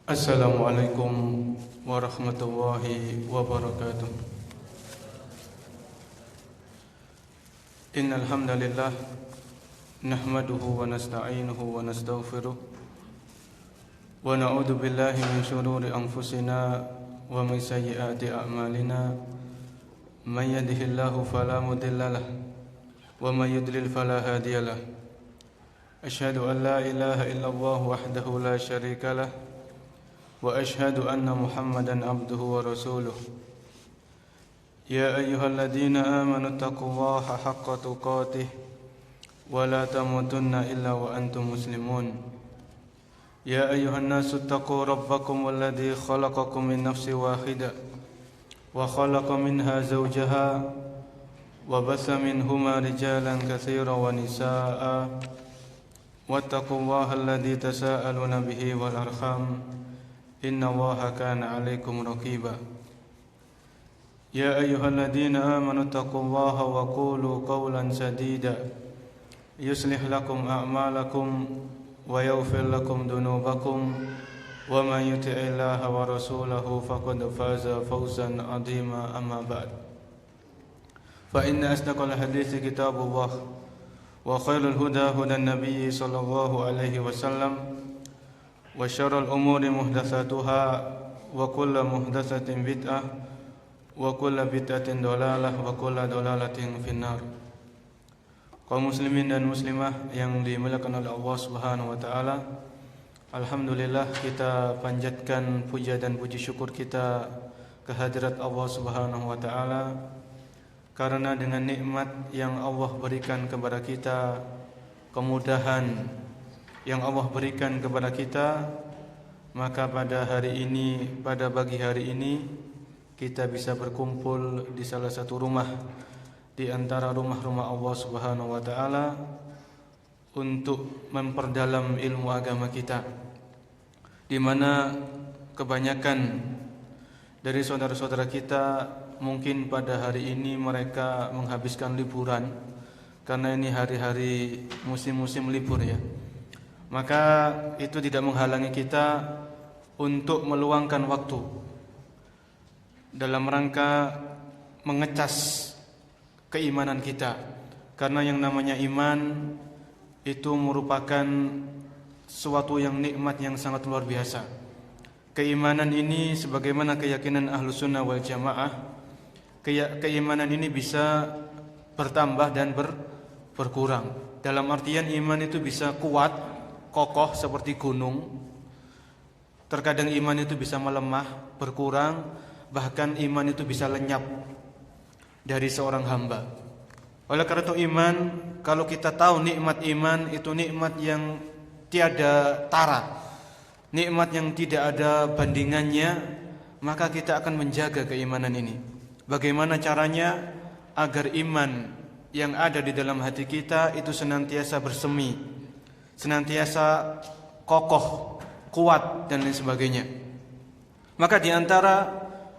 Assalamualaikum warahmatullahi wabarakatuh. Innal hamdalillah nahmaduhu wa nasta'inuhu wa nastaghfiruh wa na'udzu billahi min shururi anfusina wa min sayyiati a'malina. Man yahdihillahu fala mudilla lahu wa man yudlil fala hadiya lahu. Asyhadu an la ilaha illallah wahdahu la syarika lahu wa asyhadu anna Muhammadan abduhu wa rasuluh. Ya ayyuhalladzina amanu taqullaha haqqa tuqatih wa la tamutunna illa wa antum muslimun. Ya ayyuhan nasu taqu rabbakum alladzi khalaqakum min nafsin wahidah wa khalaqa minha zawjaha wa batha minhuma rijalan katsiran wa nisaa'a wattaqullaha alladzi tasaaluna bihi wal arham Inna Allaha kana 'alaikum raqiba. Ya ayyuhalladzina amanu taqullaha wa qulu qawlan sadida yuslih lakum a'malakum wa yaghfir lakum dhunubakum wa man yuti'illaha wa rasulahu faqad faza fawzan 'azima amma ba'd. Fa inna asdaqal hadithi kitabullah wa khairul huda hudan nabiyyi sallallahu alaihi wasallam wa syarrul umuri muhdatsatuha wa kullu muhdatsatin bid'ah wa kullu bid'atin dhalalah wa kullu dhalalatin finnar. Kaum muslimin dan muslimah yang dimuliakan oleh Allah Subhanahu wa taala, alhamdulillah kita panjatkan puja dan puji syukur kita kehadirat Allah Subhanahu wa taala karena dengan nikmat yang Allah berikan kepada kita, kemudahan yang Allah berikan kepada kita, maka pada hari ini, pada pagi hari ini kita bisa berkumpul di salah satu rumah di antara rumah-rumah Allah Subhanahu wa taala untuk memperdalam ilmu agama kita, di mana kebanyakan dari saudara-saudara kita mungkin pada hari ini mereka menghabiskan liburan karena ini hari-hari musim-musim libur ya. Maka itu tidak menghalangi kita untuk meluangkan waktu dalam rangka mengecas keimanan kita. Karena yang namanya iman itu merupakan suatu yang nikmat yang sangat luar biasa. Keimanan ini sebagaimana keyakinan Ahlus Sunnah wal Jamaah, keimanan ini bisa bertambah dan berkurang. Dalam artian iman itu bisa kuat, kokoh seperti gunung. Terkadang iman itu bisa melemah, berkurang, bahkan iman itu bisa lenyap dari seorang hamba. Oleh karena itu iman, kalau kita tahu nikmat iman itu nikmat yang tiada tara, nikmat yang tidak ada bandingannya, maka kita akan menjaga keimanan ini. Bagaimana caranya agar iman yang ada di dalam hati kita itu senantiasa bersemi, senantiasa kokoh, kuat dan lain sebagainya. Maka di antara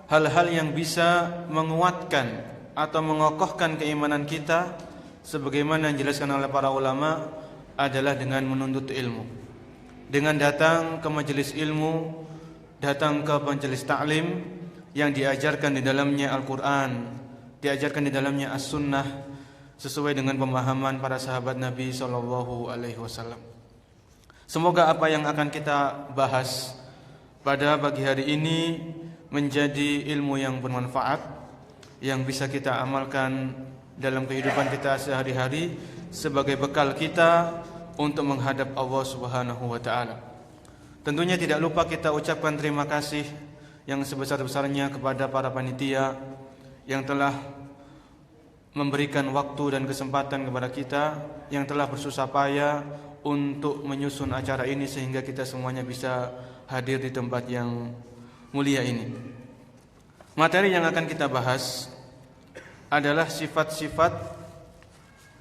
hal-hal yang bisa menguatkan atau mengokohkan keimanan kita sebagaimana yang dijelaskan oleh para ulama adalah dengan menuntut ilmu. Dengan datang ke majelis ilmu, datang ke majelis ta'lim yang diajarkan di dalamnya Al-Qur'an, diajarkan di dalamnya As-Sunnah sesuai dengan pemahaman para sahabat Nabi sallallahu alaihi wasallam. Semoga apa yang akan kita bahas pada pagi hari ini menjadi ilmu yang bermanfaat, yang bisa kita amalkan dalam kehidupan kita sehari-hari sebagai bekal kita untuk menghadap Allah Subhanahu wa taala. Tentunya tidak lupa kita ucapkan terima kasih yang sebesar-besarnya kepada para panitia yang telah memberikan waktu dan kesempatan kepada kita, yang telah bersusah payah untuk menyusun acara ini sehingga kita semuanya bisa hadir di tempat yang mulia ini. Materi yang akan kita bahas adalah sifat-sifat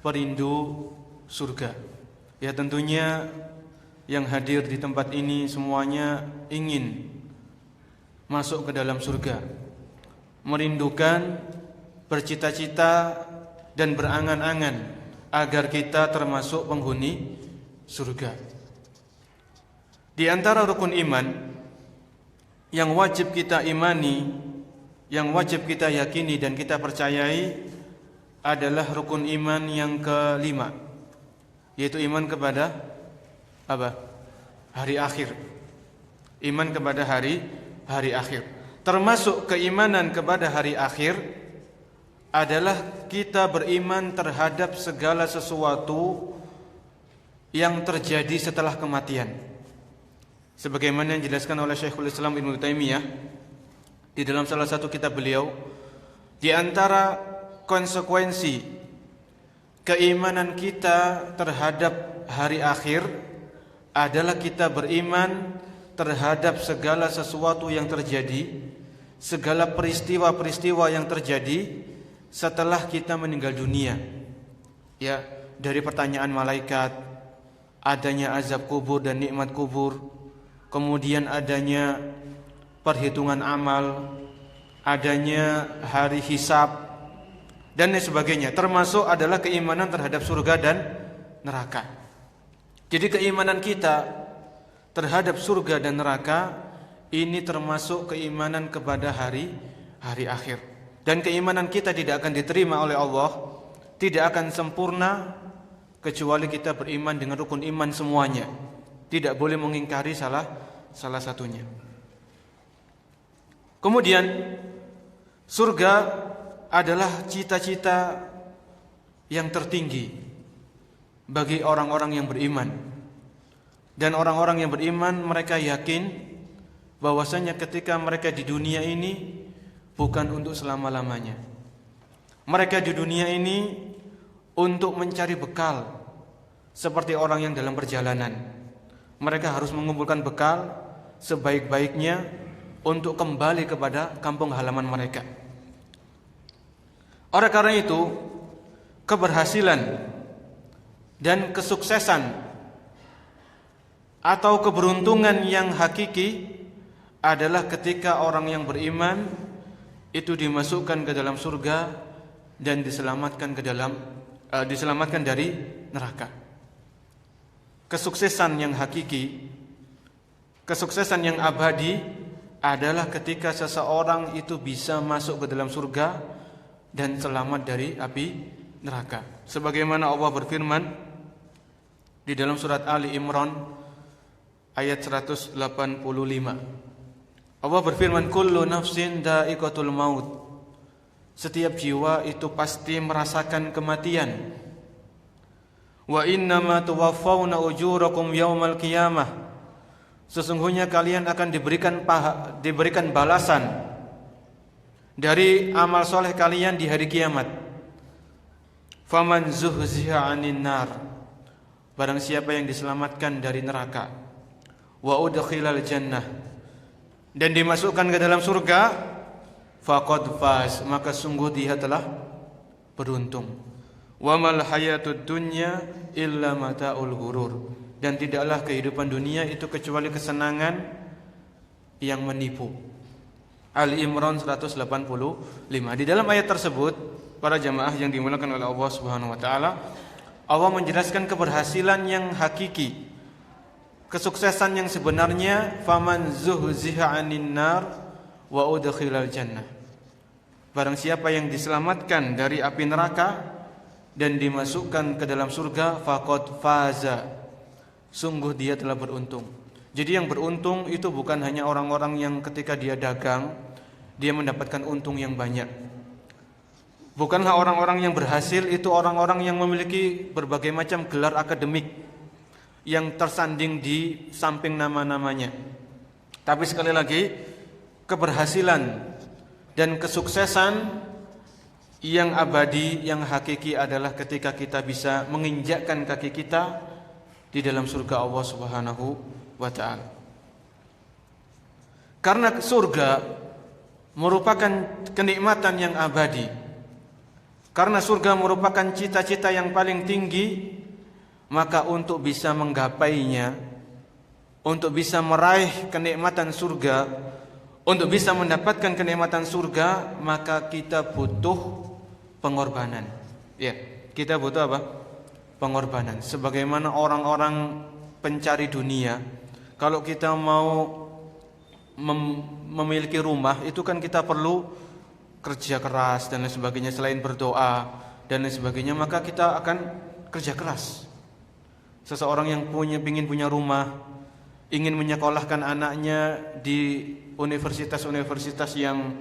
perindu surga. Ya tentunya yang hadir di tempat ini semuanya ingin masuk ke dalam surga, merindukan, bercita-cita dan berangan-angan agar kita termasuk penghuni surga. Di antara rukun iman yang wajib kita imani, yang wajib kita yakini dan kita percayai adalah rukun iman yang kelima, yaitu iman kepada apa? Hari akhir. Iman kepada hari akhir. Termasuk keimanan kepada hari akhir adalah kita beriman terhadap segala sesuatu yang terjadi setelah kematian. Sebagaimana yang dijelaskan oleh Syekhul Islam Ibnu Taimiyah di dalam salah satu kitab beliau, di antara konsekuensi keimanan kita terhadap hari akhir adalah kita beriman terhadap segala sesuatu yang terjadi, segala peristiwa-peristiwa yang terjadi setelah kita meninggal dunia. Ya, dari pertanyaan malaikat, adanya azab kubur dan nikmat kubur, kemudian adanya perhitungan amal, adanya hari hisab dan lain sebagainya. Termasuk adalah keimanan terhadap surga dan neraka. Jadi keimanan kita terhadap surga dan neraka ini termasuk keimanan kepada hari akhir. Dan keimanan kita tidak akan diterima oleh Allah, tidak akan sempurna kecuali kita beriman dengan rukun iman semuanya. Tidak boleh mengingkari salah satunya. Kemudian surga adalah cita-cita yang tertinggi bagi orang-orang yang beriman. Dan orang-orang yang beriman mereka yakin bahwasanya ketika mereka di dunia ini bukan untuk selama-lamanya. Mereka di dunia ini untuk mencari bekal seperti orang yang dalam perjalanan. Mereka harus mengumpulkan bekal sebaik-baiknya untuk kembali kepada kampung halaman mereka. Oleh karena itu, keberhasilan dan kesuksesan atau keberuntungan yang hakiki adalah ketika orang yang beriman itu dimasukkan ke dalam surga dan diselamatkan dari neraka. Kesuksesan yang hakiki, kesuksesan yang abadi adalah ketika seseorang itu bisa masuk ke dalam surga dan selamat dari api neraka. Sebagaimana Allah berfirman di dalam surat Ali Imran ayat 185. Allah berfirman, kullu nafsin dha'iqatul maut. Setiap jiwa itu pasti merasakan kematian. Wa innama tuwaffawna ujurakum yaumal qiyamah. Sesungguhnya kalian akan diberikan balasan dari amal soleh kalian di hari kiamat. Faman zuhziha 'anil nar. Barang siapa yang diselamatkan dari neraka, wa udkhilal jannah, dan dimasukkan ke dalam surga, faqad faz, maka sungguh dia telah beruntung. Wa mal hayatud dunya illa mata'ul ghurur. Dan tidaklah kehidupan dunia itu kecuali kesenangan yang menipu. Al-Imran 185. Di dalam ayat tersebut, para jamaah yang dimuliakan oleh Allah Subhanahu wa taala, Allah menjelaskan keberhasilan yang hakiki, kesuksesan yang sebenarnya, faman zuhziha 'anil nar wa udkhilal jannah. Barang siapa yang diselamatkan dari api neraka dan dimasukkan ke dalam surga, faqad faza, sungguh dia telah beruntung. Jadi yang beruntung itu bukan hanya orang-orang yang ketika dia dagang dia mendapatkan untung yang banyak. Bukanlah orang-orang yang berhasil itu orang-orang yang memiliki berbagai macam gelar akademik yang tersanding di samping nama-namanya. Tapi sekali lagi, keberhasilan dan kesuksesan yang abadi, yang hakiki adalah ketika kita bisa menginjakkan kaki kita di dalam surga Allah Subhanahu wa taala. Karena surga merupakan kenikmatan yang abadi. Karena surga merupakan cita-cita yang paling tinggi, maka untuk bisa menggapainya, untuk bisa meraih kenikmatan surga, untuk bisa mendapatkan kenikmatan surga, maka kita butuh pengorbanan. Ya, kita butuh apa? Pengorbanan. Sebagaimana orang-orang pencari dunia, kalau kita mau memiliki rumah itu kan kita perlu kerja keras dan lain sebagainya, selain berdoa dan lain sebagainya, maka kita akan kerja keras. Seseorang yang ingin punya rumah, ingin menyekolahkan anaknya di universitas-universitas yang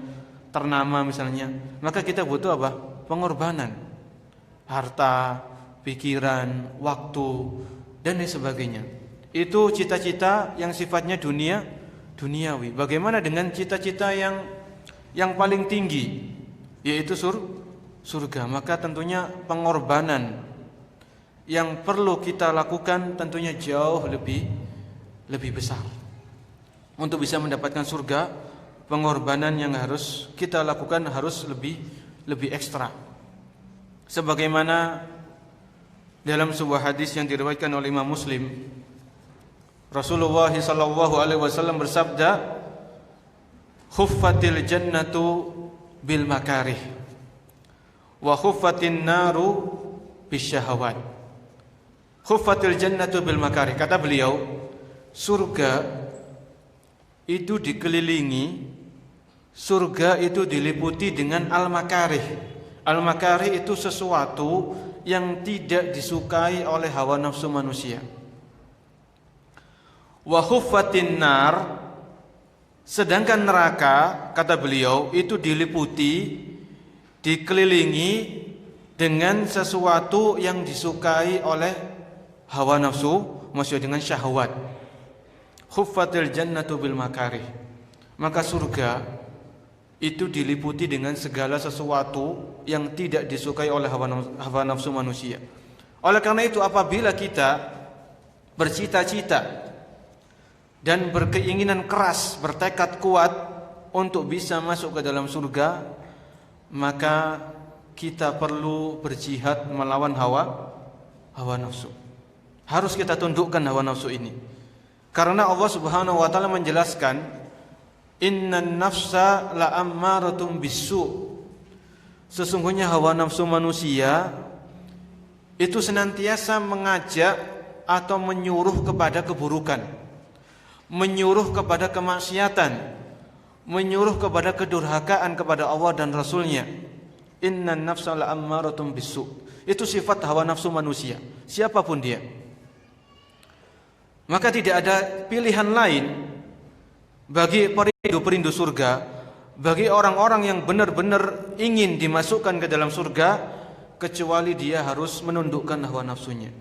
ternama misalnya, maka kita butuh apa? Pengorbanan, harta, pikiran, waktu dan lain sebagainya. Itu cita-cita yang sifatnya duniawi. Bagaimana dengan cita-cita yang paling tinggi, yaitu surga? Maka tentunya pengorbanan yang perlu kita lakukan tentunya jauh lebih besar. Untuk bisa mendapatkan surga, pengorbanan yang harus kita lakukan harus lebih ekstra. Sebagaimana dalam sebuah hadis yang diriwayatkan oleh Imam Muslim, Rasulullah sallallahu alaihi wasallam bersabda, "Khuffatil jannatu bil makarih wa khuffatin naru bisyahawat." Khuffatil jannatu bil makarih, kata beliau, surga itu dikelilingi, surga itu diliputi dengan al-makarih. Al-makarih itu sesuatu yang tidak disukai oleh hawa nafsu manusia. Wa khuffatin nar, sedangkan neraka, kata beliau, itu diliputi, dikelilingi dengan sesuatu yang disukai oleh hawa nafsu, maksudnya dengan syahwat. Khuffatil jannatu bil makarih, maka surga itu diliputi dengan segala sesuatu yang tidak disukai oleh hawa nafsu manusia. Oleh karena itu, apabila kita bercita-cita dan berkeinginan keras, bertekad kuat untuk bisa masuk ke dalam surga, maka kita perlu berjihad melawan hawa nafsu. Harus kita tundukkan hawa nafsu ini. Karena Allah Subhanahu wa taala menjelaskan, "Innan nafsa la'ammaratun bisu." Sesungguhnya hawa nafsu manusia itu senantiasa mengajak atau menyuruh kepada keburukan, menyuruh kepada kemaksiatan, menyuruh kepada kedurhakaan kepada Allah dan Rasulnya. Innan nafsa la'ammaratun bisu. Itu sifat hawa nafsu manusia, siapapun dia. Maka tidak ada pilihan lain bagi perindu surga, bagi orang-orang yang benar-benar ingin dimasukkan ke dalam surga, kecuali dia harus menundukkan hawa nafsunya.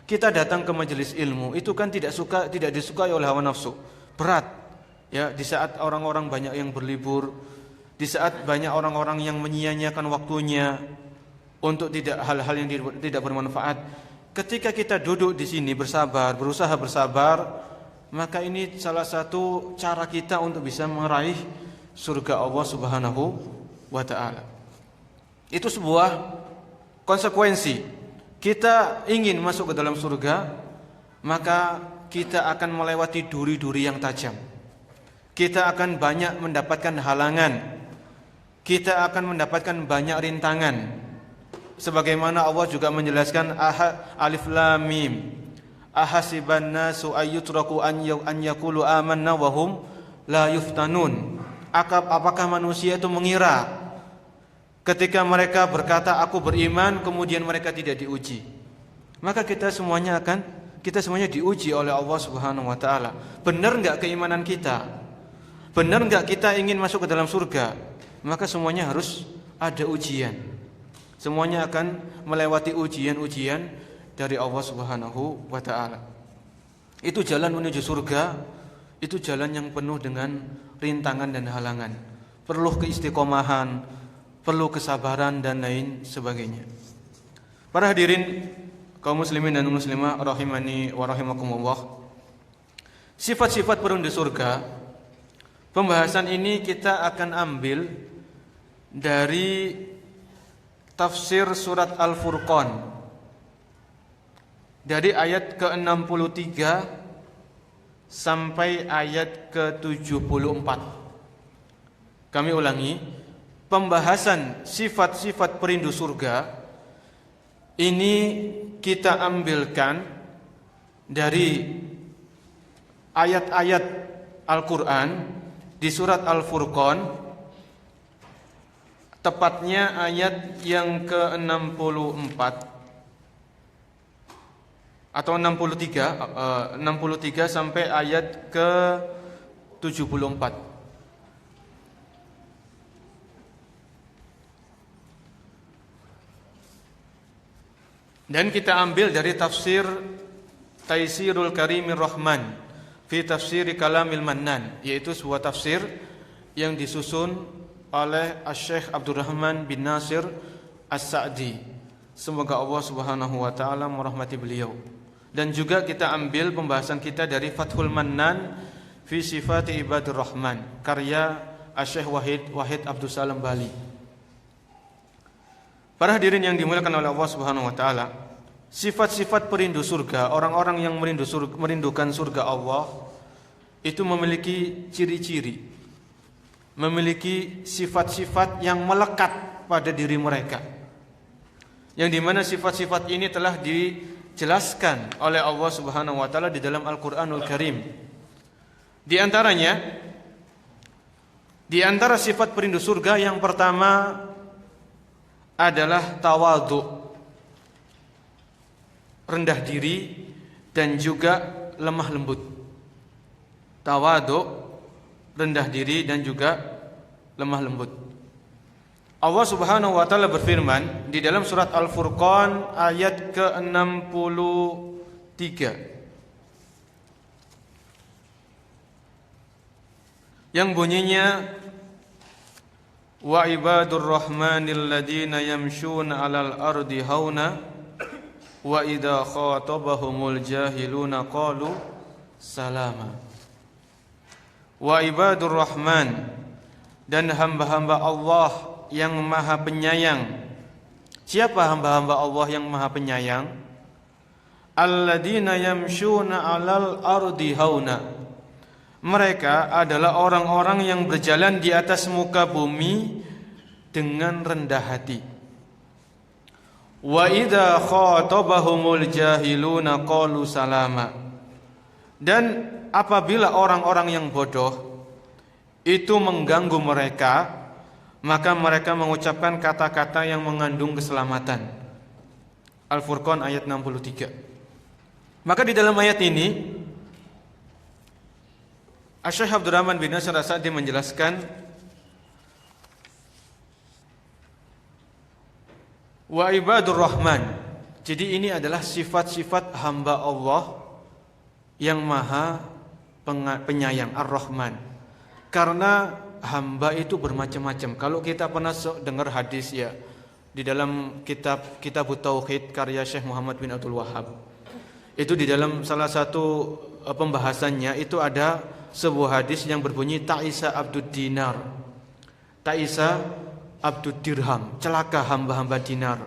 Kita datang ke majelis ilmu itu kan tidak disukai oleh hawa nafsu. Berat ya, di saat orang-orang banyak yang berlibur, di saat banyak orang-orang yang menyia-nyiakan waktunya untuk hal-hal yang tidak bermanfaat. Ketika kita duduk di sini bersabar, berusaha bersabar, maka ini salah satu cara kita untuk bisa meraih surga Allah Subhanahu wa taala. Itu sebuah konsekuensi. Kita ingin masuk ke dalam surga, maka kita akan melewati duri-duri yang tajam. Kita akan banyak mendapatkan halangan. Kita akan mendapatkan banyak rintangan. Sebagaimana Allah juga menjelaskan Alif Lam Mim, ahasiban nasu ayyutraku an yaqulu amanna wa hum la yuftanun. Apakah manusia itu mengira ketika mereka berkata aku beriman, kemudian mereka tidak diuji? Maka kita semuanya diuji oleh Allah Subhanahu wa taala. Benar enggak keimanan kita? Benar enggak kita ingin masuk ke dalam surga? Maka semuanya harus ada ujian. Semuanya akan melewati ujian-ujian dari Allah Subhanahu wa taala. Itu jalan menuju surga, itu jalan yang penuh dengan rintangan dan halangan. Perlu keistiqomahan, perlu kesabaran dan lain sebagainya. Para hadirin kaum muslimin dan muslimah rahimani wa rahimakumullah. Sifat-sifat penduduk surga, pembahasan ini kita akan ambil dari tafsir surat Al-Furqan dari ayat ke-63 sampai ayat ke-74. Kami ulangi, pembahasan sifat-sifat perindu surga ini kita ambilkan dari ayat-ayat Al-Quran di surat Al-Furqan, tepatnya ayat yang ke-64 atau 63 sampai ayat ke-74. Dan kita ambil dari tafsir Taisirul Karimir Rahman fi tafsiri Kalamil Mannan, yaitu sebuah tafsir yang disusun oleh Asy-Syaikh Abdurrahman bin Nasir As-Sa'di. Semoga Allah Subhanahu wa taala merahmati beliau. Dan juga kita ambil pembahasan kita dari Fathul Mannan fi Sifati Ibadur Rahman, karya Asy-Syaikh Wahid Abdus Salam Bali. Para hadirin yang dimuliakan oleh Allah Subhanahu wa taala, sifat-sifat perindu surga, orang-orang yang merindukan surga Allah itu memiliki ciri-ciri, memiliki sifat-sifat yang melekat pada diri mereka. Yang dimana sifat-sifat ini telah dijelaskan oleh Allah Subhanahu wa taala di dalam Al-Qur'anul Karim. Di antara sifat perindu surga yang pertama adalah tawadhu, rendah diri dan juga lemah lembut. Tawadhu, rendah diri dan juga lemah lembut. Allah Subhanahu wa taala berfirman di dalam surat Al-Furqan ayat ke-63, yang bunyinya, wa ibadur rahmanil ladina yamshuna 'alal ardi hauna wa idza khatabahumul jahiluna qalu salama. Wa ibadur rahman, dan hamba-hamba Allah yang maha penyayang. Siapa hamba-hamba Allah yang maha penyayang? Alladina yamshuna 'alal ardi hauna, mereka adalah orang-orang yang berjalan di atas muka bumi dengan rendah hati. Wa idza khatabahumul jahiluna qalu salama, dan apabila orang-orang yang bodoh itu mengganggu mereka, maka mereka mengucapkan kata-kata yang mengandung keselamatan. Al-Furqan ayat 63. Maka di dalam ayat ini Asy-Syaikh Abdurrahman bin Nasir As-Sa'di menjelaskan, wa ibadur rahman. Jadi ini adalah sifat-sifat hamba Allah yang maha penyayang, Ar-Rahman. Karena hamba itu bermacam-macam. Kalau kita pernah dengar hadis ya, di dalam kitab Tauhid karya Syekh Muhammad bin Abdul Wahhab, itu di dalam salah satu pembahasannya itu ada sebuah hadis yang berbunyi ta'isa abdud dinar, ta'isa abdud dirham, celaka hamba-hamba dinar,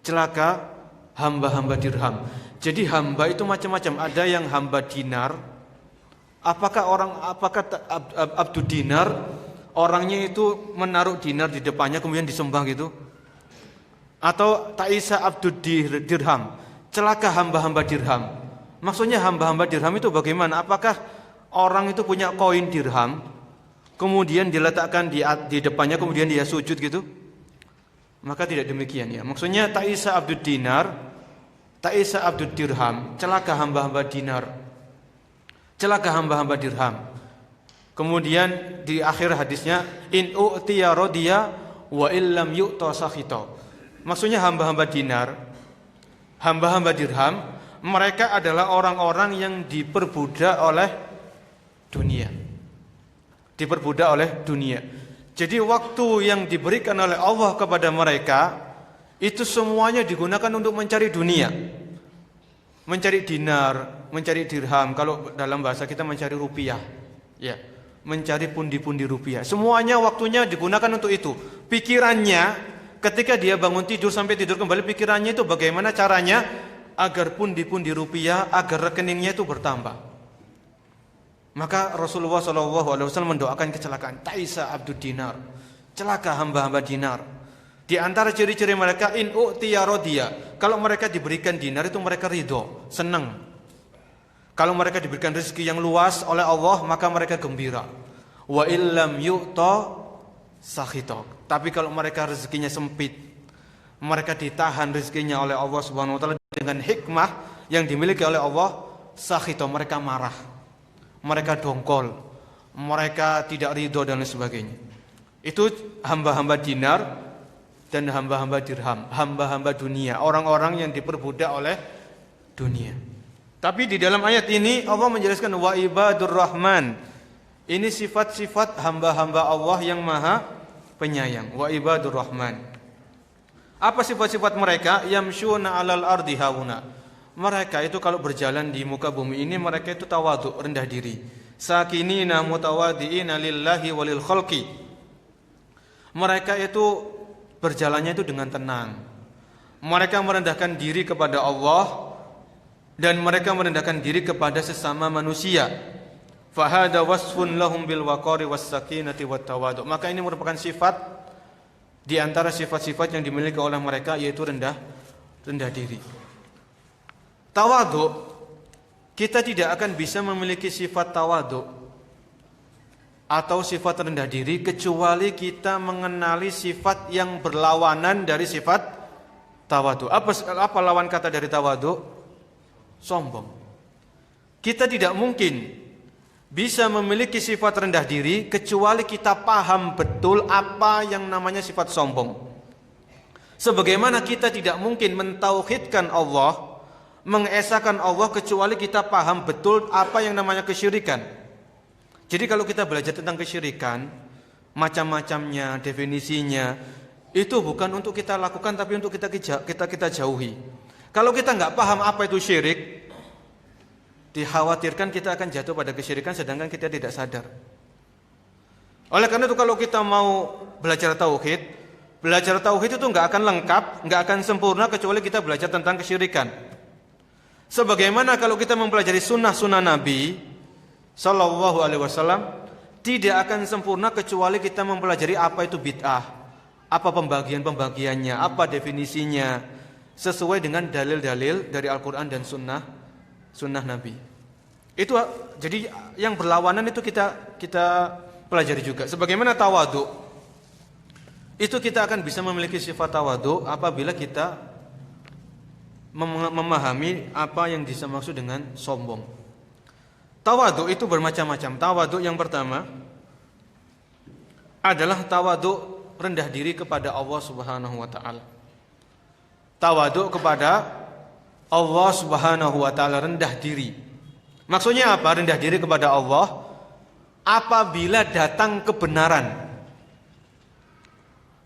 celaka hamba-hamba dirham. Jadi hamba itu macam-macam. Ada yang hamba dinar. Apakah abdud dinar, orangnya itu menaruh dinar di depannya kemudian disembah gitu? Atau ta'isa abdud dirham, celaka hamba-hamba dirham. Maksudnya hamba-hamba dirham itu bagaimana? Apakah orang itu punya koin dirham, kemudian diletakkan di depannya, kemudian dia sujud gitu? Maka tidak demikian ya. Maksudnya ta'isa abdud dinar, ta'isa abdud dirham, celaka hamba-hamba dinar, celaka hamba-hamba dirham. Kemudian di akhir hadisnya, in u'tiya radiya wa illam yu'ta sakhita. Maksudnya hamba-hamba dinar, hamba-hamba dirham, mereka adalah orang-orang yang diperbudak oleh dunia. Diperbudak oleh dunia. Jadi waktu yang diberikan oleh Allah kepada mereka itu semuanya digunakan untuk mencari dunia. Mencari dinar, mencari dirham. Kalau dalam bahasa kita mencari rupiah. Ya, mencari pundi-pundi rupiah. Semuanya waktunya digunakan untuk itu. Pikirannya ketika dia bangun tidur sampai tidur kembali, pikirannya itu bagaimana caranya agar pundi-pundi rupiah, agar rekeningnya itu bertambah. Maka Rasulullah SAW mendoakan kecelakaan ta'isa abdud dinar, celaka hamba-hamba dinar. Di antara ciri-ciri mereka, in u'tiya radiya, kalau mereka diberikan dinar itu mereka ridho, senang. Kalau mereka diberikan rezeki yang luas oleh Allah, maka mereka gembira. Wa illam yu'ta sakhita. Tapi kalau mereka rezekinya sempit, mereka ditahan rezekinya oleh Allah Subhanahu wa taala dengan hikmah yang dimiliki oleh Allah, sakhita, mereka marah, mereka dongkol, mereka tidak ridho dan lain sebagainya. Itu hamba-hamba dinar dan hamba-hamba dirham, hamba-hamba dunia, orang-orang yang diperbudak oleh dunia. Tapi di dalam ayat ini Allah menjelaskan wa ibadur rahman. Ini sifat-sifat hamba-hamba Allah yang maha penyayang. Wa ibadur rahman. Apa sifat-sifat mereka? Yamshuna 'alal ardi hauna. Mereka itu kalau berjalan di muka bumi ini, mereka itu tawadhu, rendah diri. Sakinina mutawaddiina lillahi walil khalqi. Mereka itu berjalannya itu dengan tenang. Mereka merendahkan diri kepada Allah dan mereka merendahkan diri kepada sesama manusia. Fahada wasfun lahum bil waqari was sakinati wat tawadhu. Maka ini merupakan sifat di antara sifat-sifat yang dimiliki oleh mereka, yaitu rendah diri. Tawadhu, kita tidak akan bisa memiliki sifat tawadhu atau sifat rendah diri kecuali kita mengenali sifat yang berlawanan dari sifat tawadhu. Apa lawan kata dari tawadhu? Sombong. Kita tidak mungkin bisa memiliki sifat rendah diri kecuali kita paham betul apa yang namanya sifat sombong. Sebagaimana kita tidak mungkin mentauhidkan Allah, mengesahkan Allah, kecuali kita paham betul apa yang namanya kesyirikan. Jadi kalau kita belajar tentang kesyirikan, macam-macamnya, definisinya, itu bukan untuk kita lakukan, tapi untuk kita jauhi. Kalau kita nggak paham apa itu syirik, dikhawatirkan kita akan jatuh pada kesyirikan sedangkan kita tidak sadar. Oleh karena itu kalau kita mau belajar tauhid itu nggak akan lengkap, nggak akan sempurna kecuali kita belajar tentang kesyirikan. Sebagaimana kalau kita mempelajari sunnah-sunnah Nabi Sallallahu Alaihi Wasallam, tidak akan sempurna kecuali kita mempelajari apa itu bid'ah, apa pembagiannya, apa definisinya, sesuai dengan dalil-dalil dari Al-Quran dan sunnah Nabi. Itu jadi yang berlawanan itu kita pelajari juga. Sebagaimana tawadhu, itu kita akan bisa memiliki sifat tawadhu apabila kita memahami apa yang dimaksud dengan sombong. Tawadhu itu bermacam-macam. Tawadhu yang pertama adalah tawadhu rendah diri kepada Allah Subhanahu wa taala. Tawadhu kepada Allah Subhanahu wa taala, rendah diri. Maksudnya apa? Rendah diri kepada Allah apabila datang kebenaran,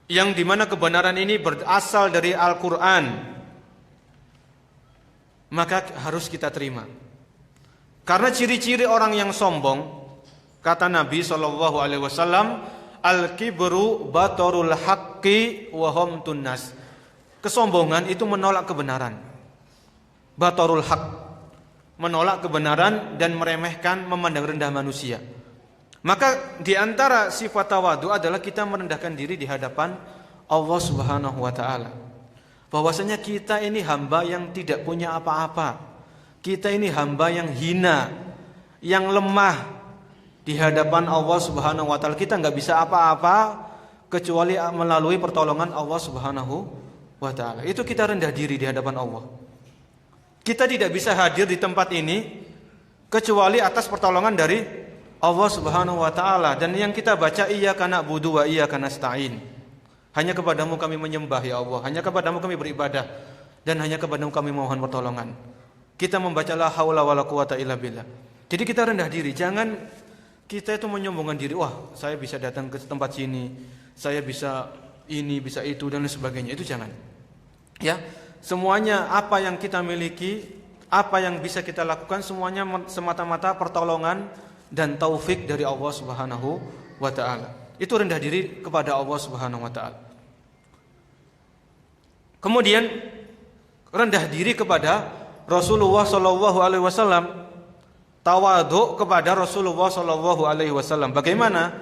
yang dimana kebenaran ini berasal dari Al-Quran, maka harus kita terima. Karena ciri-ciri orang yang sombong, kata Nabi SAW, al-kibru batorul haqqi wa humtun nas. Kesombongan itu menolak kebenaran. Batorul haq, menolak kebenaran dan meremehkan, memandang rendah manusia. Maka di antara sifat tawadhu adalah kita merendahkan diri di hadapan Allah Subhanahu wa taala. Bahwasanya kita ini hamba yang tidak punya apa-apa. Kita ini hamba yang hina, yang lemah di hadapan Allah Subhanahu wa taala. Kita enggak bisa apa-apa kecuali melalui pertolongan Allah Subhanahu wa taala. Itu kita rendah diri di hadapan Allah. Kita tidak bisa hadir di tempat ini kecuali atas pertolongan dari Allah Subhanahu wa taala. Dan yang kita baca, iyyaka na'budu wa iyyaka nasta'in. Hanya kepadamu kami menyembah ya Allah, hanya kepadamu kami beribadah, dan hanya kepadamu kami mohon pertolongan. Kita membaca la haula wala quwata illa billah. Jadi kita rendah diri, jangan kita itu menyombongkan diri, wah saya bisa datang ke tempat sini, saya bisa ini, bisa itu dan lain sebagainya. Itu jangan. Ya, semuanya apa yang kita miliki, apa yang bisa kita lakukan, semuanya semata-mata pertolongan dan taufik dari Allah Subhanahu wa taala. Itu rendah diri kepada Allah Subhanahu wa taala. Kemudian rendah diri kepada Rasulullah sallallahu alaihi wasallam, tawadhu kepada Rasulullah sallallahu alaihi wasallam. Bagaimana?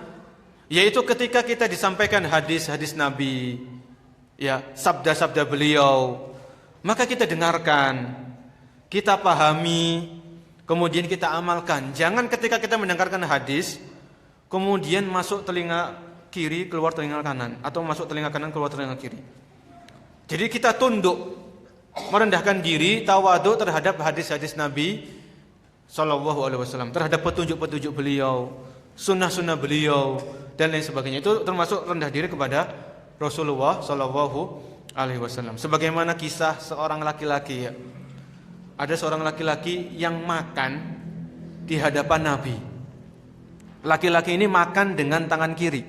Yaitu ketika kita disampaikan hadis-hadis Nabi, ya, sabda-sabda beliau, maka kita dengarkan, kita pahami, kemudian kita amalkan. Jangan ketika kita mendengarkan hadis, kemudian masuk telinga kiri keluar telinga kanan, atau masuk telinga kanan keluar telinga kiri. Jadi kita tunduk, merendahkan diri, tawadhu terhadap hadis-hadis Nabi Shallallahu Alaihi Wasallam, terhadap petunjuk-petunjuk beliau, sunnah-sunnah beliau, dan lain sebagainya. Itu termasuk rendah diri kepada Rasulullah Shallallahu Alaihi Wasallam. Sebagaimana kisah seorang laki-laki, ya. Ada seorang laki-laki yang makan di hadapan Nabi. Laki-laki ini makan dengan tangan kiri.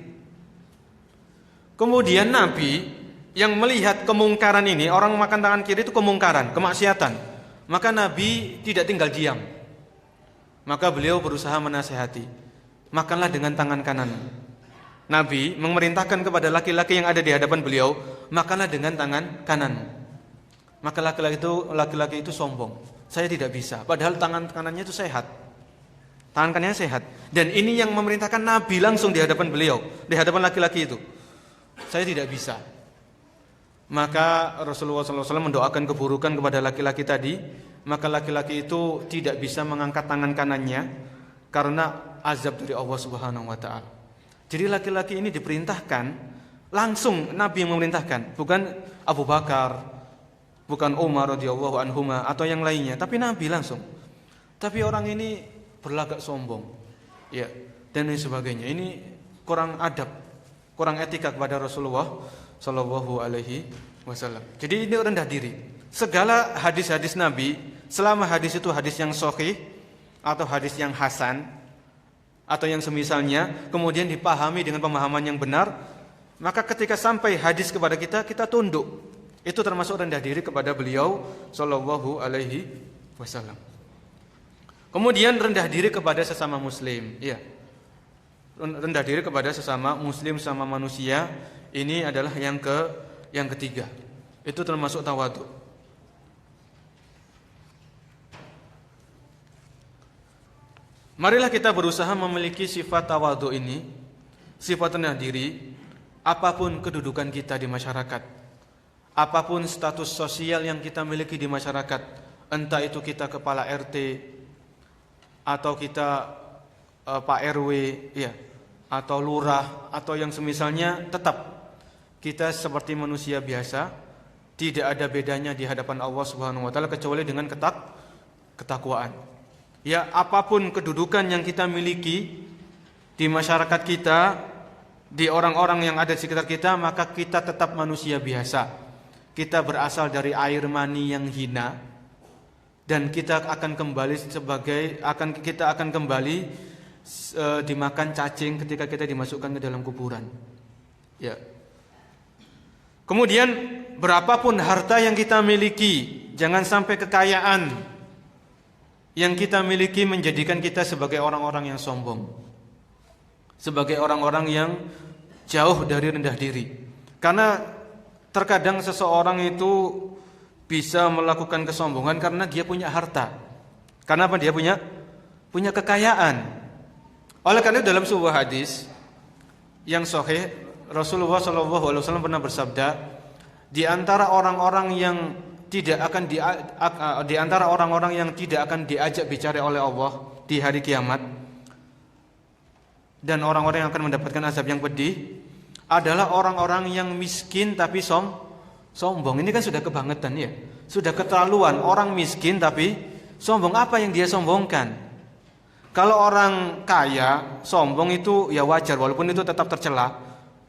Kemudian Nabi yang melihat kemungkaran ini, orang makan tangan kiri itu kemungkaran, kemaksiatan. Maka Nabi tidak tinggal diam. Maka beliau berusaha menasihati, makanlah dengan tangan kanan. Nabi memerintahkan kepada laki-laki yang ada di hadapan beliau, makanlah dengan tangan kanan. Maka laki-laki itu sombong. Saya tidak bisa, padahal tangan kanannya itu sehat. Tangan kanannya sehat. Dan ini yang memerintahkan Nabi langsung di hadapan beliau, di hadapan laki-laki itu. Saya tidak bisa. Maka Rasulullah SAW mendoakan keburukan kepada laki-laki tadi. Maka laki-laki itu tidak bisa mengangkat tangan kanannya karena azab dari Allah Subhanahu wa taala. Jadi laki-laki ini diperintahkan, langsung Nabi yang memerintahkan, bukan Abu Bakar, bukan Umar radhiyallahu anhuma atau yang lainnya, tapi Nabi langsung. Tapi orang ini berlagak sombong, ya, dan lain sebagainya. Ini kurang adab, kurang etika kepada Rasulullah Shallallahu Alaihi Wasallam. Jadi ini rendah diri. Segala hadis-hadis Nabi, selama hadis itu hadis yang sahih atau hadis yang hasan atau yang semisalnya, kemudian dipahami dengan pemahaman yang benar, maka ketika sampai hadis kepada kita, kita tunduk. Itu termasuk rendah diri kepada beliau Shallallahu Alaihi Wasallam. Kemudian rendah diri kepada sesama muslim, ya. Rendah diri kepada sesama muslim, sama manusia, ini adalah yang ketiga. Itu termasuk tawadhu. Marilah kita berusaha memiliki sifat tawadhu ini, sifat rendah diri, apapun kedudukan kita di masyarakat, apapun status sosial yang kita miliki di masyarakat, entah itu kita kepala RT atau kita Pak RW, ya, atau lurah atau yang semisalnya, tetap kita seperti manusia biasa, tidak ada bedanya di hadapan Allah Subhanahu wa taala kecuali dengan ketakwaan. Ya, apapun kedudukan yang kita miliki di masyarakat kita, di orang-orang yang ada di sekitar kita, maka kita tetap manusia biasa. Kita berasal dari air mani yang hina, dan kita akan kembali dimakan cacing ketika kita dimasukkan ke dalam kuburan. Ya. Kemudian berapapun harta yang kita miliki, jangan sampai kekayaan yang kita miliki menjadikan kita sebagai orang-orang yang sombong, sebagai orang-orang yang jauh dari rendah diri. Karena terkadang seseorang itu bisa melakukan kesombongan karena dia punya harta. Karena apa? Dia punya kekayaan. Oleh karena itu dalam sebuah hadis yang sahih, Rasulullah SAW pernah bersabda, di antara orang-orang yang tidak akan diajak bicara oleh Allah di hari kiamat, dan orang-orang yang akan mendapatkan azab yang pedih adalah orang-orang yang miskin tapi sombong. Ini kan sudah kebangetan, ya, sudah keterlaluan. Orang miskin tapi sombong. Apa yang dia sombongkan? Kalau orang kaya sombong itu ya wajar, walaupun itu tetap tercela,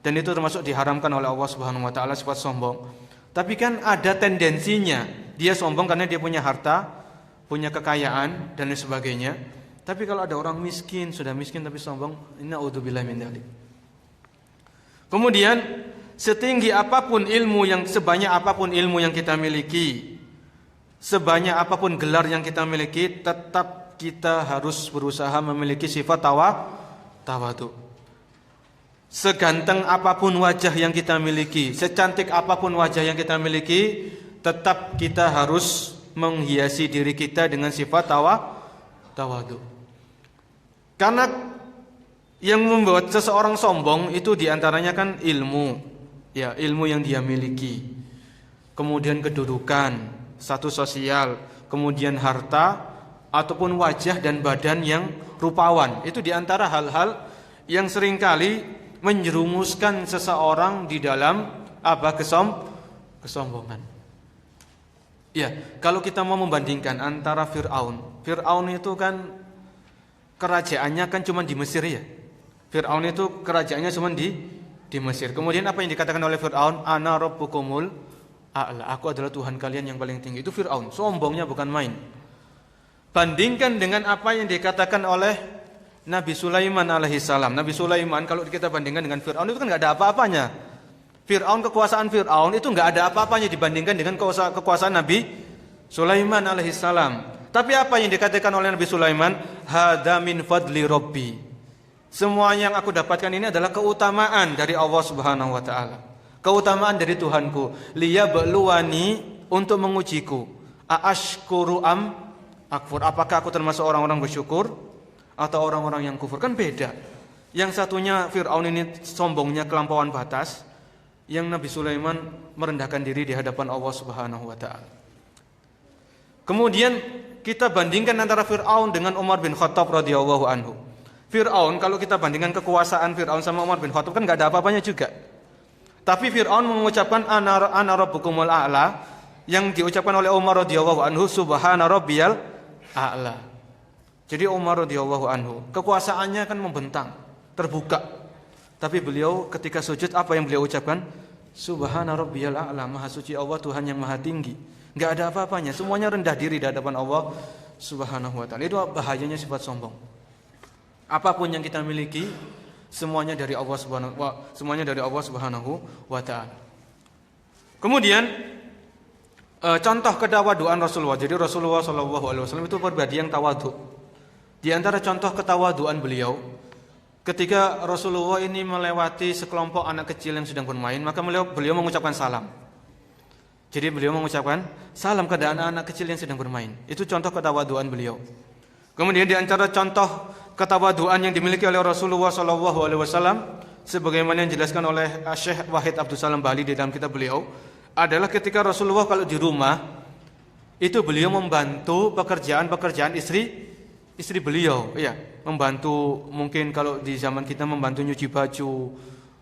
dan itu termasuk diharamkan oleh Allah Subhanahu wa taala, sifat sombong. Tapi kan ada tendensinya, dia sombong karena dia punya harta, punya kekayaan dan lain sebagainya. Tapi kalau ada orang miskin, sudah miskin tapi sombong, na'udzubillahi min dzalik. Kemudian sebanyak apapun ilmu yang kita miliki, sebanyak apapun gelar yang kita miliki, tetap kita harus berusaha memiliki sifat tawadhu. Seganteng apapun wajah yang kita miliki, secantik apapun wajah yang kita miliki, tetap kita harus menghiasi diri kita dengan sifat tawadhu. Karena yang membuat seseorang sombong itu diantaranya kan ilmu, ya, ilmu yang dia miliki, kemudian kedudukan, status sosial, kemudian harta, ataupun wajah dan badan yang rupawan. Itu diantara hal-hal yang seringkali menjerumuskan seseorang di dalam kesombongan. Ya, kalau kita mau membandingkan antara Fir'aun itu kan kerajaannya kan cuma di Mesir ya. Fir'aun itu kerajaannya cuma di Mesir. Kemudian apa yang dikatakan oleh Fir'aun? Ana rabbukumul a'la. Aku adalah Tuhan kalian yang paling tinggi. Itu Fir'aun, sombongnya bukan main. Bandingkan dengan apa yang dikatakan oleh Nabi Sulaiman alaihissalam. Nabi Sulaiman kalau kita bandingkan dengan Fir'aun itu kan enggak ada apa-apanya. Kekuasaan Fir'aun itu enggak ada apa-apanya dibandingkan dengan kekuasaan Nabi Sulaiman alaihissalam. Tapi apa yang dikatakan oleh Nabi Sulaiman? Hada min fadli Rabbi. Semua yang aku dapatkan ini adalah keutamaan dari Allah Subhanahu wa taala. Keutamaan dari Tuhanku. Liyabluwani, untuk mengujiku. Aashkuru am akfur. Apakah aku termasuk orang-orang bersyukur atau orang-orang yang kufur? Kan beda. Yang satunya Fir'aun ini sombongnya kelampauan batas. Yang Nabi Sulaiman merendahkan diri di hadapan Allah Subhanahu wa taala. Kemudian kita bandingkan antara Fir'aun dengan Umar bin Khattab radhiyallahu anhu. Fir'aun, kalau kita bandingkan kekuasaan Fir'aun sama Umar bin Khattab kan enggak ada apa-apanya juga. Tapi Fir'aun mengucapkan ana rabbukumul a'la, yang diucapkan oleh Umar radhiyallahu anhu subhana rabbiyal a'la. Jadi Umar radhiyallahu anhu kekuasaannya kan membentang, terbuka. Tapi beliau ketika sujud apa yang beliau ucapkan? Subhana rabbiyal a'la, maha suci Allah Tuhan yang maha tinggi. Enggak ada apa-apanya, semuanya rendah diri di hadapan Allah Subhanahu wa taala. Itu bahayanya sifat sombong. Apapun yang kita miliki semuanya dari Allah Subhanahu wa taala. Kemudian contoh ketawaduan Rasulullah. Jadi Rasulullah sallallahu alaihi wasallam itu pribadi yang tawadhu. Di antara contoh ketawaduan beliau, ketika Rasulullah ini melewati sekelompok anak kecil yang sedang bermain, maka beliau mengucapkan salam. Jadi beliau mengucapkan salam kepada anak-anak kecil yang sedang bermain. Itu contoh ketawaduan beliau. Kemudian di antara contoh ketawaduan yang dimiliki oleh Rasulullah SAW, sebagaimana yang dijelaskan oleh Syekh Wahid Abdul Salam Bali di dalam kitab beliau, adalah ketika Rasulullah kalau di rumah itu beliau membantu pekerjaan istri beliau, ya, membantu mungkin kalau di zaman kita membantu nyuci baju,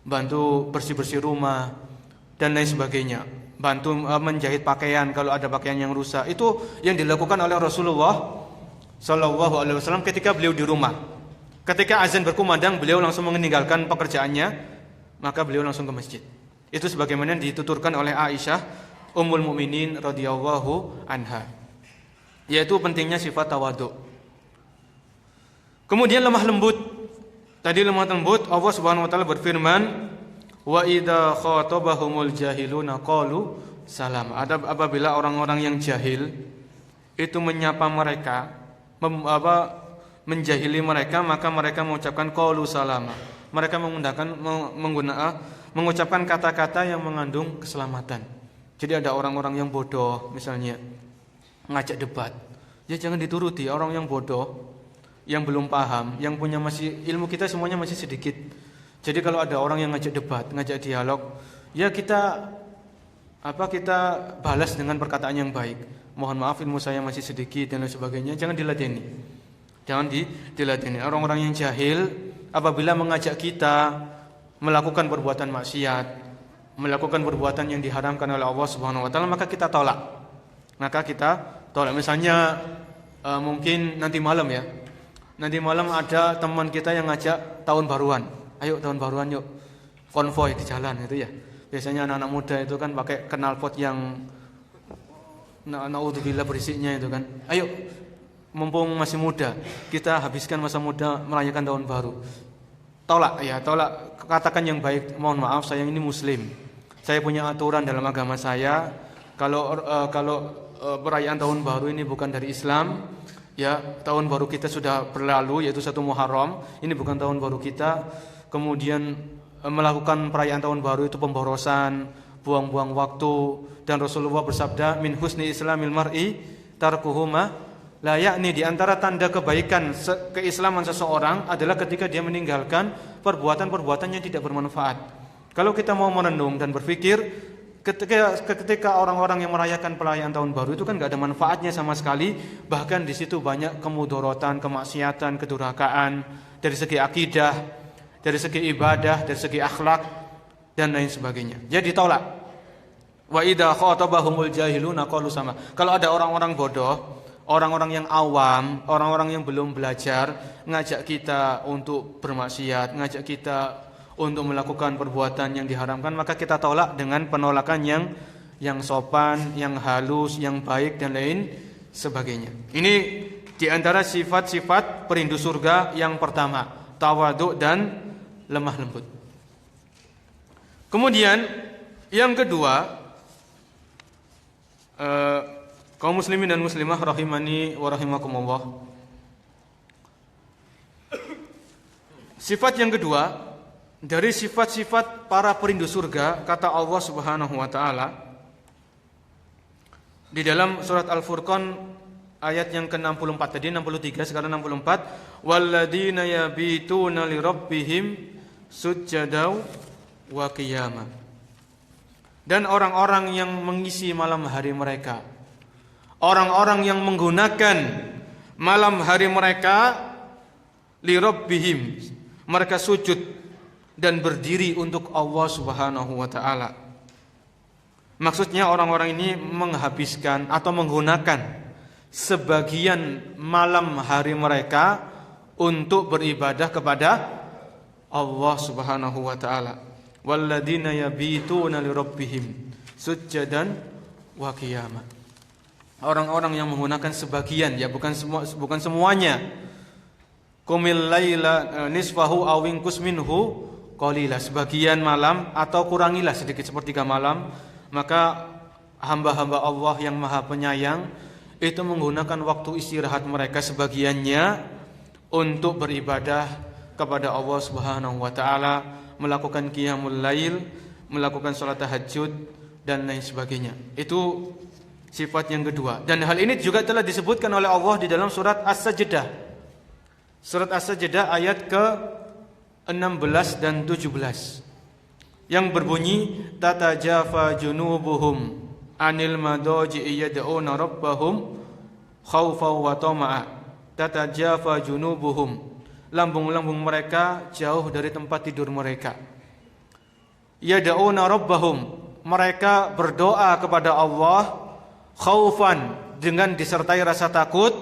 bantu bersih-bersih rumah dan lain sebagainya, bantu menjahit pakaian kalau ada pakaian yang rusak. Itu yang dilakukan oleh Rasulullah sallallahu alaihi wasallam ketika beliau di rumah. Ketika azan berkumandang, beliau langsung meninggalkan pekerjaannya, maka beliau langsung ke masjid. Itu sebagaimana dituturkan oleh Aisyah Ummul Mukminin radhiyallahu anha. Yaitu pentingnya sifat tawadhu. Kemudian lemah lembut. Tadi lemah lembut, Allah Subhanahu wa taala berfirman, "Wa idza khatabahumul jahiluna qalu salam." Apabila orang-orang yang jahil itu menyapa mereka, menjahili mereka, maka mereka mengucapkan qaulu salama. Mereka mengucapkan kata-kata yang mengandung keselamatan. Jadi ada orang-orang yang bodoh misalnya ngajak debat, ya jangan dituruti. Orang yang bodoh, yang belum paham, yang punya masih ilmu kita semuanya masih sedikit. Jadi kalau ada orang yang ngajak debat, ngajak dialog, ya kita balas dengan perkataan yang baik. Mohon maaf ilmu saya masih sedikit dan lain sebagainya. Jangan diladeni. Orang-orang yang jahil apabila mengajak kita melakukan perbuatan maksiat, melakukan perbuatan yang diharamkan oleh Allah Subhanahu wa taala, maka kita tolak. Misalnya mungkin nanti malam ya. Nanti malam ada teman kita yang ngajak tahun baruan. Ayo tahun baruan yuk. Konvoy di jalan itu ya. Biasanya anak-anak muda itu kan pakai knalpot yang naudzubillah berisiknya itu kan. Ayo, mumpung masih muda, kita habiskan masa muda merayakan tahun baru. Tolak. Katakan yang baik. Mohon maaf, saya ini muslim. Saya punya aturan dalam agama saya. Kalau perayaan tahun baru ini bukan dari Islam, ya tahun baru kita sudah berlalu, yaitu 1 Muharram. Ini bukan tahun baru kita. Kemudian melakukan perayaan tahun baru itu pemborosan, buang-buang waktu. Dan Rasulullah bersabda, min husni islamil mar'i tarkuhuma la, yakni di antara tanda kebaikan keislaman seseorang adalah ketika dia meninggalkan perbuatan-perbuatan yang tidak bermanfaat. Kalau kita mau merenung dan berpikir, ketika orang-orang yang merayakan perayaan tahun baru itu kan enggak ada manfaatnya sama sekali, bahkan di situ banyak kemudorotan, kemaksiatan, kedurhakaan dari segi akidah. dari segi ibadah, dari segi akhlak dan lain sebagainya. Jadi ditolak. Wa idza khatabahumul jahiluna qalu sama. Kalau ada orang-orang bodoh, orang-orang yang awam, orang-orang yang belum belajar, ngajak kita untuk bermaksiat, ngajak kita untuk melakukan perbuatan yang diharamkan, maka kita tolak dengan penolakan yang sopan, yang halus, yang baik dan lain sebagainya. Ini di antara sifat-sifat perindu surga yang pertama, tawadhu dan lemah lembut. Kemudian yang kedua, kaum muslimin dan muslimah rahimani wa rahimakumullah. Sifat yang kedua dari sifat-sifat para perindu surga, kata Allah Subhanahu wa taala di dalam surat Al-Furqan ayat yang ke-64 tadi, 63 sekarang 64, walladzina yabituna lirabbihim sujjadaw wa qiyama. Dan orang-orang yang mengisi malam hari mereka, orang-orang yang menggunakan malam hari mereka lirabbihim, mereka sujud dan berdiri untuk Allah Subhanahu wa taala. Maksudnya orang-orang ini menghabiskan atau menggunakan sebagian malam hari mereka untuk beribadah kepada Allah Subhanahu wa taala. Walladzina yabituna lirabbihim sujjadan wa qiyama. Orang-orang yang menggunakan sebagian, ya bukan semuanya. Qumil laila nisfahu aw inqus minhu qalila, sebagian malam atau kurangilah sedikit sepertiga malam. Maka hamba-hamba Allah yang Maha Penyayang itu menggunakan waktu istirahat mereka sebagiannya untuk beribadah kepada Allah Subhanahu wa taala, melakukan qiyamul lail, melakukan salat tahajud dan lain sebagainya. Itu sifat yang kedua. Dan hal ini juga telah disebutkan oleh Allah di dalam surat As-Sajdah. Surat As-Sajdah ayat ke-16 dan 17. Yang berbunyi tatajafa junubuhum anil madaji'i yad'una rabbahum khaufan wa tama'a. Tatajafa junubuhum, lambung-lambung mereka jauh dari tempat tidur mereka. Yad'una rabbahum, mereka berdoa kepada Allah khaufan, dengan disertai rasa takut,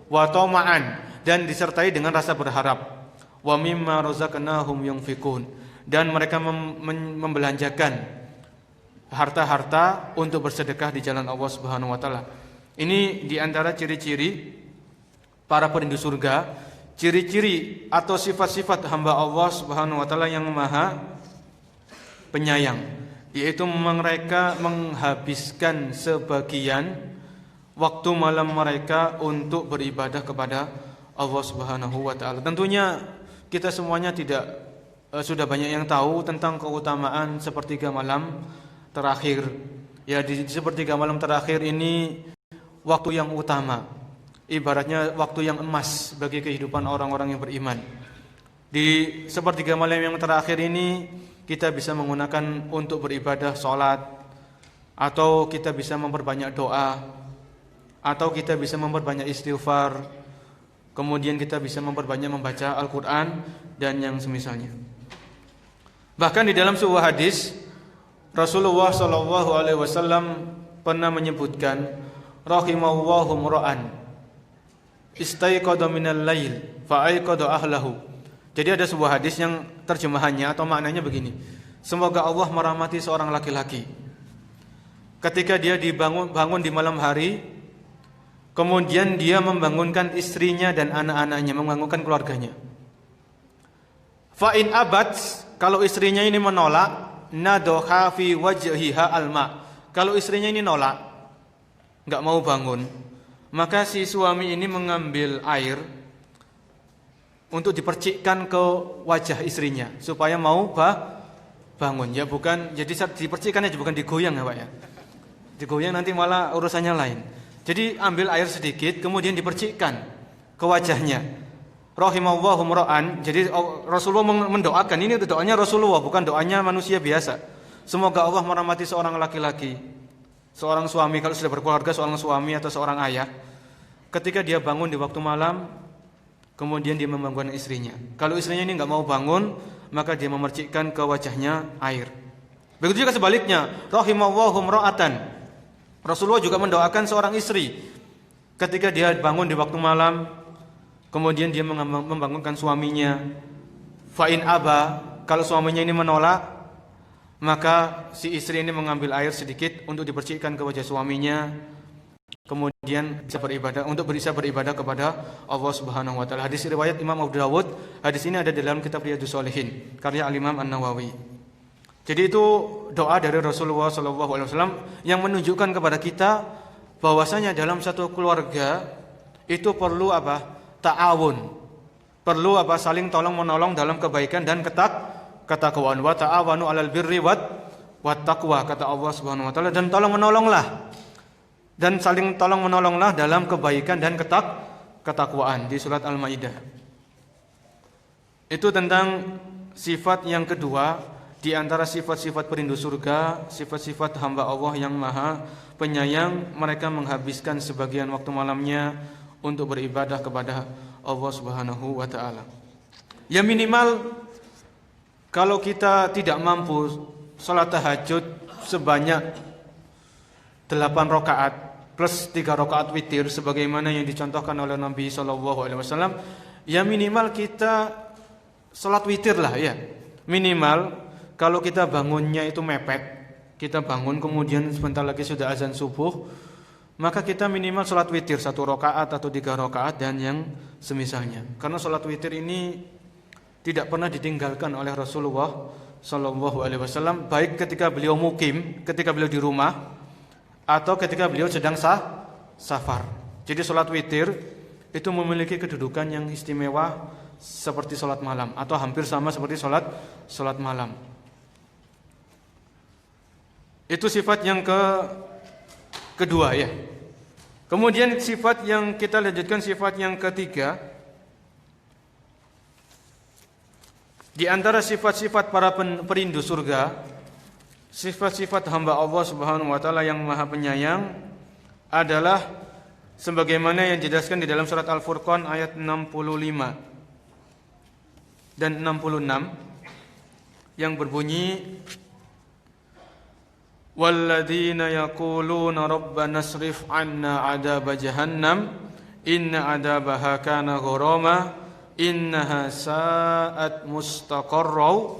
wa tama'an, dan disertai dengan rasa berharap. Wa mimma razaqnahum yunfikun, dan mereka membelanjakan harta-harta untuk bersedekah di jalan Allah Subhanahu wa taala. Ini di antara ciri-ciri para perindu surga, ciri-ciri atau sifat-sifat hamba Allah Subhanahu wa taala yang Maha Penyayang, yaitu mereka menghabiskan sebagian waktu malam mereka untuk beribadah kepada Allah Subhanahu wa taala. Tentunya kita semuanya sudah banyak yang tahu tentang keutamaan sepertiga malam terakhir. Ya, di sepertiga malam terakhir ini waktu yang utama, ibaratnya waktu yang emas bagi kehidupan orang-orang yang beriman. Di sepertiga malam yang terakhir ini kita bisa menggunakan untuk beribadah sholat, atau kita bisa memperbanyak doa, atau kita bisa memperbanyak istighfar, kemudian kita bisa memperbanyak membaca Al-Quran dan yang semisalnya. Bahkan di dalam sebuah hadis Rasulullah SAW pernah menyebutkan, rahimallahu mura'an istaiqadha minal lail fa'aiqadha ahlahu. Jadi ada sebuah hadis yang terjemahannya atau maknanya begini: semoga Allah merahmati seorang laki-laki ketika dia bangun di malam hari, kemudian dia membangunkan istrinya dan anak-anaknya, membangunkan keluarganya. Fa in abad, kalau istrinya ini menolak, nadha fi wajhiha alma. Kalau istrinya ini nolak, enggak mau bangun, maka si suami ini mengambil air untuk dipercikkan ke wajah istrinya supaya mau bangun. Ya bukan, jadi dipercikkan aja, bukan digoyang ya Pak ya. Digoyang nanti malah urusannya lain. Jadi ambil air sedikit kemudian dipercikkan ke wajahnya. Rahimallahu mura'an. Jadi Rasulullah mendoakan, ini doanya Rasulullah, bukan doanya manusia biasa. Semoga Allah merahmati seorang laki-laki, seorang suami, kalau sudah berkeluarga, seorang suami atau seorang ayah, ketika dia bangun di waktu malam, kemudian dia membangunkan istrinya. Kalau istrinya ini enggak mau bangun, maka dia memercikkan ke wajahnya air. Begitu juga sebaliknya, rahimallahu imra'atan. Rasulullah juga mendoakan seorang istri ketika dia bangun di waktu malam, kemudian dia membangunkan suaminya. Fa in aba, kalau suaminya ini menolak, maka si istri ini mengambil air sedikit untuk dipercikkan ke wajah suaminya, kemudian bisa beribadah kepada Allah Subhanahu wa taala. Hadis riwayat Imam Abu Dawud. Hadis ini ada dalam kitab Riyadhus Shalihin karya Al-Imam An-Nawawi. Jadi itu doa dari Rasulullah SAW yang menunjukkan kepada kita bahwasanya dalam satu keluarga itu perlu ta'awun. Perlu saling tolong menolong dalam kebaikan dan ketakwaan. Wa ta'awanu 'alal birri wat taqwa, kata Allah Subhanahu wa taala, dan tolong menolonglah. Dan saling tolong menolonglah dalam kebaikan dan ketakwaan di surat Al-Maidah. Itu tentang sifat yang kedua di antara sifat-sifat perindu surga, sifat-sifat hamba Allah yang maha penyayang. Mereka menghabiskan sebagian waktu malamnya untuk beribadah kepada Allah Subhanahu wa taala. Ya minimal kalau kita tidak mampu salat tahajud sebanyak 8 rakaat plus 3 rakaat witir sebagaimana yang dicontohkan oleh Nabi SAW, ya minimal kita salat witir lah ya. Minimal kalau kita bangunnya itu mepet, kita bangun kemudian sebentar lagi sudah azan subuh, maka kita minimal salat witir 1 rakaat atau 3 rakaat dan yang semisalnya. Karena salat witir ini tidak pernah ditinggalkan oleh Rasulullah SAW, baik ketika beliau mukim, ketika beliau di rumah, atau ketika beliau sedang safar. Jadi salat witir itu memiliki kedudukan yang istimewa seperti salat malam, atau hampir sama seperti salat malam. Itu sifat yang kedua ya. Kemudian sifat yang kita lanjutkan, sifat yang ketiga. Di antara sifat-sifat para perindu surga, sifat-sifat hamba Allah Subhanahu wa taala yang maha penyayang adalah sebagaimana yang dijelaskan di dalam surat Al-Furqan ayat 65 dan 66 yang berbunyi, walladzina yaquluna rabbana asrif 'anna 'adzaba jahannam inna 'adzabaha kana gharama innaha sa'at mustaqarra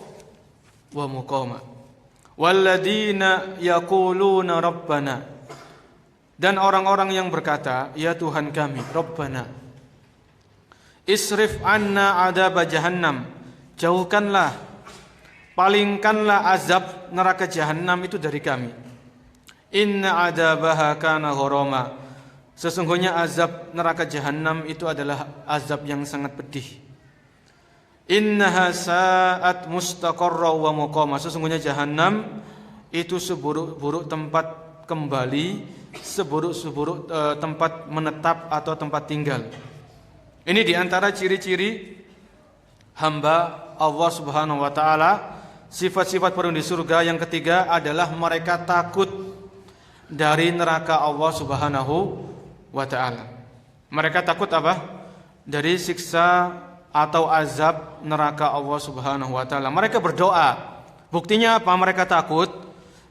wa muqama. Walladzina yaquluna rabbana, dan orang-orang yang berkata, ya Tuhan kami, Rabbana, isrif 'anna 'adzaba jahannam, jauhkanlah, palingkanlah azab neraka jahanam itu dari kami. Inna 'adzabaha kana gharama, sesungguhnya azab neraka jahanam itu adalah azab yang sangat pedih. Innaha sa'at mustaqarra wa muqama, sesungguhnya jahanam itu seburuk-buruk tempat kembali, seburuk-buruk tempat menetap atau tempat tinggal. Ini diantara ciri-ciri hamba Allah Subhanahu wa taala. Sifat-sifat perindu surga yang ketiga adalah mereka takut dari neraka Allah Subhanahu wa taala. Mereka takut apa? Dari siksa atau azab neraka Allah Subhanahu wa taala. Mereka berdoa. Buktinya apa mereka takut?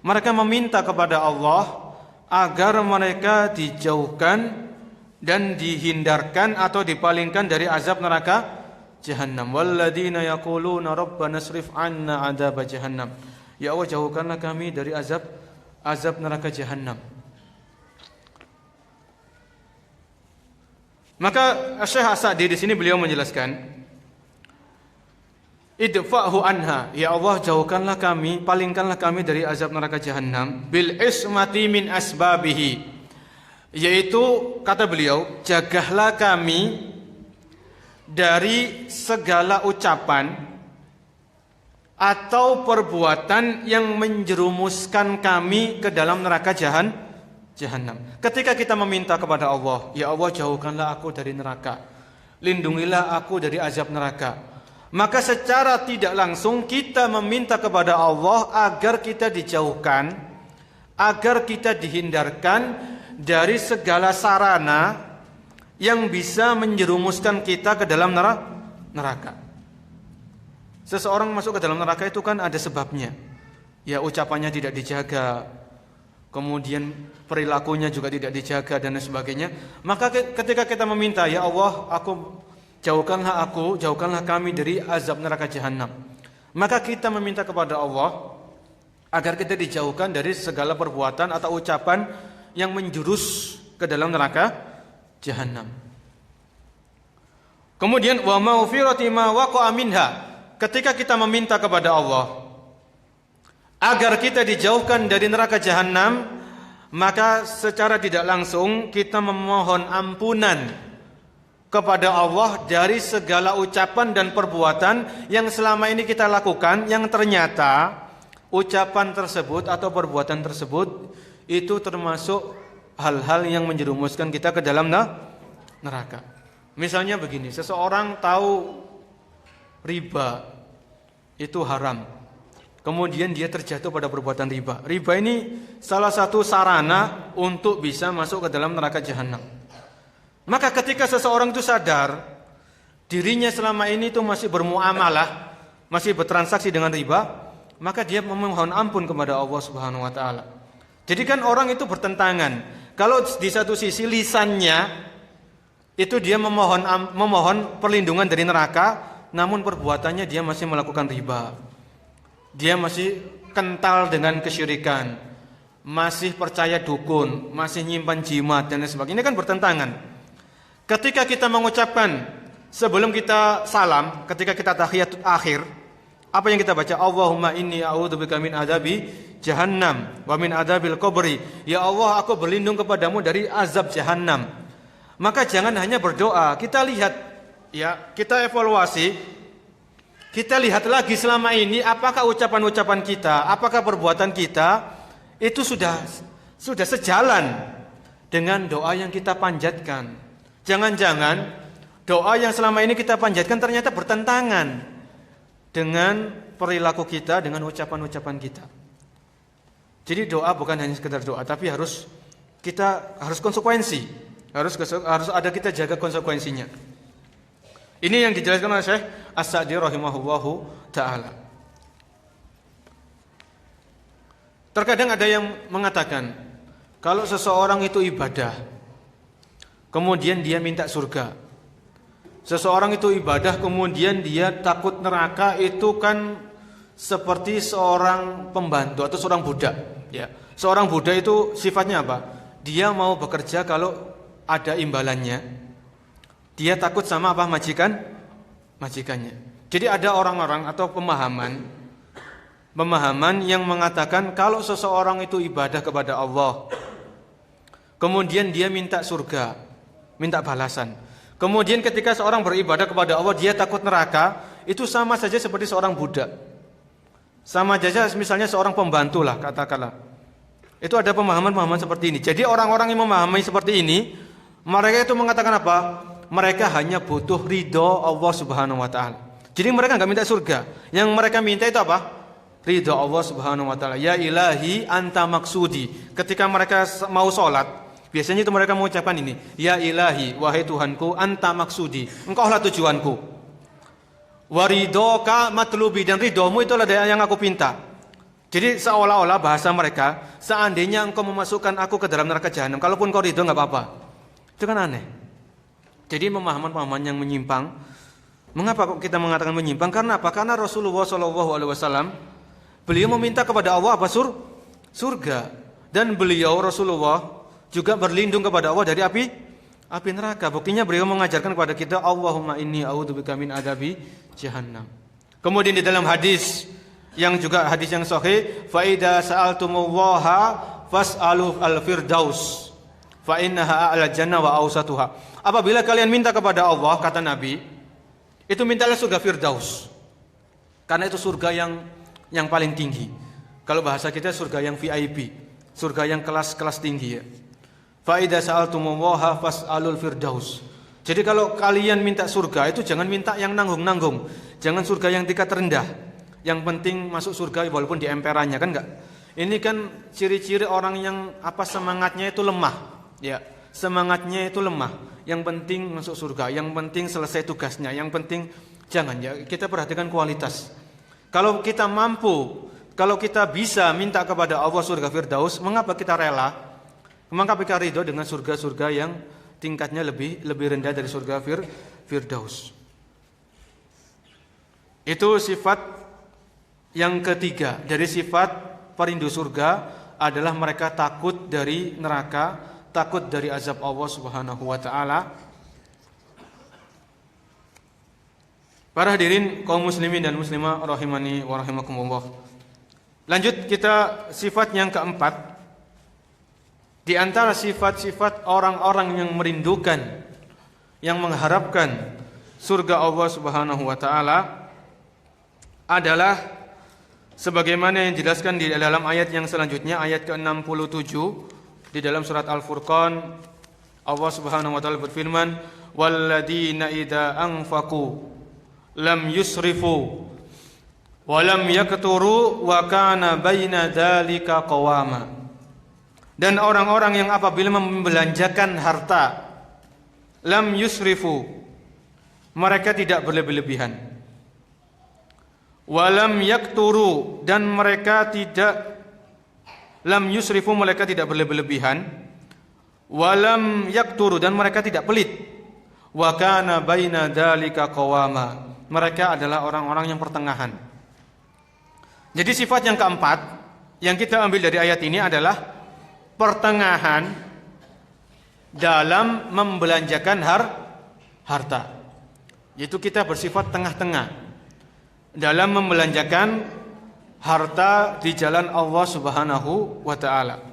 Mereka meminta kepada Allah agar mereka dijauhkan dan dihindarkan atau dipalingkan dari azab neraka jahannam. Walladzina yaquluna rabbana asrif 'anna 'adzaba jahannam, ya Allah jauhkanlah kami dari azab neraka jahannam. Maka Syekh As-Sa'di di sini beliau menjelaskan, idfa'hu anha, ya Allah jauhkanlah kami, palingkanlah kami dari azab neraka jahanam, bil ismati min asbabihi, yaitu kata beliau, jagahlah kami dari segala ucapan atau perbuatan yang menjerumuskan kami ke dalam neraka jahanam. Ketika kita meminta kepada Allah, ya Allah jauhkanlah aku dari neraka, lindungilah aku dari azab neraka, maka secara tidak langsung kita meminta kepada Allah agar kita dijauhkan, agar kita dihindarkan dari segala sarana yang bisa menjerumuskan kita ke dalam neraka. seseorang masuk ke dalam neraka itu kan ada sebabnya. Ya, ucapannya tidak dijaga, kemudian perilakunya juga tidak dijaga dan lain sebagainya. Maka ketika kita meminta, ya Allah, jauhkanlah kami dari azab neraka jahanam. Maka kita meminta kepada Allah agar kita dijauhkan dari segala perbuatan atau ucapan yang menjurus ke dalam neraka jahanam. Kemudian wa maghfirati ma waqa'a minha. Ketika kita meminta kepada Allah agar kita dijauhkan dari neraka jahanam, maka secara tidak langsung kita memohon ampunan kepada Allah dari segala ucapan dan perbuatan yang selama ini kita lakukan, yang ternyata ucapan tersebut atau perbuatan tersebut itu termasuk hal-hal yang menjerumuskan kita ke dalam neraka. Misalnya begini, seseorang tahu riba itu haram, kemudian dia terjatuh pada perbuatan riba. Riba ini salah satu sarana untuk bisa masuk ke dalam neraka jahanam. Maka ketika seseorang itu sadar dirinya selama ini itu masih bermuamalah, masih bertransaksi dengan riba, maka dia memohon ampun kepada Allah Subhanahu wa taala. Jadi kan orang itu bertentangan. Kalau di satu sisi lisannya itu dia memohon perlindungan dari neraka, namun perbuatannya dia masih melakukan riba. Dia masih kental dengan kesyirikan, masih percaya dukun, masih nyimpan jimat dan lain sebagainya. Ini kan bertentangan. Ketika kita mengucapkan sebelum kita salam, ketika kita tahiyat akhir, apa yang kita baca? Allahumma inni a'udzubika min adzabi jahannam wa min adzabil qabri. Ya Allah, aku berlindung kepadamu dari azab jahannam. Maka jangan hanya berdoa, kita lihat ya, kita evaluasi. Kita lihat lagi selama ini apakah ucapan-ucapan kita, apakah perbuatan kita itu sudah sejalan dengan doa yang kita panjatkan. Jangan-jangan doa yang selama ini kita panjatkan ternyata bertentangan dengan perilaku kita, dengan ucapan-ucapan kita. Jadi doa bukan hanya sekedar doa, tapi harus konsekuensi, harus ada kita jaga konsekuensinya. Ini yang dijelaskan oleh Syekh As-Sa'di rahimahullahu ta'ala. Terkadang ada yang mengatakan, kalau seseorang itu ibadah, kemudian dia minta surga. Seseorang itu ibadah, kemudian dia takut neraka, itu kan seperti seorang pembantu atau seorang budak. Ya. Seorang budak itu sifatnya apa? Dia mau bekerja kalau ada imbalannya. Dia takut sama apa? Majikannya. Jadi ada orang-orang atau pemahaman yang mengatakan kalau seseorang itu ibadah kepada Allah, kemudian dia minta surga, minta balasan. Kemudian ketika seorang beribadah kepada Allah dia takut neraka, itu sama saja seperti seorang budak. Sama saja misalnya seorang pembantu lah katakanlah. Itu ada pemahaman-pemahaman seperti ini. Jadi orang-orang yang memahami seperti ini, mereka itu mengatakan apa? Mereka hanya butuh ridho Allah Subhanahu wa taala. Jadi mereka enggak minta surga. Yang mereka minta itu apa? Ridho Allah Subhanahu wa taala. Ya ilahi anta maksudi. Ketika mereka mau sholat, biasanya itu mereka mengucapkan ini, ya ilahi, wahai Tuhanku, anta maksudi, engkaulah tujuanku. Waridoka matlubi, dan ridhomu itulah yang aku pinta. Jadi seolah-olah bahasa mereka, seandainya engkau memasukkan aku ke dalam neraka jahanam, kalaupun kau ridho enggak apa-apa. Itu kan aneh. Jadi pemahaman-pemahaman yang menyimpang. Mengapa kok kita mengatakan menyimpang? Karena apa? Karena Rasulullah SAW beliau meminta kepada Allah apa? Surga. Dan beliau Rasulullah juga berlindung kepada Allah dari api neraka. Buktinya beliau mengajarkan kepada kita, Allahumma inni a'udzubika min adzabi jahannam. Kemudian di dalam hadis yang juga hadis yang sahih, fa idza sa'altumullaha fas'alu al-firdaus fa innaha a'la jannah wa awsatuha. Apabila kalian minta kepada Allah, kata Nabi, itu mintalah surga Firdaus. Karena itu surga yang paling tinggi. Kalau bahasa kita surga yang VIP, surga yang kelas tinggi ya. Fa idza sa'altumullaha fas'alul firdaus. Jadi kalau kalian minta surga itu jangan minta yang nanggung-nanggung. Jangan surga yang tingkat rendah. Yang penting masuk surga walaupun di emperannya, kan enggak? Ini kan ciri-ciri orang yang semangatnya itu lemah, ya. Semangatnya itu lemah. Yang penting masuk surga, yang penting selesai tugasnya, yang penting jangan ya. Kita perhatikan kualitas. Kalau kita mampu, kalau kita bisa minta kepada Allah surga Firdaus, mengapa kita rela? Mengapa kita ridho dengan surga-surga yang tingkatnya lebih rendah dari surga Firdaus? Itu sifat yang ketiga dari sifat perindu surga adalah mereka takut dari neraka, takut dari azab Allah Subhanahu wa taala. Para hadirin kaum muslimin dan muslimah rahimani wa rahimakumullah. Lanjut kita sifat yang keempat. Di antara sifat-sifat orang-orang yang merindukan, yang mengharapkan surga Allah Subhanahu wa taala adalah sebagaimana yang dijelaskan di dalam ayat yang selanjutnya, ayat ke-67 di dalam surat Al-Furqan. Allah Subhanahu wa taala berfirman, "Walladzina idza anfaqu lam yusrifu wa lam yaqturu wa kana baina dzalika qawama." Dan orang-orang yang apabila membelanjakan harta, lam yusrifu, mereka tidak berlebih-lebihan. Walam yakturu, dan mereka tidak, lam yusrifu, mereka tidak berlebih-lebihan. Walam yakturu, dan mereka tidak pelit. Wa kana baina dzalika qawama, mereka adalah orang-orang yang pertengahan. Jadi sifat yang keempat yang kita ambil dari ayat ini adalah pertengahan dalam membelanjakan harta. Yaitu kita bersifat tengah-tengah dalam membelanjakan harta di jalan Allah Subhanahu wa taala.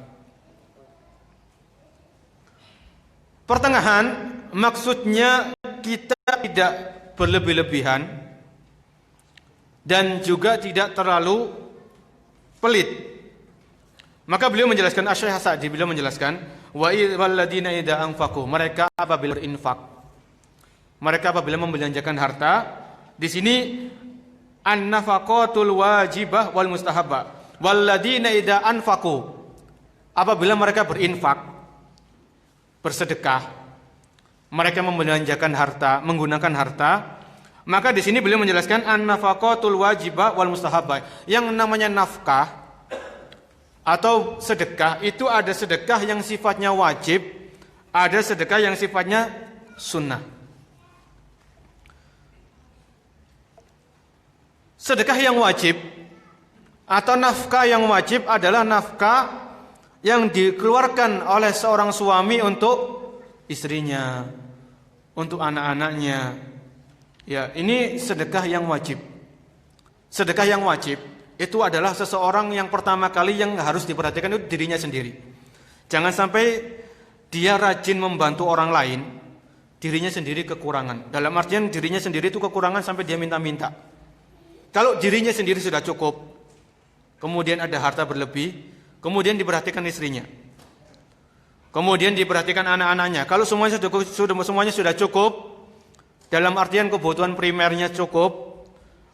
Pertengahan maksudnya kita tidak berlebih-lebihan dan juga tidak terlalu pelit. Maka beliau menjelaskan, Asy-Syaikh Sa'di beliau menjelaskan, wa walladzina idza anfaqu, mereka apabila berinfak, mereka apabila membelanjakan harta. Di sini an-nafaqatul wajibah wal mustahabah. Walladzina idza anfaqu, apabila mereka berinfak, bersedekah, mereka membelanjakan harta, menggunakan harta, maka di sini beliau menjelaskan an-nafaqatul wajibah wal mustahabah. Yang namanya nafkah atau sedekah itu ada sedekah yang sifatnya wajib, ada sedekah yang sifatnya sunnah. Sedekah yang wajib atau nafkah yang wajib adalah nafkah yang dikeluarkan oleh seorang suami untuk istrinya, untuk anak-anaknya. Ya, ini sedekah yang wajib. Sedekah yang wajib itu adalah seseorang yang pertama kali yang harus diperhatikan itu dirinya sendiri. Jangan sampai dia rajin membantu orang lain, dirinya sendiri kekurangan. Dalam artian dirinya sendiri itu kekurangan sampai dia minta-minta. Kalau dirinya sendiri sudah cukup, kemudian ada harta berlebih, kemudian diperhatikan istrinya, kemudian diperhatikan anak-anaknya. Kalau semuanya sudah cukup, dalam artian kebutuhan primernya cukup,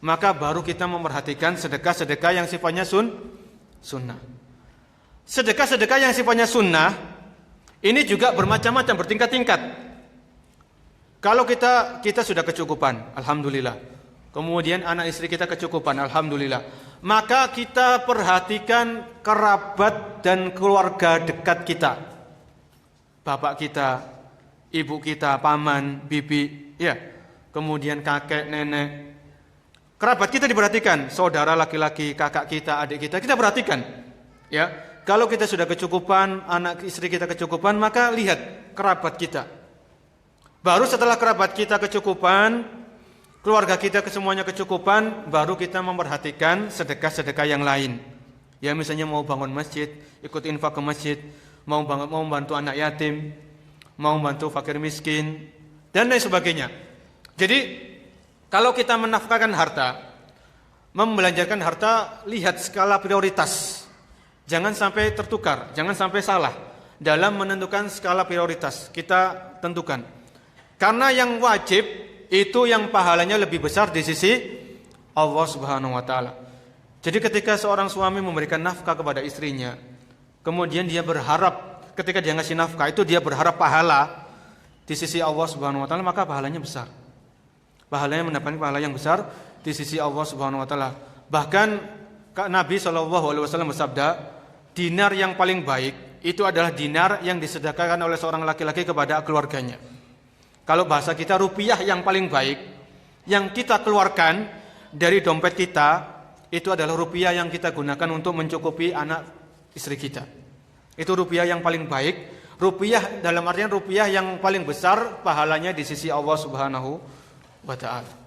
maka baru kita memperhatikan sedekah-sedekah yang sifatnya sunnah. Sedekah-sedekah yang sifatnya sunnah ini juga bermacam-macam, bertingkat-tingkat. Kalau kita sudah kecukupan, alhamdulillah. Kemudian anak istri kita kecukupan, alhamdulillah. Maka kita perhatikan kerabat dan keluarga dekat kita. Bapak kita, ibu kita, paman, bibi, ya. Kemudian kakek, nenek. Kerabat kita diperhatikan, saudara laki-laki, kakak kita, adik kita perhatikan. Ya. Kalau kita sudah kecukupan, anak istri kita kecukupan, maka lihat kerabat kita. Baru setelah kerabat kita kecukupan, keluarga kita semuanya kecukupan, baru kita memperhatikan sedekah-sedekah yang lain. Ya, misalnya mau bangun masjid, ikut infak ke masjid, mau membantu anak yatim, mau membantu fakir miskin, dan lain sebagainya. Jadi, kalau kita menafkahkan harta, membelanjakan harta, lihat skala prioritas. Jangan sampai tertukar, jangan sampai salah dalam menentukan skala prioritas. Kita tentukan. Karena yang wajib itu yang pahalanya lebih besar di sisi Allah Subhanahu wa taala. Jadi ketika seorang suami memberikan nafkah kepada istrinya, kemudian dia berharap ketika dia ngasih nafkah itu dia berharap pahala di sisi Allah Subhanahu wa taala, maka pahalanya besar. Pahalanya mendapatkan pahala yang besar di sisi Allah Subhanahu wa taala. Bahkan Nabi SAW bersabda, dinar yang paling baik itu adalah dinar yang disedekahkan oleh seorang laki-laki kepada keluarganya. Kalau bahasa kita, rupiah yang paling baik yang kita keluarkan dari dompet kita itu adalah rupiah yang kita gunakan untuk mencukupi anak istri kita. Itu rupiah yang paling baik. Rupiah dalam artian rupiah yang paling besar pahalanya di sisi Allah Subhanahu wa taala.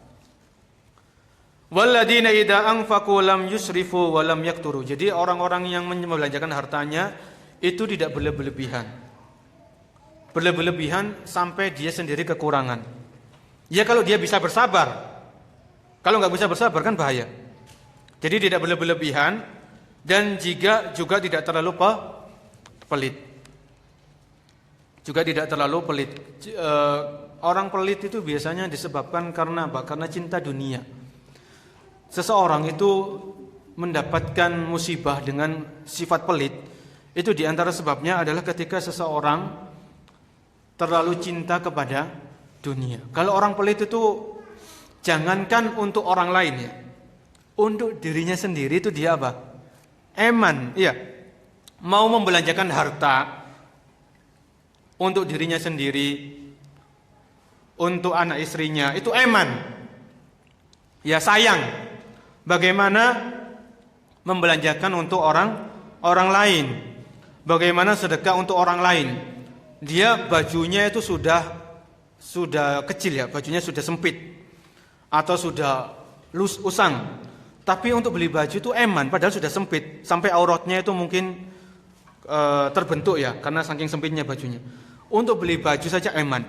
Walladzina idza anfaqu lam yusrifu wa lam yakturu. Jadi orang-orang yang membelanjakan hartanya itu tidak berlebihan. Berlebihan sampai dia sendiri kekurangan. Ya kalau dia bisa bersabar. Kalau nggak bisa bersabar kan bahaya. Jadi tidak berlebihan dan juga tidak terlalu pelit. Juga tidak terlalu pelit. Orang pelit itu biasanya disebabkan karena apa? Karena cinta dunia. Seseorang itu mendapatkan musibah dengan sifat pelit, itu diantara sebabnya adalah ketika seseorang terlalu cinta kepada dunia. Kalau orang pelit itu jangankan untuk orang lain ya, untuk dirinya sendiri itu dia apa? Eman, iya. Mau membelanjakan harta untuk dirinya sendiri, untuk anak istrinya, itu eman. Ya sayang. Bagaimana membelanjakan untuk orang lain? Bagaimana sedekah untuk orang lain? Dia bajunya itu sudah kecil ya, bajunya sudah sempit atau sudah usang. Tapi untuk beli baju itu eman, padahal sudah sempit, sampai auratnya itu mungkin terbentuk ya, karena saking sempitnya bajunya. Untuk beli baju saja eman.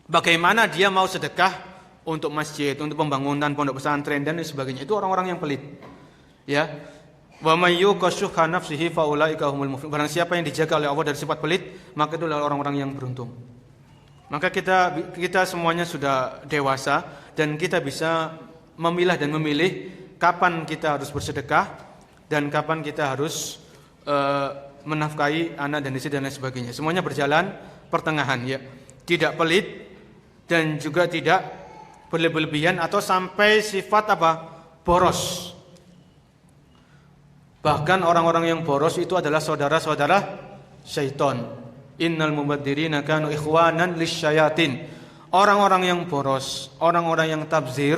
Bagaimana dia mau sedekah untuk masjid, untuk pembangunan pondok pesantren dan sebagainya? Itu orang-orang yang pelit. Ya. Wa may yuqashuha nafsihi fa ulaika humul muflihun. Barang siapa yang dijaga oleh Allah dari sifat pelit, maka itu adalah orang-orang yang beruntung. Maka kita semuanya sudah dewasa dan kita bisa memilah dan memilih kapan kita harus bersedekah dan kapan kita harus menafkahi anak dan istri dan lain sebagainya. Semuanya berjalan pertengahan ya. Tidak pelit dan juga tidak berlebihan atau sampai sifat apa? Boros. Bahkan orang-orang yang boros itu adalah saudara-saudara syaitan. Innal mubadzirina kanu ikhwanan lisyayatin. Orang-orang yang boros, orang-orang yang tabzir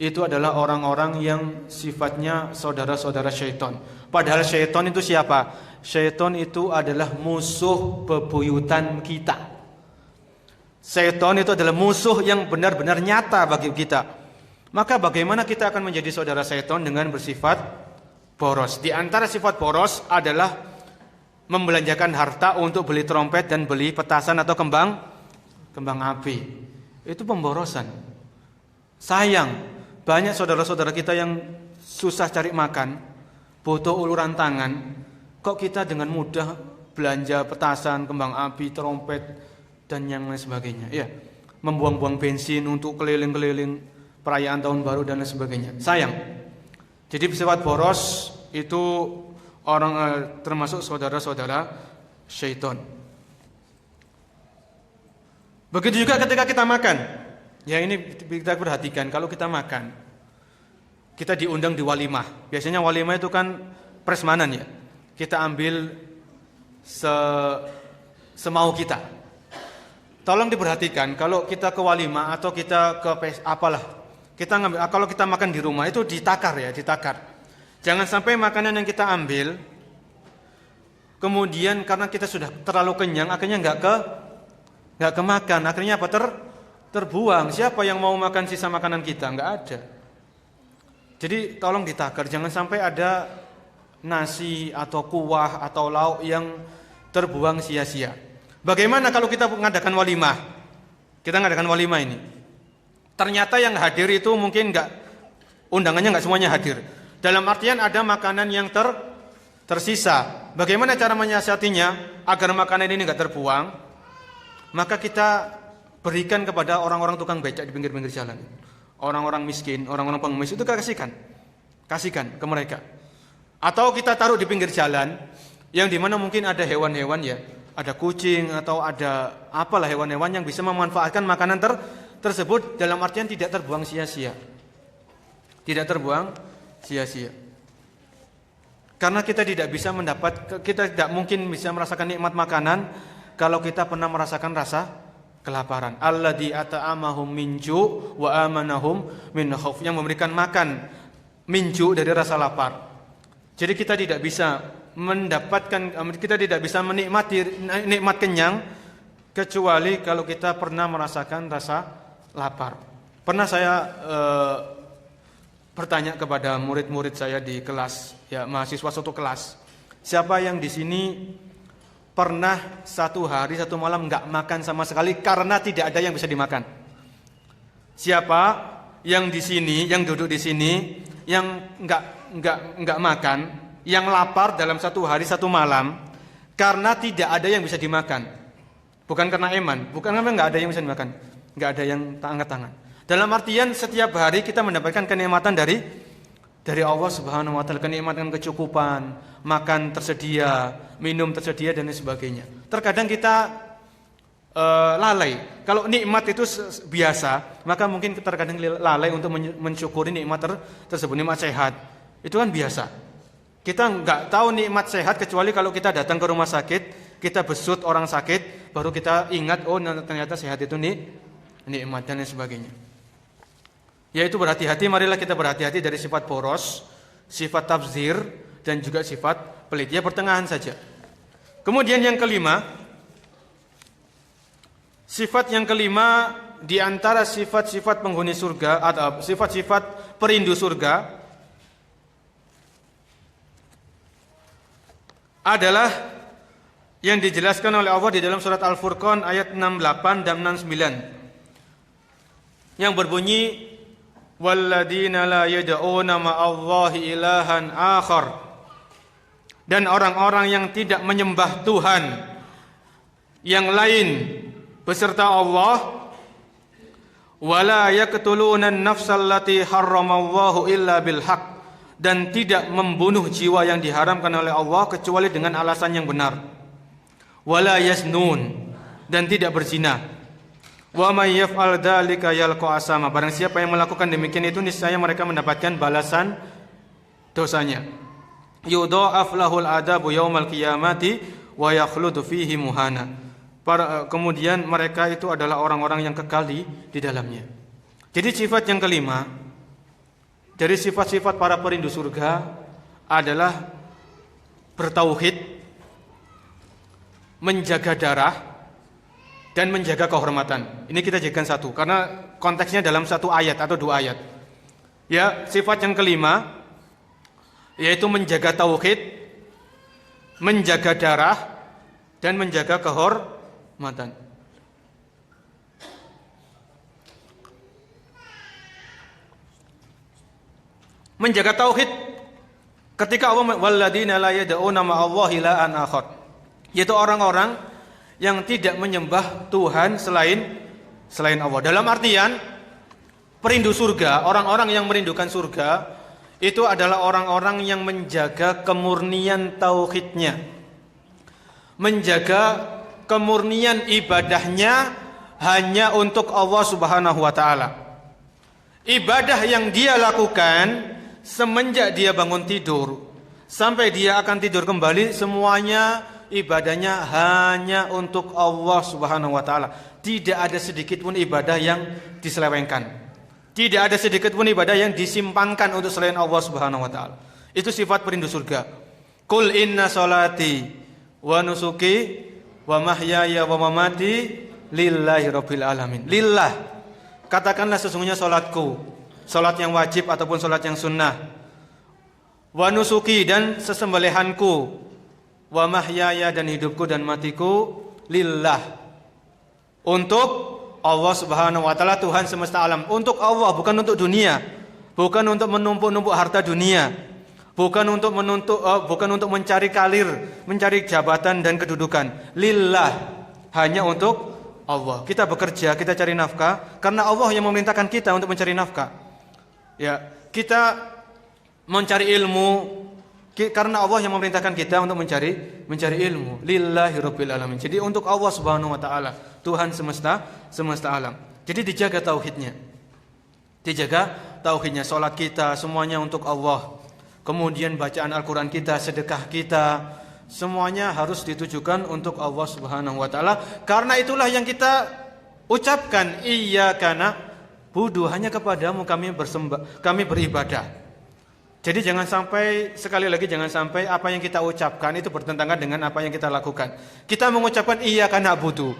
itu adalah orang-orang yang sifatnya saudara-saudara syaitan. Padahal syaitan itu siapa? Syaitan itu adalah musuh bebuyutan kita. Syaitan itu adalah musuh yang benar-benar nyata bagi kita. Maka bagaimana kita akan menjadi saudara syaitan dengan bersifat boros? Di antara sifat boros adalah membelanjakan harta untuk beli trompet dan beli petasan atau kembang api. Itu pemborosan. Sayang, banyak saudara-saudara kita yang susah cari makan, butuh uluran tangan. Kok kita dengan mudah belanja petasan, kembang api, trompet dan yang lain sebagainya. Ya, membuang-buang bensin untuk keliling-keliling perayaan tahun baru dan lain sebagainya. Sayang. Jadi sifat boros itu orang termasuk saudara-saudara syaitan. Begitu juga ketika kita makan. Ya ini kita perhatikan, kalau kita makan, kita diundang di walimah. Biasanya walimah itu kan prasmanan ya. Kita ambil semau kita. Tolong diperhatikan, kalau kita ke walimah atau kita ke kita ngambil, kalau kita makan di rumah itu ditakar. Jangan sampai makanan yang kita ambil kemudian karena kita sudah terlalu kenyang akhirnya nggak kemakan, akhirnya apa? Terbuang. Siapa yang mau makan sisa makanan kita? Nggak ada. Jadi tolong ditakar, jangan sampai ada nasi atau kuah atau lauk yang terbuang sia-sia. Bagaimana kalau kita mengadakan walimah? Kita mengadakan walimah ini. Ternyata yang hadir itu mungkin undangannya nggak semuanya hadir. Dalam artian ada makanan yang tersisa. Bagaimana cara menyiasatinya agar makanan ini nggak terbuang? Maka kita berikan kepada orang-orang tukang becak di pinggir-pinggir jalan. Orang-orang miskin, orang-orang pengemis itu kasihkan ke mereka. Atau kita taruh di pinggir jalan yang dimana mungkin ada hewan-hewan ya. Ada kucing atau ada apalah hewan-hewan yang bisa memanfaatkan makanan tersebut dalam artian tidak terbuang sia-sia. Tidak terbuang sia-sia. Karena kita tidak mungkin bisa merasakan nikmat makanan kalau kita pernah merasakan rasa kelaparan. Alladzi at'amahum min ju' wa amanahum min khauf, yang memberikan makan min ju' dari rasa lapar. Jadi kita tidak bisa menikmati nikmat kenyang kecuali kalau kita pernah merasakan rasa lapar. Pernah saya bertanya kepada murid-murid saya di kelas, ya mahasiswa suatu kelas, siapa yang di sini pernah satu hari satu malam nggak makan sama sekali karena tidak ada yang bisa dimakan? Siapa yang di sini, yang duduk di sini, yang nggak makan, yang lapar dalam satu hari satu malam karena tidak ada yang bisa dimakan? Bukan karena iman, bukan karena nggak ada yang bisa dimakan, nggak ada yang angkat tangan. Dalam artian setiap hari kita mendapatkan kenikmatan dari Allah Subhanahu wa taala, kenikmatan kecukupan, makan tersedia, minum tersedia dan sebagainya. Terkadang kita lalai. Kalau nikmat itu biasa, maka mungkin terkadang lalai untuk mensyukuri nikmat tersebut, nikmat sehat. Itu kan biasa. Kita nggak tahu nikmat sehat kecuali kalau kita datang ke rumah sakit, kita besut orang sakit, baru kita ingat, oh ternyata sehat itu nikmat dan sebagainya. Yaitu berhati-hati, marilah kita berhati-hati dari sifat boros, sifat tabzir, dan juga sifat pelit. Ya pertengahan saja. Kemudian yang kelima, sifat yang kelima di antara sifat-sifat penghuni surga atau sifat-sifat perindu surga adalah yang dijelaskan oleh Allah di dalam surat Al-Furqan ayat 68 dan 69 yang berbunyi, walladzina la yad'una ma'allahi ilahan akhar, dan orang-orang yang tidak menyembah Tuhan yang lain beserta Allah, wala yaqtuluna an-nafsal lati harramallahu illa bil haqq, dan tidak membunuh jiwa yang diharamkan oleh Allah kecuali dengan alasan yang benar, wala yasnun, dan tidak berzina. Wa may yaf'al dzalika yalqa asama, barang siapa yang melakukan demikian itu niscaya mereka mendapatkan balasan dosanya. Yudha'af lahul adabu yaumal qiyamati wa yakhludu fihi muhana. Kemudian mereka itu adalah orang-orang yang kekal di dalamnya. Jadi sifat yang kelima dari sifat-sifat para perindu surga adalah bertauhid, menjaga darah, dan menjaga kehormatan. Ini kita jadikan satu karena konteksnya dalam satu ayat atau dua ayat. Ya, sifat yang kelima yaitu menjaga tauhid, menjaga darah, dan menjaga kehormatan. Menjaga tauhid ketika Allah walladzina la yad'una ma'allahi ilahan akhar, yaitu orang-orang yang tidak menyembah Tuhan selain Allah. Dalam artian perindu surga, orang-orang yang merindukan surga itu adalah orang-orang yang menjaga kemurnian tauhidnya, menjaga kemurnian ibadahnya hanya untuk Allah Subhanahu wa taala. Ibadah yang dia lakukan semenjak dia bangun tidur sampai dia akan tidur kembali, semuanya ibadahnya hanya untuk Allah Subhanahu wa taala. Tidak ada sedikit pun ibadah yang diselewengkan. Tidak ada sedikit pun ibadah yang disimpankan untuk selain Allah Subhanahu wa taala. Itu sifat perindu surga. Qul inna sholati wa nusuki wa mahyaya wa mamati lillahi rabbil alamin. Lillah. Katakanlah sesungguhnya salatku, salat yang wajib ataupun salat yang sunnah, wa nusuki, dan sesembelihanku, wa mahyaya, dan hidupku dan matiku, lillah, untuk Allah Subhanahu wa taala, Tuhan semesta alam. Untuk Allah, bukan untuk dunia, bukan untuk menumpuk-numpuk harta dunia, bukan untuk mencari karir, mencari jabatan dan kedudukan. Lillah, hanya untuk Allah. Kita bekerja, kita cari nafkah karena Allah yang memerintahkan kita untuk mencari nafkah. Ya, kita mencari ilmu karena Allah yang memerintahkan kita untuk mencari ilmu. Lillahi rabbil alamin. Jadi untuk Allah Subhanahu wa taala, Tuhan semesta alam. Jadi dijaga tauhidnya. Dijaga tauhidnya, salat kita semuanya untuk Allah. Kemudian bacaan Al-Qur'an kita, sedekah kita, semuanya harus ditujukan untuk Allah Subhanahu wa taala. Karena itulah yang kita ucapkan, iyyaka na'budu, hanya kepadamu kami beribadah. Jadi jangan sampai, sekali lagi jangan sampai apa yang kita ucapkan itu bertentangan dengan apa yang kita lakukan. Kita mengucapkan iyyaka na'budu,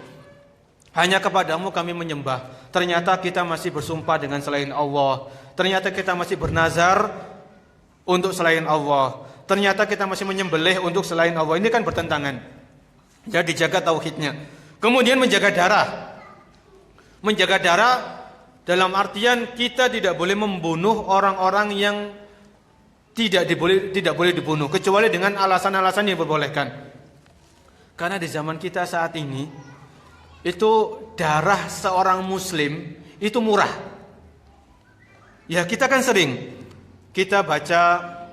hanya kepadamu kami menyembah. Ternyata kita masih bersumpah dengan selain Allah. Ternyata kita masih bernazar untuk selain Allah. Ternyata kita masih menyembelih untuk selain Allah. Ini kan bertentangan. Jadi jaga tauhidnya. Kemudian menjaga darah. Menjaga darah dalam artian kita tidak boleh membunuh orang-orang yang tidak boleh dibunuh kecuali dengan alasan-alasan yang diperbolehkan. Karena di zaman kita saat ini itu darah seorang muslim itu murah. Ya, kita kan sering kita baca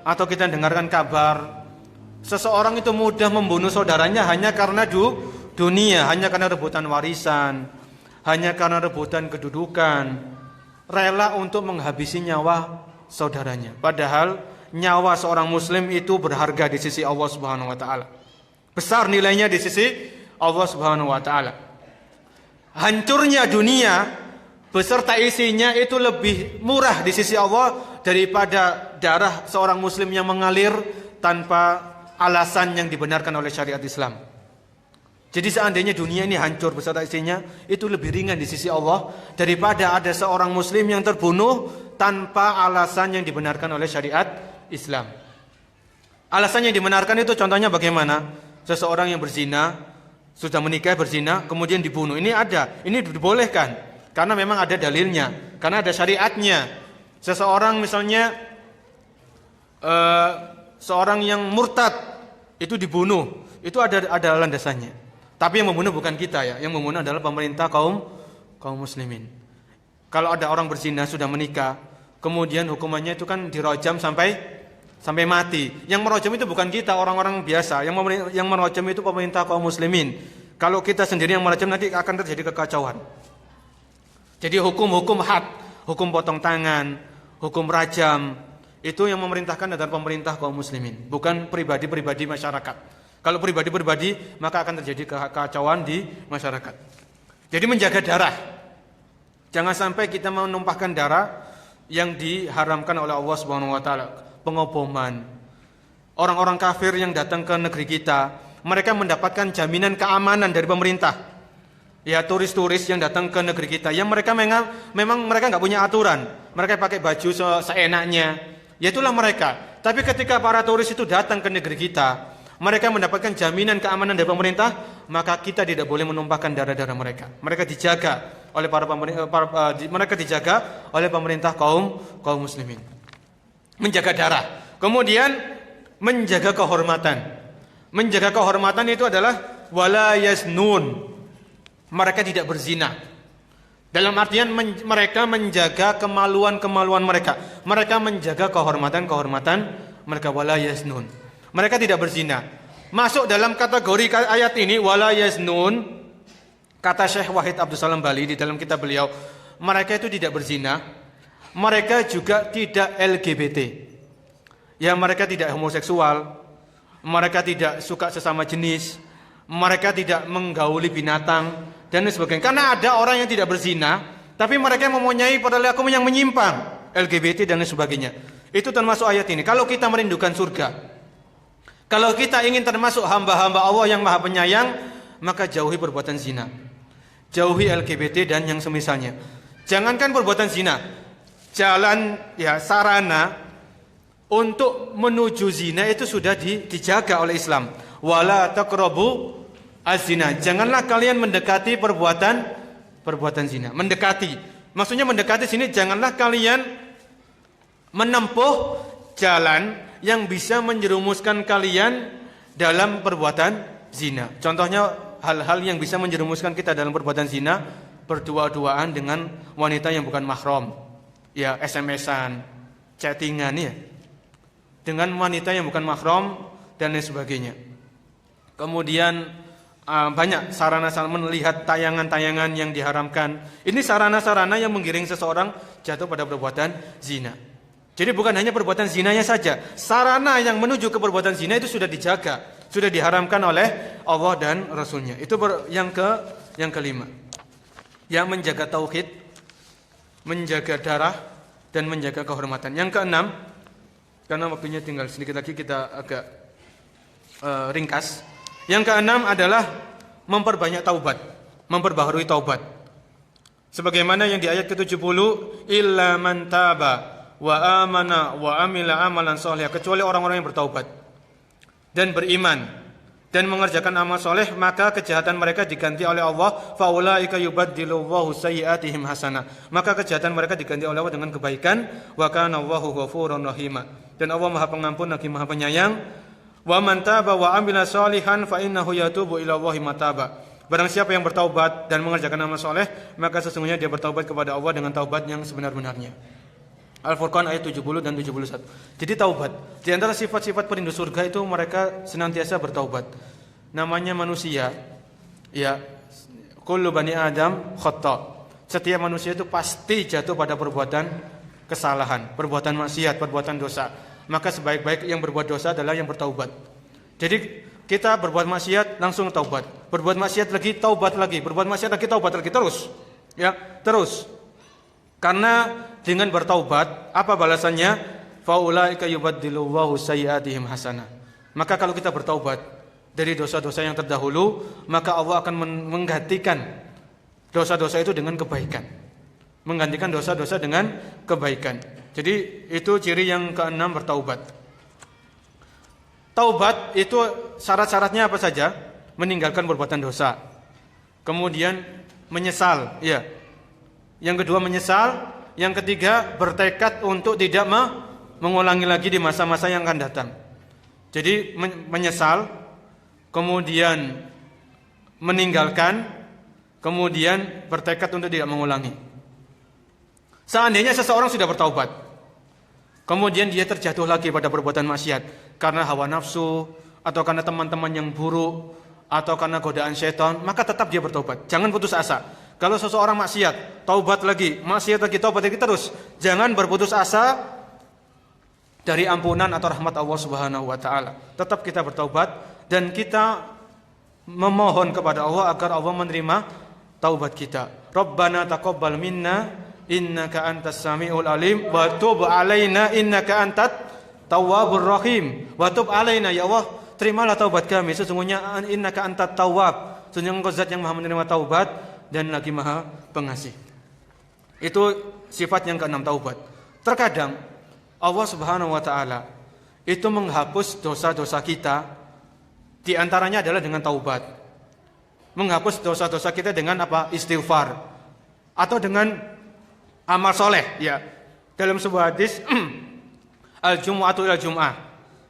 atau kita dengarkan kabar seseorang itu mudah membunuh saudaranya hanya karena dunia, hanya karena rebutan warisan, hanya karena rebutan kedudukan, rela untuk menghabisi nyawa saudaranya. Padahal nyawa seorang muslim itu berharga di sisi Allah Subhanahu wa taala. Besar nilainya di sisi Allah Subhanahu wa taala. Hancurnya dunia beserta isinya itu lebih murah di sisi Allah daripada darah seorang muslim yang mengalir tanpa alasan yang dibenarkan oleh syariat Islam. Jadi seandainya dunia ini hancur beserta isinya, itu lebih ringan di sisi Allah daripada ada seorang muslim yang terbunuh tanpa alasan yang dibenarkan oleh syariat Islam. Alasan yang dibenarkan itu contohnya bagaimana? Seseorang yang berzina, sudah menikah berzina, kemudian dibunuh. Ini ada, ini dibolehkan karena memang ada dalilnya, karena ada syariatnya. Seseorang misalnya seorang yang murtad itu dibunuh, itu ada landasannya. Tapi yang membunuh bukan kita ya, yang membunuh adalah pemerintah kaum muslimin. Kalau ada orang berzina sudah menikah, kemudian hukumannya itu kan dirajam sampai mati. Yang merajam itu bukan kita, orang-orang biasa. Yang merajam itu pemerintah kaum muslimin. Kalau kita sendiri yang merajam nanti akan terjadi kekacauan. Jadi hukum-hukum had, hukum potong tangan, hukum rajam, itu yang memerintahkan adalah pemerintah kaum muslimin, bukan pribadi-pribadi masyarakat. Kalau pribadi-pribadi maka akan terjadi kekacauan di masyarakat. Jadi menjaga darah. Jangan sampai kita menumpahkan darah yang diharamkan oleh Allah Subhanahu wa taala. Pengoboman. Orang-orang kafir yang datang ke negeri kita, mereka mendapatkan jaminan keamanan dari pemerintah. Ya, turis-turis yang datang ke negeri kita, yang mereka memang mereka nggak punya aturan. Mereka pakai baju seenaknya. Ya itulah mereka. Tapi ketika para turis itu datang ke negeri kita, mereka mendapatkan jaminan keamanan dari pemerintah, maka kita tidak boleh menumpahkan darah-darah mereka. Mereka dijaga oleh mereka dijaga oleh pemerintah kaum muslimin. Menjaga darah. Kemudian menjaga kehormatan. Menjaga kehormatan itu adalah wala yaznun. Mereka tidak berzina. Dalam artian mereka menjaga kemaluan-kemaluan mereka. Mereka menjaga kehormatan-kehormatan mereka, wala yaznun. Mereka tidak berzina. Masuk dalam kategori ayat ini wala yaznun, kata Syekh Wahid Abdul Salam Bali di dalam kitab beliau, mereka itu tidak berzina. Mereka juga tidak LGBT. Ya, mereka tidak homoseksual. Mereka tidak suka sesama jenis. Mereka tidak menggauli binatang dan sebagainya. Karena ada orang yang tidak berzina, tapi mereka mempunyai perilaku yang menyimpang, LGBT dan sebagainya. Itu termasuk ayat ini. Kalau kita merindukan surga, kalau kita ingin termasuk hamba-hamba Allah yang Maha Penyayang, maka jauhi perbuatan zina, jauhi LGBT dan yang semisalnya. Jangankan perbuatan zina, jalan ya sarana untuk menuju zina itu sudah dijaga oleh Islam. Wala taqrabu az-zina. Janganlah kalian mendekati perbuatan zina. Mendekati. Maksudnya mendekati sini janganlah kalian menempuh jalan yang bisa menjerumuskan kalian dalam perbuatan zina. Contohnya hal-hal yang bisa menjerumuskan kita dalam perbuatan zina, berdua-duaan dengan wanita yang bukan mahram. Ya, SMS-an, chattingan ya. Dengan wanita yang bukan mahram dan lain sebagainya. Kemudian banyak sarana-sarana melihat tayangan-tayangan yang diharamkan. Ini sarana-sarana yang menggiring seseorang jatuh pada perbuatan zina. Jadi bukan hanya perbuatan zinanya saja, sarana yang menuju ke perbuatan zina itu sudah dijaga, sudah diharamkan oleh Allah dan Rasulnya. Itu yang kelima, yang menjaga tauhid, menjaga darah, dan menjaga kehormatan. Yang keenam, karena waktunya tinggal sedikit lagi, kita agak ringkas. Yang keenam adalah memperbanyak taubat, memperbaharui taubat. Sebagaimana yang di ayat ke-70, illa man taba wa amana wa amila amalan sholih, kecuali orang-orang yang bertaubat dan beriman dan mengerjakan amal soleh, maka kejahatan mereka diganti oleh Allah. Faulaika yubaddilullahu sayyi'atihim hasanah, maka kejahatan mereka diganti oleh Allah dengan kebaikan. Wa kana Allahu ghafurur rahima, dan Allah Maha Pengampun lagi Maha Penyayang. Wa man taba wa amila sholihan fa innahu yatubu ila Allahi mataba, barang siapa yang bertaubat dan mengerjakan amal soleh, maka sesungguhnya dia bertaubat kepada Allah dengan taubat yang sebenar-benarnya. Al-Furqan ayat 70 dan 71. Jadi taubat, di antara sifat-sifat perindu surga itu mereka senantiasa bertaubat. Namanya manusia, ya, kullu bani Adam khata. Setiap manusia itu pasti jatuh pada perbuatan kesalahan, perbuatan maksiat, perbuatan dosa. Maka sebaik-baik yang berbuat dosa adalah yang bertaubat. Jadi kita berbuat maksiat langsung taubat, berbuat maksiat lagi taubat lagi, berbuat maksiat lagi taubat lagi, terus. Ya, terus. Karena dengan bertaubat, apa balasannya? Faulaika yubaddilullahu sayyi'atihim hasanah. Maka kalau kita bertaubat dari dosa-dosa yang terdahulu, maka Allah akan menggantikan dosa-dosa itu dengan kebaikan. Menggantikan dosa-dosa dengan kebaikan. Jadi itu ciri yang keenam, bertaubat. Taubat itu syarat-syaratnya apa saja? Meninggalkan perbuatan dosa. Kemudian menyesal, ya. Yang kedua menyesal, yang ketiga bertekad untuk tidak mengulangi lagi di masa-masa yang akan datang. Jadi menyesal, kemudian meninggalkan, kemudian bertekad untuk tidak mengulangi. Seandainya seseorang sudah bertaubat, kemudian dia terjatuh lagi pada perbuatan maksiat karena hawa nafsu, atau karena teman-teman yang buruk, atau karena godaan syaitan, maka tetap dia bertaubat. Jangan putus asa. Kalau seseorang maksiat, taubat lagi, maksiat lagi, taubat lagi terus. Jangan berputus asa dari ampunan atau rahmat Allah Subhanahu wa taala. Tetap kita bertaubat dan kita memohon kepada Allah agar Allah menerima taubat kita. Rabbana taqabbal minna innaka antas samiul alim wa tub alaina innaka antat tawwabur rahim. Wa tub alaina, ya Allah, terimalah taubat kami, sesungguhnya innaka antat tawwab, sesungguhnya Engkau zat yang Maha menerima taubat dan lagi Maha Pengasih. Itu sifat yang keenam, taubat. Terkadang Allah Subhanahu wa taala itu menghapus dosa-dosa kita, di antaranya adalah dengan taubat. Menghapus dosa-dosa kita dengan apa? Istighfar atau dengan amal soleh, ya. Dalam sebuah hadis al-jumu'atu ila jum'ah,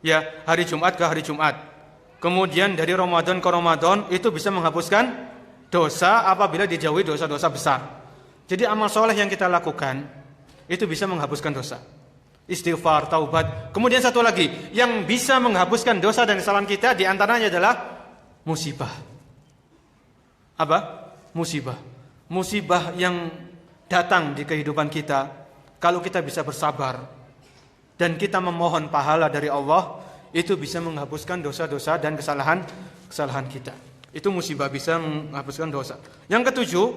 ya, hari Jumat ke hari Jumat. Kemudian dari Ramadan ke Ramadan itu bisa menghapuskan dosa apabila dijauhi dosa-dosa besar. Jadi amal soleh yang kita lakukan itu bisa menghapuskan dosa. Istighfar, taubat. Kemudian satu lagi yang bisa menghapuskan dosa dan kesalahan kita, di antaranya adalah musibah. Apa? Musibah. Musibah yang datang di kehidupan kita, kalau kita bisa bersabar dan kita memohon pahala dari Allah, itu bisa menghapuskan dosa-dosa dan kesalahan kita. Itu musibah, bisa menghapuskan dosa. Yang ketujuh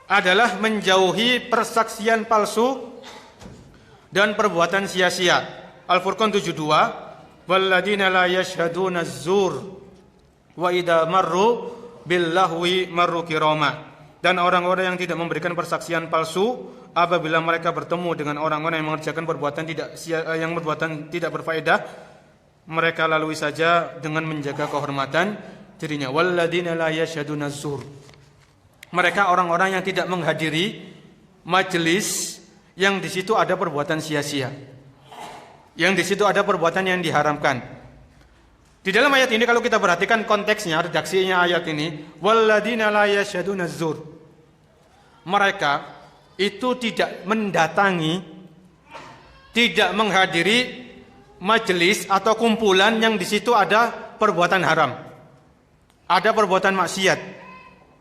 adalah menjauhi persaksian palsu dan perbuatan sia-sia. Al-Furqan 72, walladzina la yashhaduna az-zur wa idza marru bil lahwi marru kirama. Dan orang-orang yang tidak memberikan persaksian palsu apabila mereka bertemu dengan orang-orang yang mengerjakan perbuatan tidak berfaedah, mereka lalui saja dengan menjaga kehormatan dirinya. Walladzina la yashhaduna az-zur. Mereka orang-orang yang tidak menghadiri majelis yang di situ ada perbuatan sia-sia, yang di situ ada perbuatan yang diharamkan. Di dalam ayat ini kalau kita perhatikan konteksnya, redaksinya ayat ini, walladzina la yashhaduna az-zur. Mereka itu tidak mendatangi, tidak menghadiri majelis atau kumpulan yang di situ ada perbuatan haram, ada perbuatan maksiat,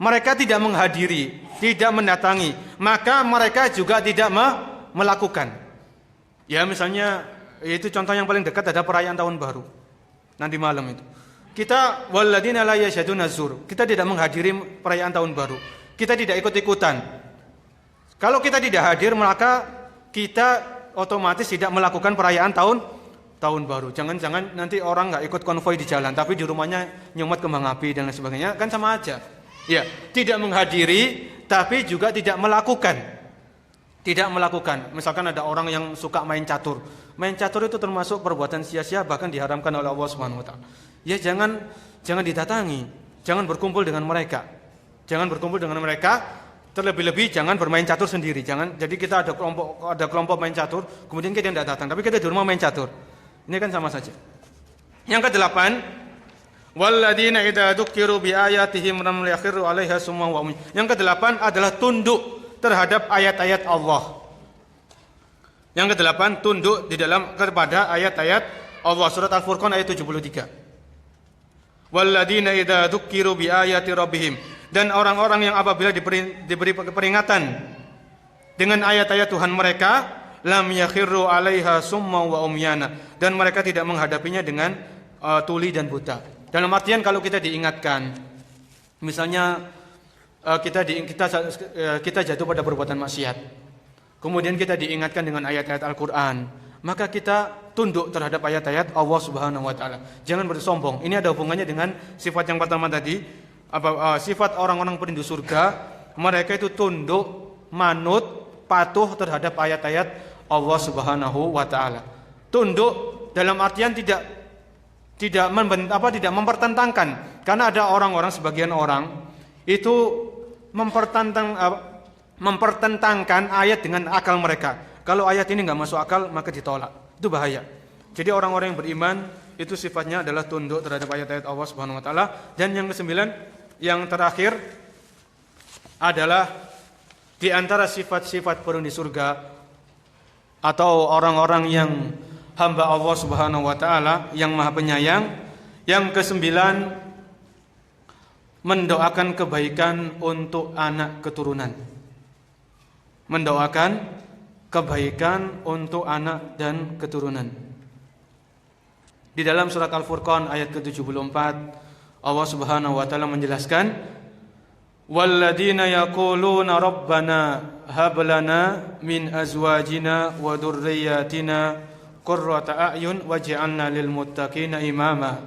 mereka tidak menghadiri, tidak mendatangi, maka mereka juga tidak melakukan. Ya misalnya, itu contoh yang paling dekat ada perayaan tahun baru nanti malam itu. Kita walladzina la yashhaduna zur, kita tidak menghadiri perayaan tahun baru, kita tidak ikut-ikutan. Kalau kita tidak hadir, maka kita otomatis tidak melakukan perayaan tahun baru. Jangan-jangan nanti orang nggak ikut konvoi di jalan, tapi di rumahnya nyumet kembang api dan lain sebagainya, kan sama aja. Ya, tidak menghadiri, tapi juga tidak melakukan. Tidak melakukan. Misalkan ada orang yang suka main catur. Main catur itu termasuk perbuatan sia-sia, bahkan diharamkan oleh Allah Subhanahu wa taala. Ya jangan didatangi, jangan berkumpul dengan mereka. Jangan berkumpul dengan mereka, terlebih-lebih jangan bermain catur sendiri. Jangan, jadi kita ada kelompok main catur, kemudian kita tidak datang, tapi kita di rumah main catur. Ini kan sama saja. Yang ke-8, walladzina idza dzukiru biayatihim lam yakhiru 'alaiha summa wa ummi. Yang ke-8 adalah tunduk terhadap ayat-ayat Allah. Yang ke-8 tunduk di dalam kepada ayat-ayat Allah. Surat Al-Furqan ayat 73. Walladzina idza dzukiru biayati rabbihim, dan orang-orang yang apabila diberi peringatan dengan ayat-ayat Tuhan mereka, lam yakhiru 'alaiha summa wa umyana, dan mereka tidak menghadapinya dengan tuli dan buta. Dalam artian kalau kita diingatkan, misalnya kita jatuh pada perbuatan maksiat, kemudian kita diingatkan dengan ayat-ayat Al-Quran, maka kita tunduk terhadap ayat-ayat Allah Subhanahu wa taala. Jangan bersombong. Ini ada hubungannya dengan sifat yang pertama tadi, sifat orang-orang perindu surga, mereka itu tunduk, manut, patuh terhadap ayat-ayat Allah Subhanahu wa taala. Tunduk dalam artian tidak mempertentangkan, karena ada orang-orang, sebagian orang itu mempertentangkan ayat dengan akal mereka. Kalau ayat ini nggak masuk akal, maka ditolak. Itu bahaya. Jadi orang-orang yang beriman itu sifatnya adalah tunduk terhadap ayat-ayat Allah Subhanahu wa taala. Dan yang ke-9, yang terakhir adalah di antara sifat-sifat penghuni surga atau orang-orang yang hamba Allah Subhanahu wa taala yang Maha Penyayang, yang ke-9 mendoakan kebaikan untuk anak keturunan. Mendoakan kebaikan untuk anak dan keturunan. Di dalam surat Al-Furqan ayat ke-74, Allah Subhanahu wa taala menjelaskan, walladzina yaquluna rabbana hab lana min azwajina wa dzurriyyatina qurrata a'yun waj'alna lil muttaqina imama.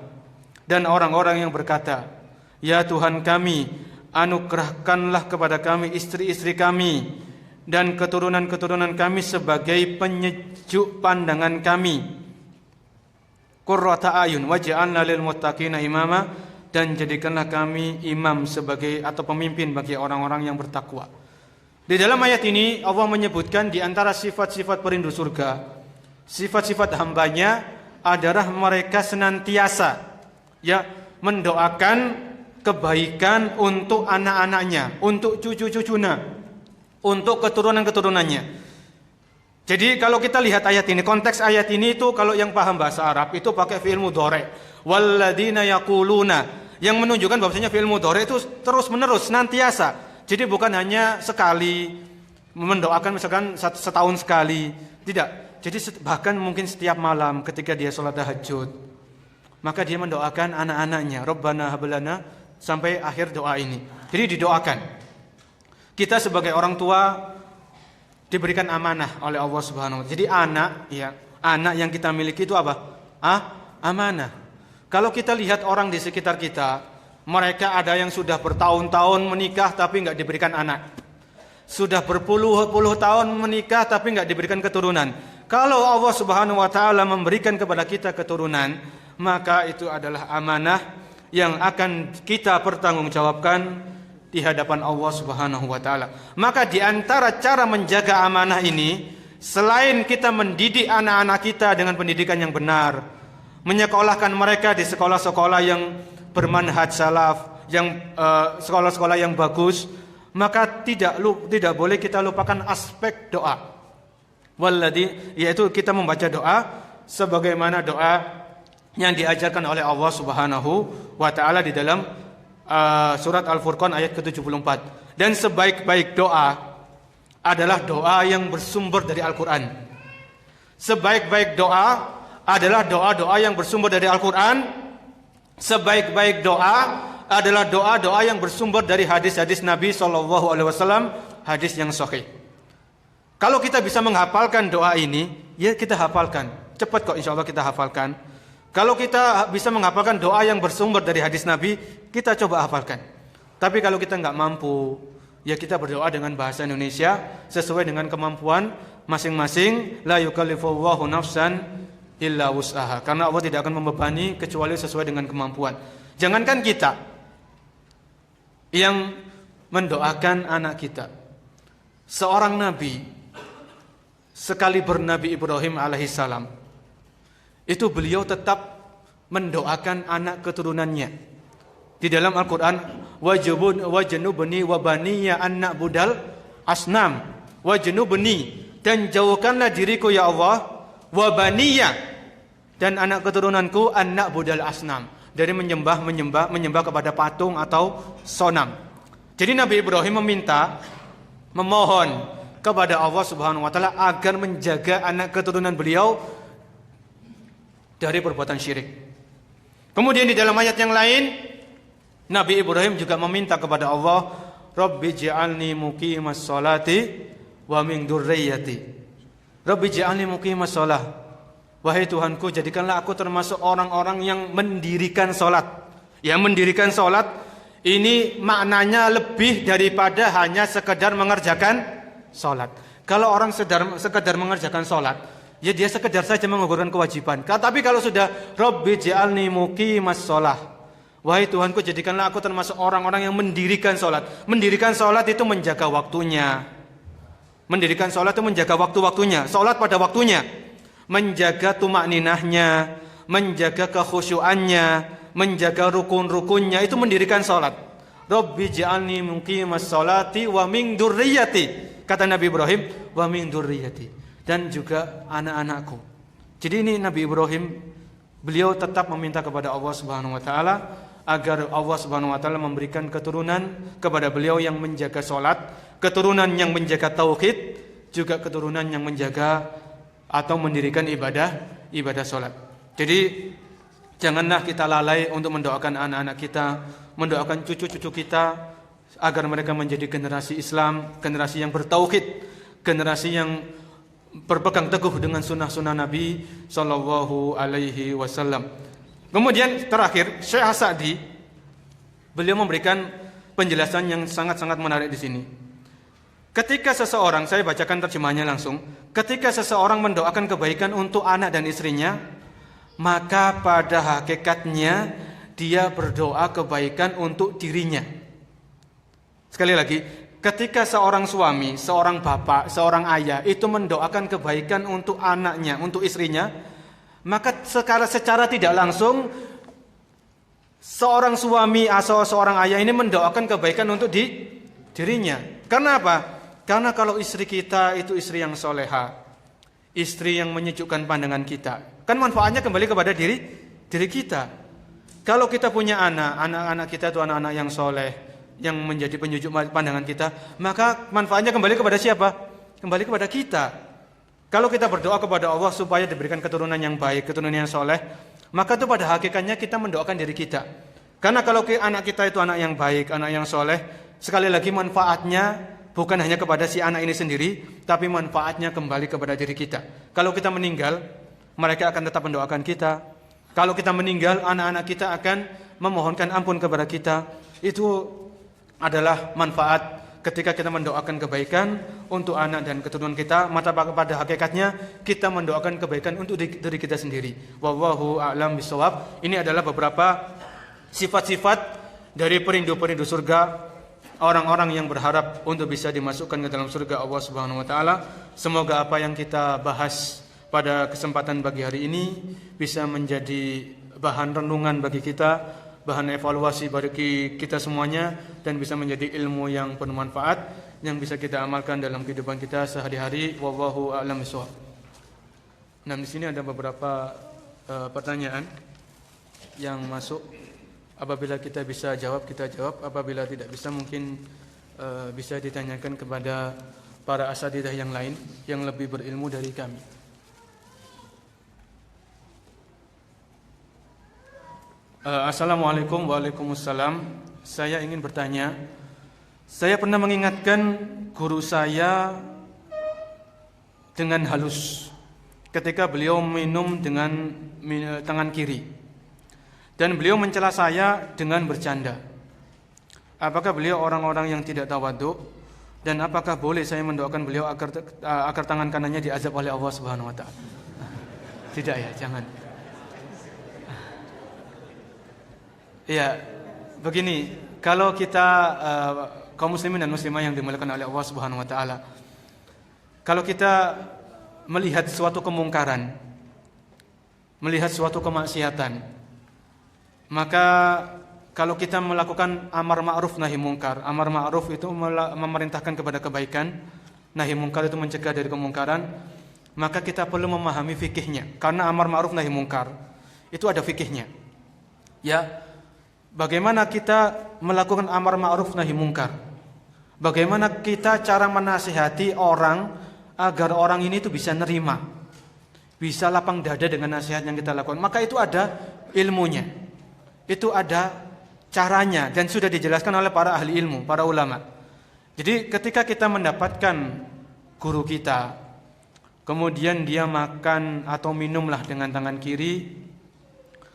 Dan orang-orang yang berkata, ya Tuhan kami, anugerahkanlah kepada kami istri-istri kami dan keturunan-keturunan kami sebagai penyejuk pandangan kami. Qurrata ayun waj'alna lil muttaqina imama, dan jadikanlah kami imam sebagai atau pemimpin bagi orang-orang yang bertakwa. Di dalam ayat ini Allah menyebutkan di antara sifat-sifat perindu surga, sifat-sifat hambanya adalah mereka senantiasa mendoakan kebaikan untuk anak-anaknya, untuk cucu-cucunya, untuk keturunan-keturunannya. Jadi kalau kita lihat ayat ini, konteks ayat ini itu kalau yang paham bahasa Arab itu pakai fi'il mudhari', walladzina yaquluna, yang menunjukkan bahwasanya fi'il mudhari' itu terus-menerus, senantiasa. Jadi bukan hanya sekali mendoakan, misalkan setahun sekali, tidak. Jadi bahkan mungkin setiap malam ketika dia sholat tahajud, maka dia mendoakan anak-anaknya, Rabbana hablana, sampai akhir doa ini. Jadi didoakan. Kita sebagai orang tua diberikan amanah oleh Allah Subhanahu wa taala. Jadi anak yang kita miliki itu apa? Amanah. Kalau kita lihat orang di sekitar kita, mereka ada yang sudah bertahun-tahun menikah tapi enggak diberikan anak. Sudah berpuluh-puluh tahun menikah tapi enggak diberikan keturunan. Kalau Allah Subhanahu wa taala memberikan kepada kita keturunan, maka itu adalah amanah yang akan kita pertanggungjawabkan di hadapan Allah Subhanahu wa taala. Maka di antara cara menjaga amanah ini, selain kita mendidik anak-anak kita dengan pendidikan yang benar, menyekolahkan mereka di sekolah-sekolah yang bermanhaj salaf, yang sekolah-sekolah yang bagus, maka tidak boleh kita lupakan aspek doa. Yaitu kita membaca doa sebagaimana doa yang diajarkan oleh Allah Subhanahu wa taala di dalam surat Al-Furqan ayat ke-74. Dan sebaik-baik doa adalah doa yang bersumber dari Al-Qur'an. Sebaik-baik doa adalah doa-doa yang bersumber dari Al-Qur'an. Sebaik-baik doa adalah doa-doa yang bersumber dari hadis-hadis Nabi SAW, hadis yang sahih. Kalau kita bisa menghafalkan doa ini, ya kita hafalkan. Cepat kok insya Allah kita hafalkan. Kalau kita bisa menghafalkan doa yang bersumber dari hadis Nabi, kita coba hafalkan. Tapi kalau kita nggak mampu, ya kita berdoa dengan bahasa Indonesia sesuai dengan kemampuan masing-masing. La yukallifullahu nafsan illa wus'aha. Karena Allah tidak akan membebani kecuali sesuai dengan kemampuan. Jangankan kita yang mendoakan anak kita, seorang nabi sekali bernabi Ibrahim alaihissalam, itu beliau tetap mendoakan anak keturunannya. Di dalam Al-Quran, wajnubni wa baniya an na'budal asnam, wajnubni, dan jauhkanlah diriku ya Allah, wa baniya, dan anak keturunanku an na'budal asnam, dari menyembah kepada patung atau sonam. Jadi Nabi Ibrahim memohon kepada Allah Subhanahu wa taala agar menjaga anak keturunan beliau dari perbuatan syirik. Kemudian di dalam ayat yang lain, Nabi Ibrahim juga meminta kepada Allah, Rabbi ja'alni muqimas sholati wa min dzurriyyati. Rabbi ja'alni muqimas shalah. Wahai Tuhanku, jadikanlah aku termasuk orang-orang yang mendirikan salat. Yang mendirikan salat ini maknanya lebih daripada hanya sekedar mengerjakan salat. Kalau orang sekedar mengerjakan salat, ya dia sekedar saja menggugurkan kewajiban. Tapi kalau sudah Rabbi ja'alni muqimas shalah, wahai Tuhanku, jadikanlah aku termasuk orang-orang yang mendirikan sholat. Mendirikan sholat itu menjaga waktunya. Mendirikan sholat itu menjaga waktu-waktunya. Sholat pada waktunya. Menjaga tumakninahnya, menjaga kekhusyuannya, menjaga rukun-rukunnya. Itu mendirikan sholat. Rabbi ja'alni muqimas sholati wa min dzurriyyati. Kata Nabi Ibrahim, wa min dzurriyyati. Dan juga anak-anakku. Jadi ini Nabi Ibrahim, beliau tetap meminta kepada Allah Subhanahu wa taala agar Allah Subhanahu wa taala memberikan keturunan kepada beliau yang menjaga salat, keturunan yang menjaga tauhid, juga keturunan yang menjaga atau mendirikan ibadah salat. Jadi janganlah kita lalai untuk mendoakan anak-anak kita, mendoakan cucu-cucu kita agar mereka menjadi generasi Islam, generasi yang bertauhid, generasi yang berpegang teguh dengan sunnah-sunnah Nabi Sallallahu Alaihi Wasallam. Kemudian terakhir, Syekh As-Sa'di, beliau memberikan penjelasan yang sangat-sangat menarik di sini. Ketika seseorang, saya bacakan terjemahannya langsung, ketika seseorang mendoakan kebaikan untuk anak dan istrinya, maka pada hakikatnya dia berdoa kebaikan untuk dirinya. Sekali lagi, ketika seorang suami, seorang bapak, seorang ayah itu mendoakan kebaikan untuk anaknya, untuk istrinya, maka secara tidak langsung seorang suami atau seorang ayah ini mendoakan kebaikan untuk dirinya. Karena apa? Karena kalau istri kita itu istri yang soleha, istri yang menyejukkan pandangan kita, kan manfaatnya kembali kepada diri kita. Kalau kita punya anak-anak kita itu anak-anak yang soleh, yang menjadi penyejuk pandangan kita, maka manfaatnya kembali kepada siapa? Kembali kepada kita. Kalau kita berdoa kepada Allah supaya diberikan keturunan yang baik, keturunan yang soleh, maka itu pada hakikatnya kita mendoakan diri kita. Karena kalau anak kita itu anak yang baik, anak yang soleh, sekali lagi manfaatnya bukan hanya kepada si anak ini sendiri, tapi manfaatnya kembali kepada diri kita. Kalau kita meninggal, mereka akan tetap mendoakan kita. Kalau kita meninggal, anak-anak kita akan memohonkan ampun kepada kita. Itu adalah manfaat ketika kita mendoakan kebaikan untuk anak dan keturunan kita, maka pada hakikatnya kita mendoakan kebaikan untuk diri kita sendiri. Wallahu a'lam bishawab. Ini adalah beberapa sifat-sifat dari perindu-perindu surga, orang-orang yang berharap untuk bisa dimasukkan ke dalam surga Allah Subhanahu wa taala. Semoga apa yang kita bahas pada kesempatan pagi hari ini bisa menjadi bahan renungan bagi kita, bahan evaluasi bagi kita semuanya, dan bisa menjadi ilmu yang penuh manfaat yang bisa kita amalkan dalam kehidupan kita sehari-hari. Wallahu a'lam bishawab. Nah, di sini ada beberapa pertanyaan. yang masuk. Apabila kita bisa jawab, kita jawab. Apabila tidak bisa, mungkin bisa ditanyakan kepada para asatidzah yang lain yang lebih berilmu dari kami. Assalamualaikum. Waalaikumsalam. Saya ingin bertanya. Saya pernah mengingatkan guru saya dengan halus ketika beliau minum dengan tangan kiri, dan beliau mencela saya dengan bercanda. Apakah beliau orang-orang yang tidak tawadhu, dan apakah boleh saya mendoakan beliau agar tangan kanannya diazab oleh Allah Subhanahu wa taala? Tidak ya, jangan. Ya, begini, kalau kita kaum muslimin dan muslimah yang dimuliakan oleh Allah Subhanahu wa taala, kalau kita melihat suatu kemungkaran, melihat suatu kemaksiatan, maka kalau kita melakukan amar ma'ruf nahi mungkar, amar ma'ruf itu memerintahkan kepada kebaikan, nahi mungkar itu mencegah dari kemungkaran, maka kita perlu memahami fikihnya. Karena amar ma'ruf nahi mungkar itu ada fikihnya. Ya, bagaimana kita melakukan amar ma'ruf nahi mungkar? Bagaimana kita cara menasihati orang agar orang ini itu bisa nerima, bisa lapang dada dengan nasihat yang kita lakukan? Maka itu ada ilmunya, itu ada caranya, dan sudah dijelaskan oleh para ahli ilmu, para ulama. Jadi ketika kita mendapatkan guru kita, kemudian dia makan atau minumlah dengan tangan kiri,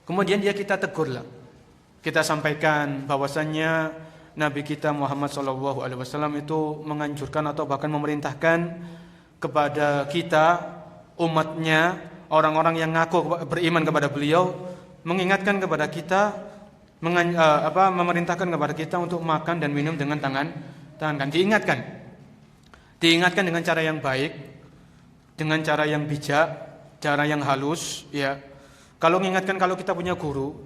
kemudian kita tegurlah, kita sampaikan bahwasannya Nabi kita Muhammad SAW itu menganjurkan atau bahkan memerintahkan kepada kita, umatnya, orang-orang yang ngaku beriman kepada beliau, mengingatkan kepada kita, memerintahkan kepada kita untuk makan dan minum dengan tangan kan. Diingatkan dengan cara yang baik, dengan cara yang bijak, cara yang halus. Ya, kalau mengingatkan, kalau kita punya guru,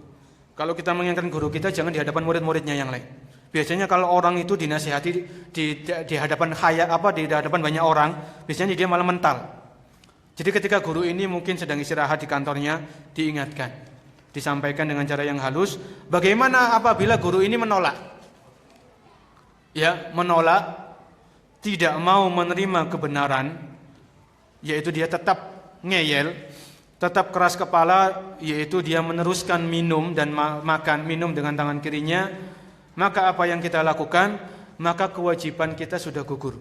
kalau kita mengingatkan guru kita, jangan di hadapan murid-muridnya yang lain. Biasanya kalau orang itu dinasihati di hadapan di hadapan banyak orang, biasanya dia malah mental. Jadi ketika guru ini mungkin sedang istirahat di kantornya, diingatkan, disampaikan dengan cara yang halus. Bagaimana apabila guru ini menolak? Ya, menolak, tidak mau menerima kebenaran, yaitu dia tetap ngeyel, tetap keras kepala, yaitu dia meneruskan minum dan minum dengan tangan kirinya. Maka apa yang kita lakukan? Maka kewajiban kita sudah gugur.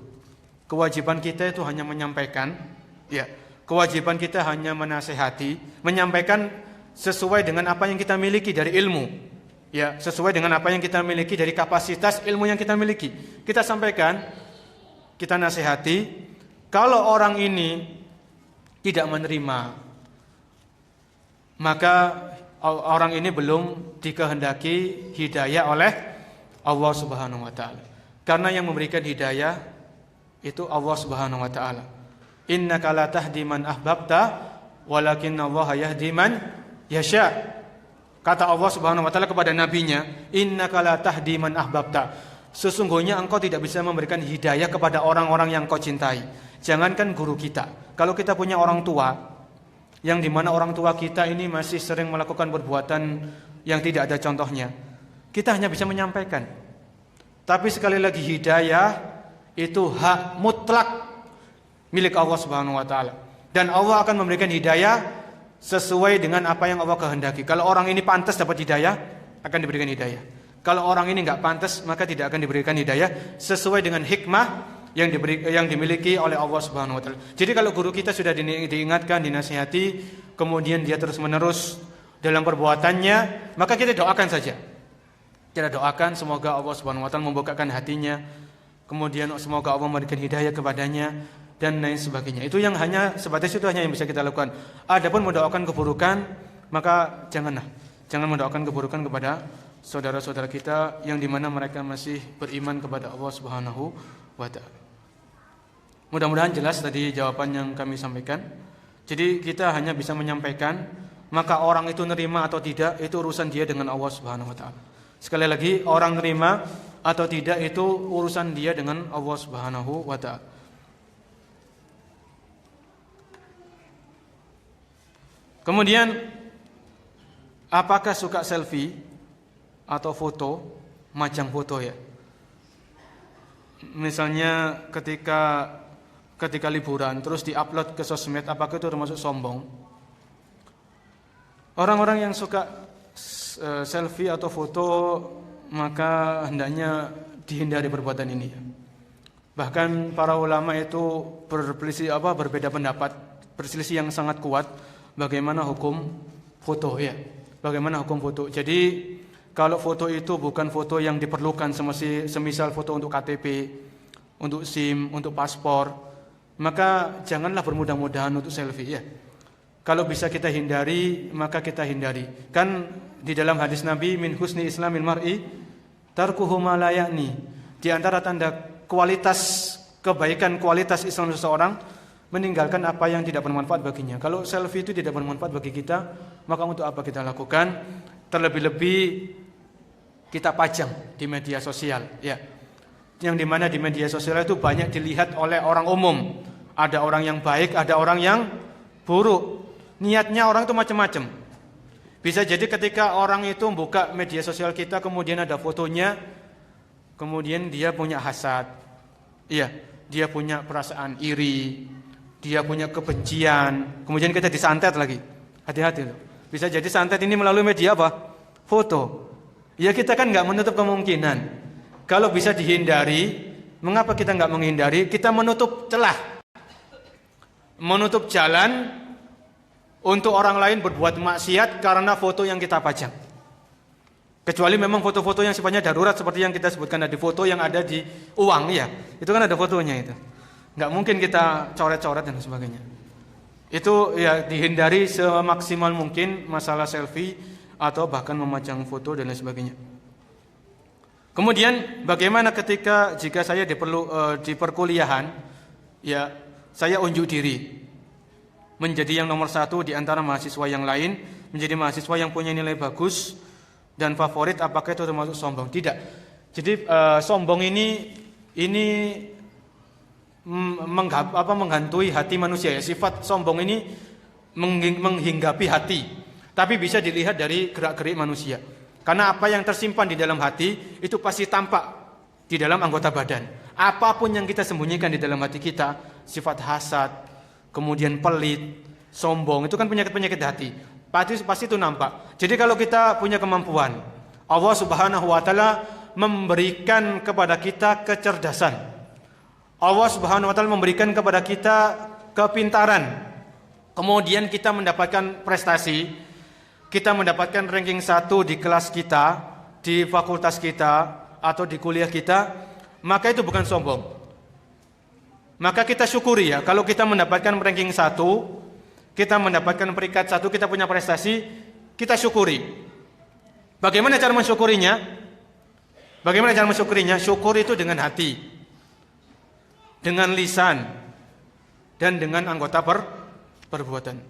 Kewajiban kita itu hanya menyampaikan, ya. Kewajiban kita hanya menasehati, menyampaikan sesuai dengan apa yang kita miliki dari ilmu, ya, sesuai dengan apa yang kita miliki dari kapasitas ilmu yang kita miliki. Kita sampaikan, kita nasihati. Kalau orang ini tidak menerima, maka orang ini belum dikehendaki hidayah oleh Allah Subhanahu wa taala. Karena yang memberikan hidayah itu Allah Subhanahu wa taala. Innaka la tahdi man ahbabta walakinnallaha yahdi man yasha. Kata Allah Subhanahu wa taala kepada nabinya, innaka la tahdi man ahbabta. Sesungguhnya engkau tidak bisa memberikan hidayah kepada orang-orang yang kau cintai. Jangankan guru kita, kalau kita punya orang tua, yang dimana orang tua kita ini masih sering melakukan perbuatan yang tidak ada contohnya, kita hanya bisa menyampaikan. Tapi sekali lagi, hidayah itu hak mutlak milik Allah Subhanahu wa taala. Dan Allah akan memberikan hidayah sesuai dengan apa yang Allah kehendaki. Kalau orang ini pantas dapat hidayah, akan diberikan hidayah. Kalau orang ini enggak pantas, maka tidak akan diberikan hidayah sesuai dengan hikmah yang dimiliki oleh Allah Subhanahu wa taala. Jadi kalau guru kita sudah diingatkan, dinasihati, kemudian dia terus-menerus dalam perbuatannya, maka kita doakan saja. Kita doakan semoga Allah Subhanahu wa taala membukakan hatinya, kemudian semoga Allah memberikan hidayah kepadanya dan lain sebagainya. Itu yang hanya sebatas itu hanya yang bisa kita lakukan. Adapun mendoakan keburukan, maka jangan mendoakan keburukan kepada saudara-saudara kita yang dimana mereka masih beriman kepada Allah Subhanahu wa taala. Mudah-mudahan jelas tadi jawaban yang kami sampaikan. Jadi kita hanya bisa menyampaikan, maka orang itu nerima atau tidak itu urusan dia dengan Allah Subhanahu wa taala. Sekali lagi, orang nerima atau tidak itu urusan dia dengan Allah Subhanahu wa taala. Kemudian apakah suka selfie atau foto, majang foto ya. Misalnya ketika liburan terus diupload ke sosmed, apakah itu termasuk sombong? Orang-orang yang suka selfie atau foto maka hendaknya dihindari perbuatan ini. Bahkan para ulama itu berbeda pendapat, berselisih yang sangat kuat bagaimana hukum foto ya. Bagaimana hukum foto? Jadi kalau foto itu bukan foto yang diperlukan, semisal foto untuk KTP, untuk SIM, untuk paspor, maka janganlah bermudah-mudahan untuk selfie ya. Kalau bisa kita hindari, maka kita hindari. Kan di dalam hadis Nabi, min husni islamil mar'i tarkuhu ma la ya'ni. Di antara tanda kebaikan kualitas Islam seseorang, meninggalkan apa yang tidak bermanfaat baginya. Kalau selfie itu tidak bermanfaat bagi kita, maka untuk apa kita lakukan? Terlebih-lebih kita pajang di media sosial ya. Yang dimana di media sosial itu banyak dilihat oleh orang umum. Ada orang yang baik, ada orang yang buruk. Niatnya orang itu macam-macam. Bisa jadi ketika orang itu buka media sosial kita, kemudian ada fotonya, kemudian dia punya hasad. Iya, dia punya perasaan iri, dia punya kebencian, kemudian kita disantet lagi. Hati-hati loh. Bisa jadi santet ini melalui media apa? Foto. Ya kita kan nggak menutup kemungkinan. Kalau bisa dihindari, mengapa kita nggak menghindari? Kita menutup celah, menutup jalan untuk orang lain berbuat maksiat karena foto yang kita pajang. Kecuali memang foto-foto yang sifatnya darurat seperti yang kita sebutkan tadi, foto yang ada di uang ya. Itu kan ada fotonya itu. Nggak mungkin kita coret-coret dan sebagainya. Itu ya dihindari semaksimal mungkin masalah selfie atau bahkan memajang foto dan lain sebagainya. Kemudian bagaimana jika saya di perkuliahan, ya saya unjuk diri menjadi yang nomor satu di antara mahasiswa yang lain, menjadi mahasiswa yang punya nilai bagus dan favorit, apakah itu termasuk sombong? Tidak. Jadi sombong ini menghantui hati manusia ya. Sifat sombong ini menghinggapi hati, tapi bisa dilihat dari gerak-gerik manusia. Karena apa yang tersimpan di dalam hati itu pasti tampak di dalam anggota badan. Apapun yang kita sembunyikan di dalam hati kita, sifat hasad, kemudian pelit, sombong, itu kan penyakit-penyakit hati. Pasti itu nampak. Jadi kalau kita punya kemampuan, Allah Subhanahu wa taala memberikan kepada kita kecerdasan. Allah Subhanahu wa taala memberikan kepada kita kepintaran. Kemudian kita mendapatkan prestasi, kita mendapatkan ranking 1 di kelas kita, di fakultas kita atau di kuliah kita, maka itu bukan sombong. Maka kita syukuri ya, kalau kita mendapatkan ranking 1, kita mendapatkan peringkat 1, kita punya prestasi, kita syukuri. Bagaimana cara mensyukurinya? Syukur itu dengan hati, dengan lisan, dan dengan anggota perbuatan.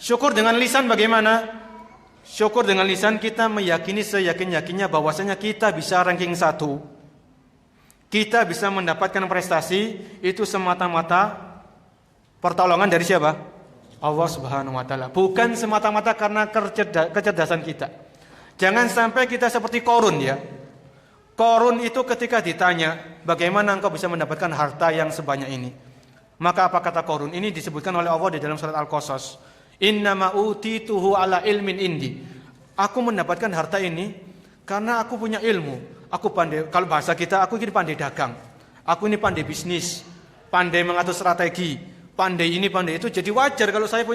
Syukur dengan lisan bagaimana? Syukur dengan lisan kita meyakini seyakin-yakinnya bahwasanya kita bisa ranking 1. Kita bisa mendapatkan prestasi itu semata-mata pertolongan dari siapa? Allah Subhanahu wa taala. Bukan semata-mata karena kecerdasan kita. Jangan sampai kita seperti Qarun ya. Qarun itu ketika ditanya, bagaimana engkau bisa mendapatkan harta yang sebanyak ini? Maka apa kata Qarun? Ini disebutkan oleh Allah di dalam surat Al-Qasas. Innama utituhu ala ilmin indi. Aku mendapatkan harta ini karena aku punya ilmu. Aku pandai, kalau bahasa kita, aku ini pandai dagang. Aku ini pandai bisnis, pandai mengatur strategi, pandai ini, pandai itu. Jadi wajar kalau saya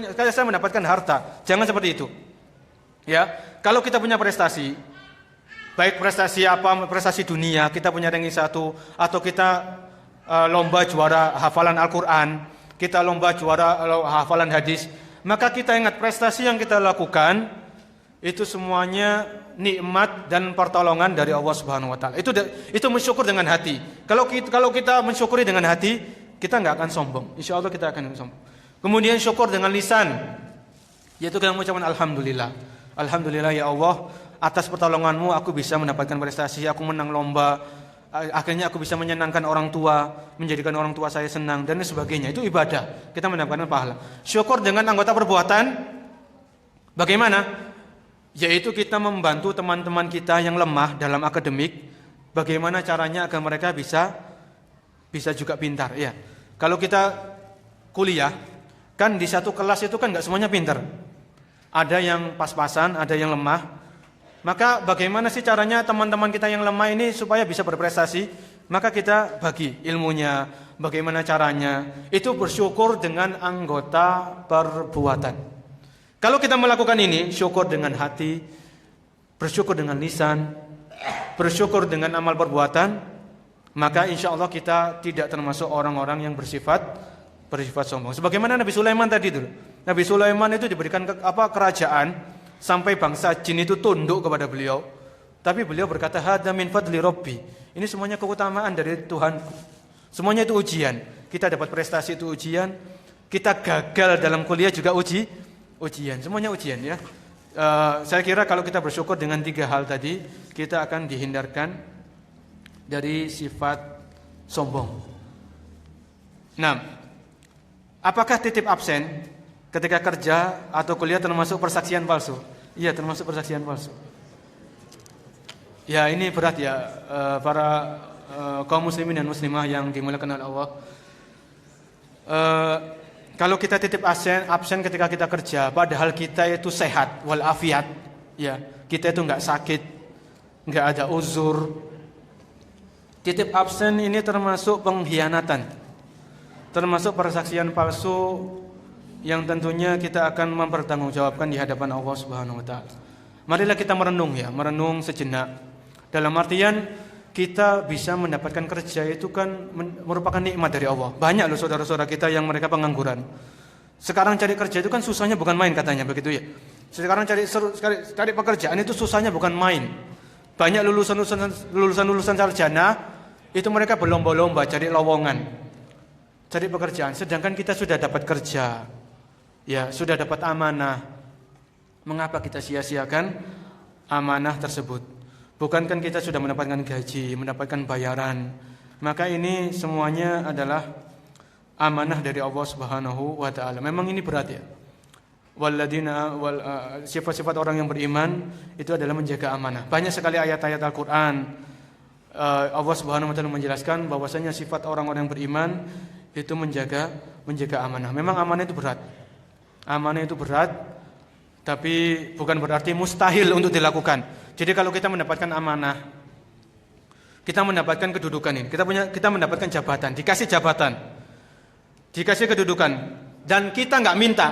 mendapatkan harta. Jangan seperti itu. Ya, kalau kita punya prestasi, baik prestasi apa, prestasi dunia, kita punya ranking 1, atau kita lomba juara hafalan Al-Quran, kita lomba juara hafalan hadis, maka kita ingat prestasi yang kita lakukan itu semuanya nikmat dan pertolongan dari Allah Subhanahu wa taala. Itu mensyukur dengan hati. Kalau kita mensyukuri dengan hati, kita enggak akan sombong. Insyaallah kita akan sombong. Kemudian syukur dengan lisan, yaitu kita mengucapkan alhamdulillah. Alhamdulillah ya Allah, atas pertolonganmu aku bisa mendapatkan prestasi, aku menang lomba, akhirnya aku bisa menyenangkan orang tua, menjadikan orang tua saya senang dan sebagainya. Itu ibadah, kita mendapatkan pahala. Syukur dengan anggota perbuatan, bagaimana? yaitu kita membantu teman-teman kita yang lemah dalam akademik, bagaimana caranya agar mereka bisa juga pintar. Ya, kalau kita kuliah, kan di satu kelas itu kan nggak semuanya pintar. Ada yang pas-pasan, ada yang lemah. Maka bagaimana sih caranya teman-teman kita yang lemah ini supaya bisa berprestasi? Maka kita bagi ilmunya, bagaimana caranya. Itu bersyukur dengan anggota perbuatan. Kalau kita melakukan ini, syukur dengan hati, bersyukur dengan lisan, bersyukur dengan amal perbuatan, maka insya Allah kita tidak termasuk orang-orang yang bersifat sombong. Sebagaimana Nabi Sulaiman tadi itu. Nabi Sulaiman itu diberikan kerajaan sampai bangsa jin itu tunduk kepada beliau. Tapi beliau berkata, hadza min fadli rabbi. Ini semuanya keutamaan dari Tuhan. Semuanya itu ujian. Kita dapat prestasi itu ujian. Kita gagal dalam kuliah juga ujian. Semuanya ujian ya. Saya kira kalau kita bersyukur dengan 3 hal tadi, kita akan dihindarkan dari sifat sombong. Nah, apakah titip absen ketika kerja atau kuliah termasuk persaksian palsu? Iya, termasuk persaksian palsu. Ya, ini berat ya para kaum muslimin dan muslimah yang dimuliakan oleh Allah. Kalau kita titip absen ketika kita kerja, padahal kita itu sehat walafiat, ya, kita itu nggak sakit, nggak ada uzur. Titip absen ini termasuk pengkhianatan, termasuk persaksian palsu yang tentunya kita akan mempertanggungjawabkan di hadapan Allah Subhanahu wa taala. Marilah kita merenung sejenak. Dalam artian kita bisa mendapatkan kerja itu kan merupakan nikmat dari Allah. Banyak loh saudara-saudara kita yang mereka pengangguran. Sekarang cari kerja itu kan susahnya bukan main katanya, begitu ya. Sekarang cari pekerjaan itu susahnya bukan main. Banyak lulusan sarjana itu mereka berlomba-lomba cari lowongan, cari pekerjaan. Sedangkan kita sudah dapat kerja, ya, sudah dapat amanah. Mengapa kita sia-siakan amanah tersebut? Bukankah kita sudah mendapatkan gaji, mendapatkan bayaran? Maka ini semuanya adalah amanah dari Allah Subhanahu wa taala. Memang ini berat ya. Sifat-sifat orang yang beriman itu adalah menjaga amanah. Banyak sekali ayat-ayat Al-Qur'an Allah Subhanahu wa taala menjelaskan bahwasanya sifat orang-orang yang beriman itu menjaga amanah. Memang amanah itu berat. Amanah itu berat, tapi bukan berarti mustahil untuk dilakukan. Jadi kalau kita mendapatkan amanah, kita mendapatkan kedudukan ini, kita mendapatkan jabatan, dikasih jabatan, dikasih kedudukan, dan kita nggak minta,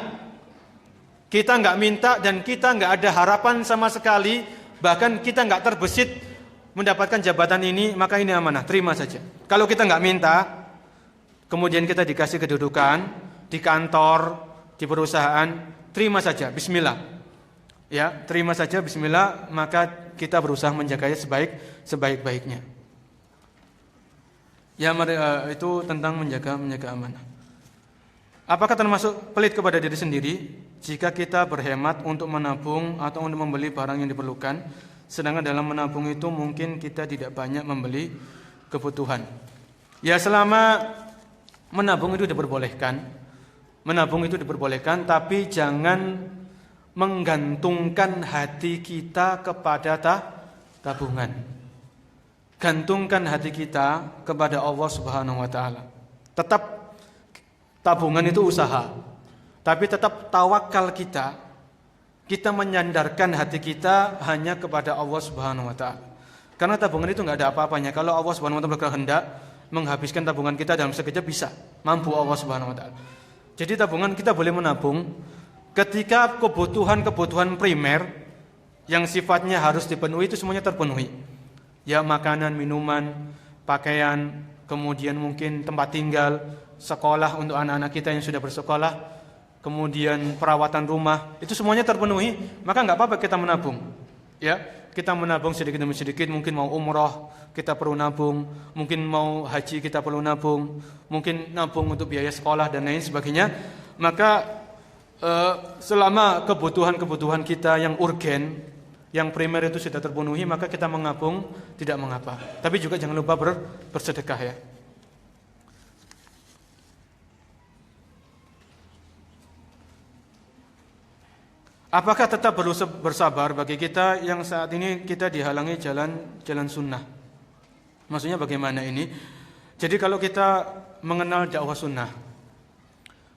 dan kita nggak ada harapan sama sekali, bahkan kita nggak terbesit mendapatkan jabatan ini, maka ini amanah, terima saja. Kalau kita nggak minta, kemudian kita dikasih kedudukan di kantor, di perusahaan, terima saja, bismillah. Ya, terima saja, bismillah, maka kita berusaha menjaganya sebaik-baiknya. Ya, itu tentang menjaga amanah. Apakah termasuk pelit kepada diri sendiri jika kita berhemat untuk menabung atau untuk membeli barang yang diperlukan, sedangkan dalam menabung itu mungkin kita tidak banyak membeli kebutuhan? Ya, selama menabung itu diperbolehkan, tapi jangan menggantungkan hati kita kepada tabungan. Gantungkan hati kita kepada Allah Subhanahu wa taala. Tetap tabungan itu usaha, tapi tetap tawakal kita menyandarkan hati kita hanya kepada Allah Subhanahu wa taala. Karena tabungan itu enggak ada apa-apanya. Kalau Allah Subhanahu wa taala berkehendak menghabiskan tabungan kita dalam sekejap bisa, mampu Allah Subhanahu wa taala. Jadi tabungan kita boleh menabung ketika kebutuhan primer yang sifatnya harus dipenuhi itu semuanya terpenuhi. Ya, makanan, minuman, pakaian, kemudian mungkin tempat tinggal, sekolah untuk anak-anak kita yang sudah bersekolah, kemudian perawatan rumah, itu semuanya terpenuhi, maka enggak apa-apa kita menabung. Ya, kita menabung sedikit demi sedikit, mungkin mau umroh kita perlu nabung, mungkin mau haji kita perlu nabung, mungkin nabung untuk biaya sekolah dan lain sebagainya. Maka selama kebutuhan kita yang urgen, yang primer itu sudah terpenuhi, maka kita menabung tidak mengapa. Tapi juga jangan lupa bersedekah ya. Apakah tetap perlu bersabar bagi kita yang saat ini kita dihalangi jalan sunnah? Maksudnya bagaimana ini? Jadi kalau kita mengenal dakwah sunnah,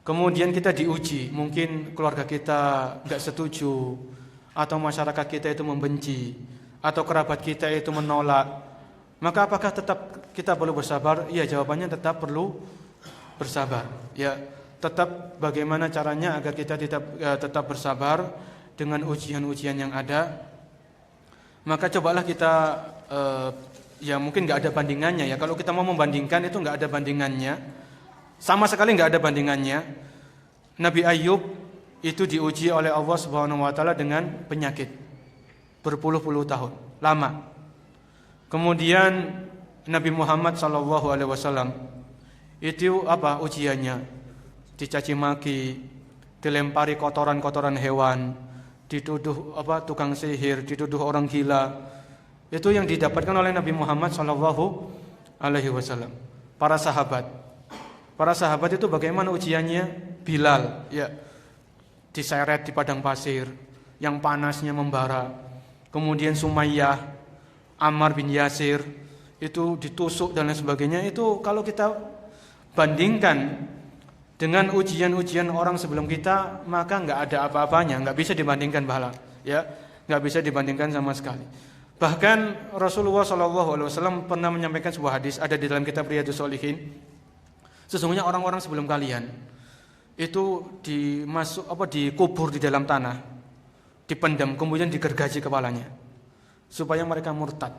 kemudian kita diuji, mungkin keluarga kita nggak setuju, atau masyarakat kita itu membenci, atau kerabat kita itu menolak, maka apakah tetap kita perlu bersabar? Ya, jawabannya tetap perlu bersabar. Ya, tetap bagaimana caranya agar kita tetap bersabar dengan ujian-ujian yang ada. Maka cobalah kita ya mungkin nggak ada bandingannya ya. Kalau kita mau membandingkan itu nggak ada bandingannya, sama sekali nggak ada bandingannya. Nabi Ayub itu diuji oleh Allah Subhanahu Wa Taala dengan penyakit berpuluh-puluh tahun, lama. Kemudian Nabi Muhammad SAW itu apa ujiannya? Dicaci maki, dilempari kotoran-kotoran hewan, dituduh tukang sihir, dituduh orang gila. Itu yang didapatkan oleh Nabi Muhammad SAW. Para sahabat itu bagaimana ujiannya? Bilal, ya, diseret di padang pasir yang panasnya membara. Kemudian Sumayyah, Ammar bin Yasir itu ditusuk dan lain sebagainya. Itu kalau kita bandingkan dengan ujian-ujian orang sebelum kita, maka nggak ada apa-apanya, nggak bisa dibandingkan pahala, ya, nggak bisa dibandingkan sama sekali. Bahkan Rasulullah SAW pernah menyampaikan sebuah hadis, ada di dalam kitab Riyadhus Shalihin. Sesungguhnya orang-orang sebelum kalian itu dikubur di dalam tanah, dipendam, kemudian digergaji kepalanya, supaya mereka murtad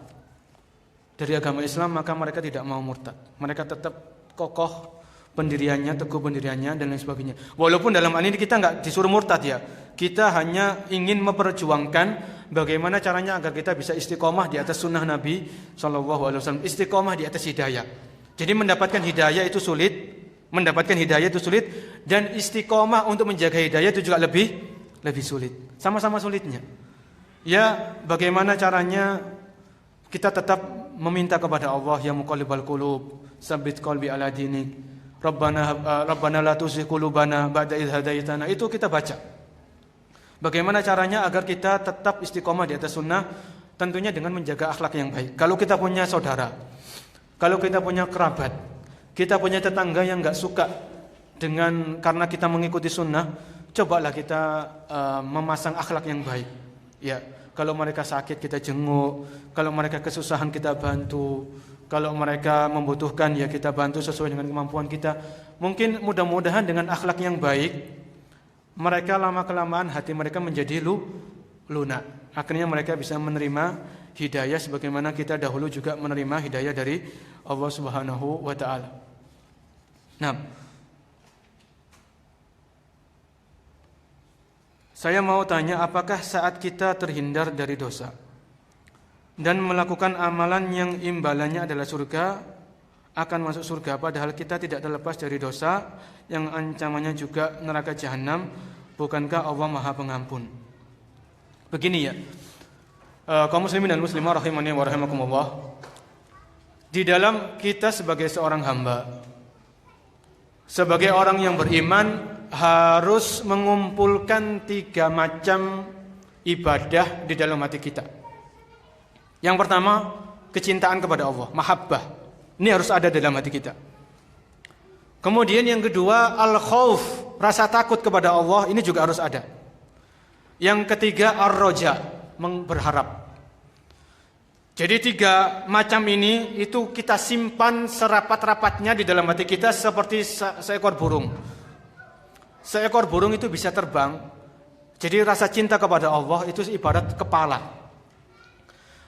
dari agama Islam. Maka mereka tidak mau murtad, mereka tetap kokoh pendiriannya, teguh pendiriannya dan lain sebagainya. Walaupun dalam hal ini kita nggak disuruh murtad ya, kita hanya ingin memperjuangkan bagaimana caranya agar kita bisa istiqomah di atas sunnah Nabi SAW, istiqomah di atas hidayah. Jadi mendapatkan hidayah itu sulit, dan istiqomah untuk menjaga hidayah itu juga lebih sulit, sama-sama sulitnya. Ya, bagaimana caranya kita tetap meminta kepada Allah, ya muqallibal qulub, tsabbit qalbi ala dinik, Rabbana la tuzigh qulubana ba'da idh hadaitana. Itu kita baca. Bagaimana caranya agar kita tetap istiqomah di atas sunnah? Tentunya dengan menjaga akhlak yang baik. Kalau kita punya saudara, kalau kita punya kerabat, kita punya tetangga yang enggak suka karena kita mengikuti sunnah, cobalah kita memasang akhlak yang baik. Ya, kalau mereka sakit kita jenguk, kalau mereka kesusahan kita bantu, kalau mereka membutuhkan ya kita bantu sesuai dengan kemampuan kita. Mungkin mudah-mudahan dengan akhlak yang baik, mereka lama-kelamaan hati mereka menjadi lunak. Akhirnya mereka bisa menerima hidayah sebagaimana kita dahulu juga menerima hidayah dari Allah Subhanahu wa taala. Nah, saya mau tanya, apakah saat kita terhindar dari dosa dan melakukan amalan yang imbalannya adalah surga, akan masuk surga, padahal kita tidak terlepas dari dosa yang ancamannya juga neraka jahanam? Bukankah Allah Maha Pengampun? Begini ya, kaum muslimin dan muslimah rahimani wa rahimakumullah, di dalam kita sebagai seorang hamba, sebagai orang yang beriman, harus mengumpulkan 3 macam ibadah di dalam hati kita. Yang pertama, kecintaan kepada Allah, mahabbah. Ini harus ada dalam hati kita. Kemudian yang kedua, al-khauf, rasa takut kepada Allah, ini juga harus ada. Yang ketiga, ar-roja, berharap. Jadi 3 macam ini itu kita simpan serapat-rapatnya di dalam hati kita seperti seekor burung. Seekor burung itu bisa terbang. Jadi rasa cinta kepada Allah itu ibarat kepala.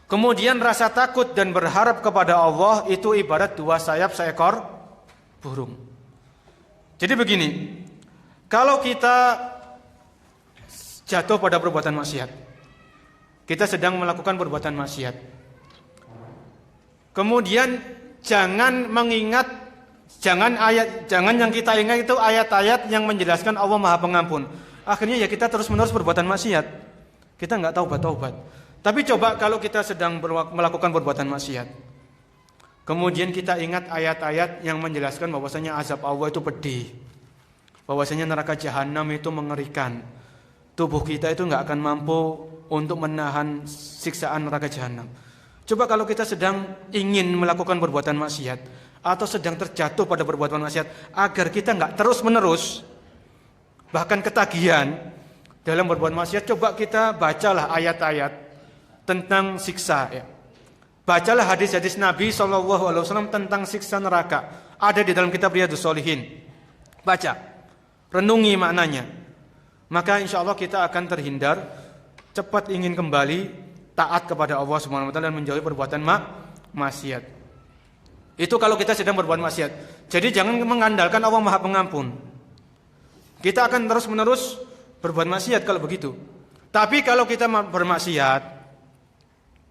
Kemudian rasa takut dan berharap kepada Allah itu ibarat 2 sayap seekor burung. Jadi begini, kalau kita jatuh pada perbuatan maksiat, kita sedang melakukan perbuatan maksiat, kemudian jangan yang kita ingat itu ayat-ayat yang menjelaskan Allah Maha Pengampun. Akhirnya ya kita terus-menerus berbuatan maksiat, kita nggak taubat. Tapi coba kalau kita sedang melakukan perbuatan maksiat, kemudian kita ingat ayat-ayat yang menjelaskan bahwasanya azab Allah itu pedih, bahwasanya neraka jahanam itu mengerikan. tubuh kita itu nggak akan mampu untuk menahan siksaan neraka jahanam. Coba kalau kita sedang ingin melakukan perbuatan maksiat atau sedang terjatuh pada perbuatan maksiat, agar kita nggak terus-menerus bahkan ketagihan dalam berbuat maksiat, coba kita bacalah ayat-ayat tentang siksa ya. Bacalah hadis-hadis Nabi SAW tentang siksa neraka. Ada di dalam kitab Riyadhus Shalihin. Baca, renungi maknanya. Maka insya Allah kita akan terhindar, cepat ingin kembali taat kepada Allah Subhanahu Wa Taala dan menjauhi perbuatan maksiat. Itu kalau kita sedang berbuat maksiat. Jadi jangan mengandalkan Allah Maha Pengampun. Kita akan terus-menerus berbuat maksiat kalau begitu. Tapi kalau kita bermaksiat,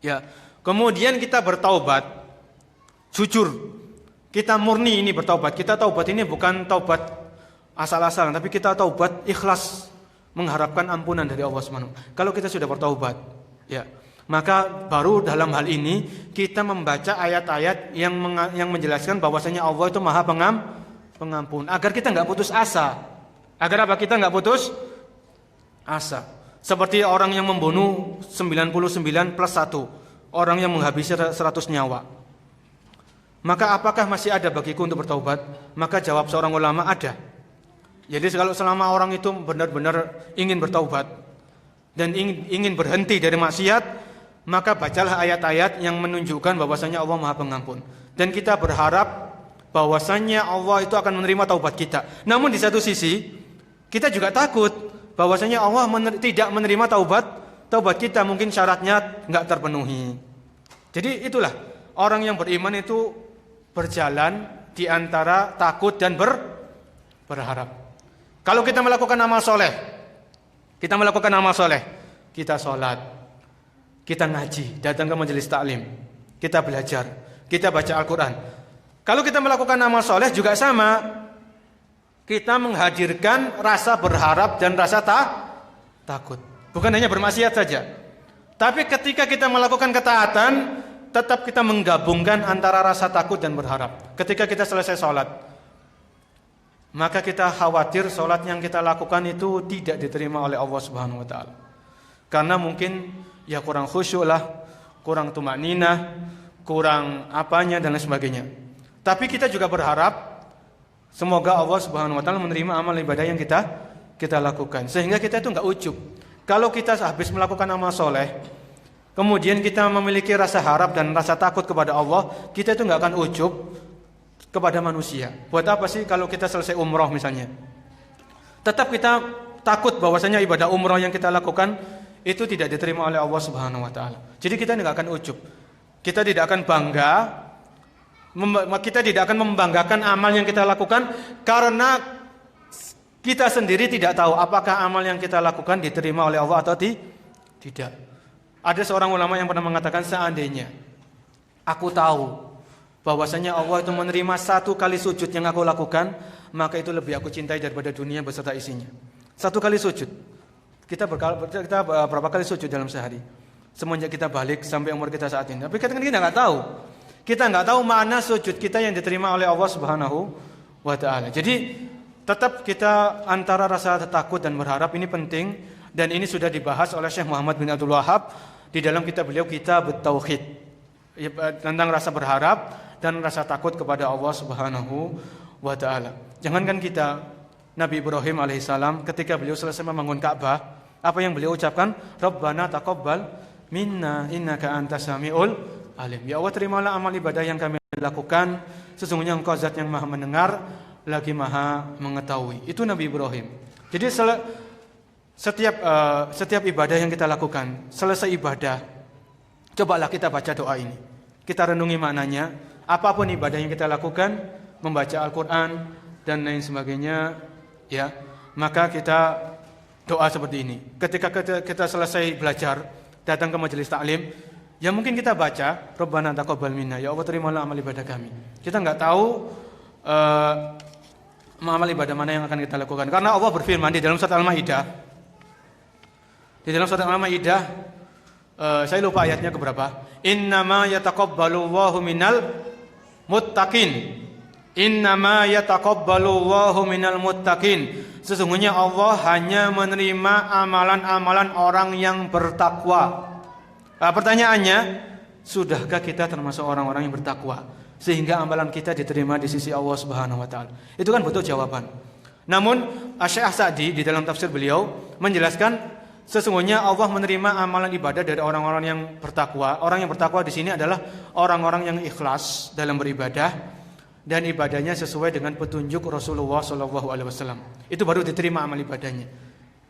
ya, kemudian kita bertaubat, jujur, kita murni ini bertaubat. Kita taubat ini bukan taubat asal-asalan, tapi kita taubat ikhlas, mengharapkan ampunan dari Allah SWT. Kalau kita sudah bertaubat, ya, maka baru dalam hal ini kita membaca ayat-ayat yang menjelaskan bahwasanya Allah itu Maha Pengampun, agar kita nggak putus asa. Agar apa? Kita nggak putus asa. Seperti orang yang membunuh 99 plus 1, orang yang menghabisi 100 nyawa. Maka apakah masih ada bagiku untuk bertaubat? Maka jawab seorang ulama, ada. Jadi kalau selama orang itu benar-benar ingin bertaubat dan ingin berhenti dari maksiat, maka bacalah ayat-ayat yang menunjukkan bahwasanya Allah Maha Pengampun. Dan kita berharap bahwasanya Allah itu akan menerima taubat kita. Namun di satu sisi kita juga takut bahwasanya Allah tidak menerima taubat kita, mungkin syaratnya nggak terpenuhi. Jadi itulah orang yang beriman itu berjalan di antara takut dan berharap. Kalau kita melakukan amal soleh, kita sholat, kita ngaji, datang ke majelis taklim, kita belajar, kita baca Al-Quran. Kalau kita melakukan amal soleh juga sama. Kita menghadirkan rasa berharap dan rasa takut. Bukan hanya bermaksiat saja. Tapi ketika kita melakukan ketaatan, tetap kita menggabungkan antara rasa takut dan berharap. Ketika kita selesai sholat, maka kita khawatir sholat yang kita lakukan itu tidak diterima oleh Allah Subhanahu Wa Taala. Karena mungkin ya kurang khusyuk lah, kurang tumakninah, kurang apanya dan lain sebagainya. Tapi kita juga berharap semoga Allah Subhanahu Wa Taala menerima amal ibadah yang kita lakukan, sehingga kita itu nggak ujub. Kalau kita habis melakukan amal soleh, kemudian kita memiliki rasa harap dan rasa takut kepada Allah, kita itu nggak akan ujub kepada manusia. Buat apa sih kalau kita selesai umroh misalnya? Tetap kita takut bahwasanya ibadah umroh yang kita lakukan itu tidak diterima oleh Allah Subhanahu Wa Taala. Jadi kita nggak akan ujub, kita tidak akan bangga. Kita tidak akan membanggakan amal yang kita lakukan karena kita sendiri tidak tahu apakah amal yang kita lakukan diterima oleh Allah atau tidak. Ada seorang ulama yang pernah mengatakan, seandainya aku tahu bahwasanya Allah itu menerima 1 kali sujud yang aku lakukan, maka itu lebih aku cintai daripada dunia beserta isinya. 1 kali sujud. Kita berapa kali sujud dalam sehari? Semenjak kita balik sampai umur kita saat ini. Tapi kita nggak tahu. Kita nggak tahu mana sujud kita yang diterima oleh Allah Subhanahu Wa Taala. Jadi tetap kita antara rasa takut dan berharap ini penting, dan ini sudah dibahas oleh Syekh Muhammad bin Abdul Wahhab di dalam kitab beliau, Kitab Tauhid, tentang rasa berharap dan rasa takut kepada Allah Subhanahu Wa Taala. Jangankan kita, Nabi Ibrahim alaihissalam ketika beliau selesai membangun Ka'bah, apa yang beliau ucapkan? Rabbana taqabbal minna innaka antas samiul alim. Ya Allah, terimalah amal ibadah yang kami lakukan, sesungguhnya Engkau zat yang maha mendengar lagi maha mengetahui. Itu Nabi Ibrahim. Jadi setiap ibadah yang kita lakukan, selesai ibadah, cobalah kita baca doa ini, kita renungi maknanya. Apapun ibadah yang kita lakukan, membaca Al-Quran dan lain sebagainya, ya, maka kita doa seperti ini. Ketika kita selesai belajar, datang ke majelis taklim, ya mungkin kita baca Rabbana taqabbal minna, ya Allah terimalah amal ibadah kami. Kita nggak tahu amal ibadah mana yang akan kita lakukan, karena Allah berfirman di dalam surat Al-Maidah. Di dalam surat Al-Maidah, saya lupa ayatnya keberapa. Innama yataqabbalullahu minal muttaqin. Innama yataqabbalullahu minal muttaqin. Sesungguhnya Allah hanya menerima amalan-amalan orang yang bertakwa. Pertanyaannya, sudahkah kita termasuk orang-orang yang bertakwa sehingga amalan kita diterima di sisi Allah Subhanahu wa taala? Itu kan butuh jawaban. Namun Syekh Sa'di di dalam tafsir beliau menjelaskan sesungguhnya Allah menerima amalan ibadah dari orang-orang yang bertakwa. Orang yang bertakwa di sini adalah orang-orang yang ikhlas dalam beribadah dan ibadahnya sesuai dengan petunjuk Rasulullah SAW. Itu baru diterima amal ibadahnya.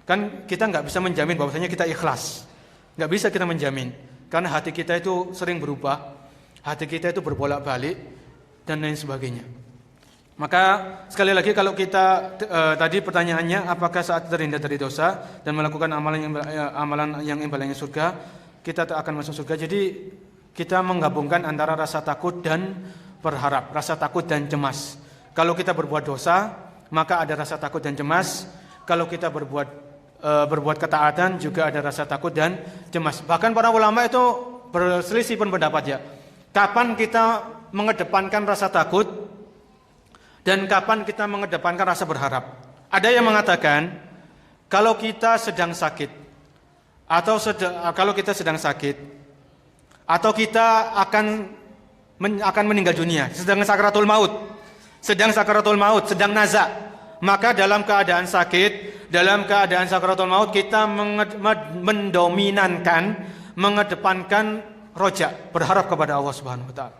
Kan kita nggak bisa menjamin bahwasanya kita ikhlas, nggak bisa kita menjamin karena hati kita itu sering berubah, hati kita itu berbolak-balik dan lain sebagainya. Maka sekali lagi kalau kita tadi pertanyaannya apakah saat terhindar dari dosa dan melakukan amalan yang imbalannya surga kita akan masuk surga. Jadi kita menggabungkan antara rasa takut dan berharap, rasa takut dan cemas. Kalau kita berbuat dosa, maka ada rasa takut dan cemas. Kalau kita berbuat ketaatan juga ada rasa takut dan cemas. Bahkan para ulama itu berselisih pendapat ya. Kapan kita mengedepankan rasa takut dan kapan kita mengedepankan rasa berharap? Ada yang mengatakan kalau kita sedang sakit atau kalau kita sedang sakit atau kita akan meninggal dunia, sedang sakaratul maut, sedang nazak, maka dalam keadaan sakit, dalam keadaan sakaratul maut kita mengedepankan roja, berharap kepada Allah Subhanahu wa taala.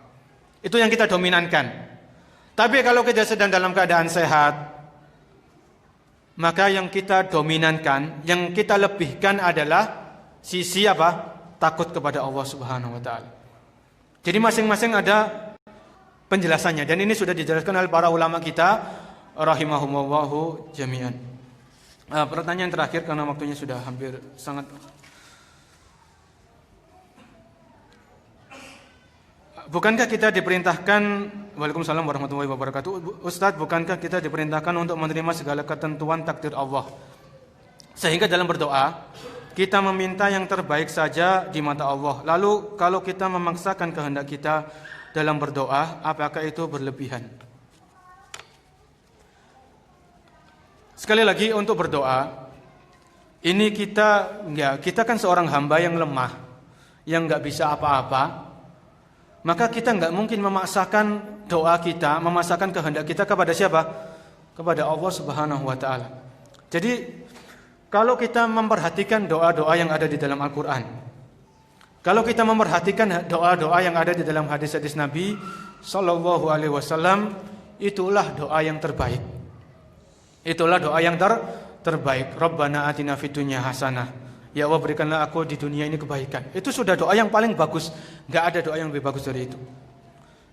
Itu yang kita dominankan. Tapi kalau kita sedang dalam keadaan sehat, maka yang kita dominankan, yang kita lebihkan adalah sisi apa? Takut kepada Allah Subhanahu wa taala. Jadi masing-masing ada penjelasannya dan ini sudah dijelaskan oleh para ulama kita rahimahumullahu jami'an. Pertanyaan terakhir karena waktunya sudah hampir sangat. Bukankah kita diperintahkan, Waalaikumsalam warahmatullahi wabarakatuh, Ustadz, bukankah kita diperintahkan untuk menerima segala ketentuan takdir Allah? Sehingga dalam berdoa kita meminta yang terbaik saja di mata Allah. Lalu kalau kita memaksakan kehendak kita dalam berdoa, apakah itu berlebihan? Sekali lagi untuk berdoa, ini kita kan seorang hamba yang lemah, yang nggak bisa apa-apa. Maka kita nggak mungkin memaksakan doa kita, memaksakan kehendak kita kepada siapa? Kepada Allah Subhanahu wa taala. Jadi kalau kita memperhatikan doa-doa yang ada di dalam Al-Quran, kalau kita memperhatikan doa-doa yang ada di dalam hadis-hadis Nabi Sallallahu Alaihi Wasallam, itulah doa yang terbaik. Itulah doa yang terbaik. Rabbana atina fid dunya hasanah. Ya Allah, berikanlah aku di dunia ini kebaikan. Itu sudah doa yang paling bagus. Gak ada doa yang lebih bagus dari itu.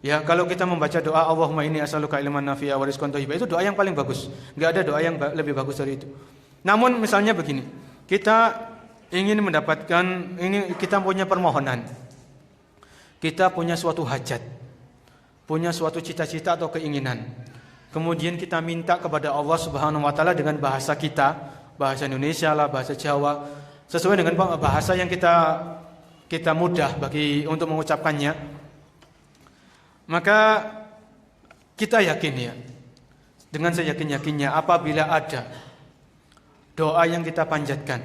Ya, kalau kita membaca doa Allahumma inni as'aluka ilman nafi'a wa rizqan thayyiban, itu doa yang paling bagus. Gak ada doa yang lebih bagus dari itu. Namun misalnya begini, kita ingin mendapatkan, kita punya permohonan, kita punya suatu hajat, punya suatu cita-cita atau keinginan, kemudian kita minta kepada Allah Subhanahu wa taala dengan bahasa kita, bahasa Indonesia lah, bahasa Jawa, sesuai dengan bahasa yang kita mudah untuk mengucapkannya. Maka kita yakin ya, dengan seyakin-yakinnya apabila ada doa yang kita panjatkan,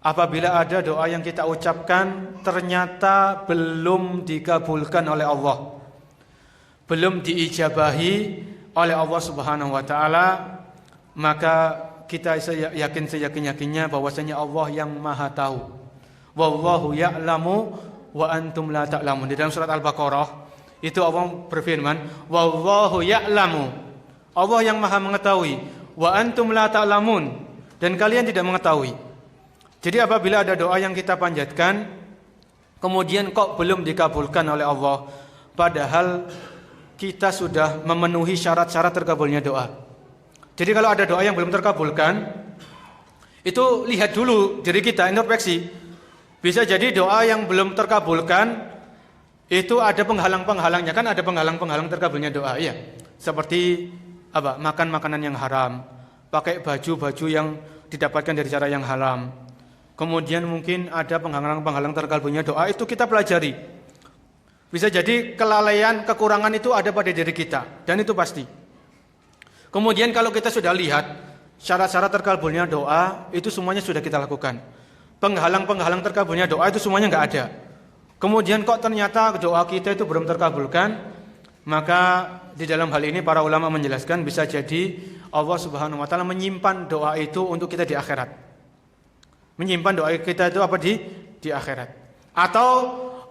apabila ada doa yang kita ucapkan ternyata belum dikabulkan oleh Allah, belum diijabahi oleh Allah Subhanahu wa taala, maka kita seyakin-yakinnya bahwasanya Allah yang Maha tahu. Wallahu ya'lamu wa antum la ta'lamun. Di dalam surat Al-Baqarah itu Allah berfirman, wallahu ya'lamu, Allah yang Maha mengetahui, wa antum la ta'lamun, dan kalian tidak mengetahui. Jadi apabila ada doa yang kita panjatkan kemudian kok belum dikabulkan oleh Allah, padahal kita sudah memenuhi syarat-syarat terkabulnya doa. Jadi kalau ada doa yang belum terkabulkan, itu lihat dulu diri kita, introspeksi. Bisa jadi doa yang belum terkabulkan itu ada penghalang-penghalangnya, kan ada penghalang-penghalang terkabulnya doa, ya. Seperti makan makanan yang haram, pakai baju-baju yang didapatkan dari cara yang haram. Kemudian mungkin ada penghalang-penghalang terkabulnya doa, itu kita pelajari. Bisa jadi kelalaian, kekurangan itu ada pada diri kita, dan itu pasti. Kemudian kalau kita sudah lihat syarat-syarat terkabulnya doa, itu semuanya sudah kita lakukan. Penghalang-penghalang terkabulnya doa itu semuanya nggak ada. Kemudian kok ternyata doa kita itu belum terkabulkan, maka di dalam hal ini para ulama menjelaskan bisa jadi Allah Subhanahu wa taala menyimpan doa itu untuk kita di akhirat. Menyimpan doa kita itu apa di akhirat. Atau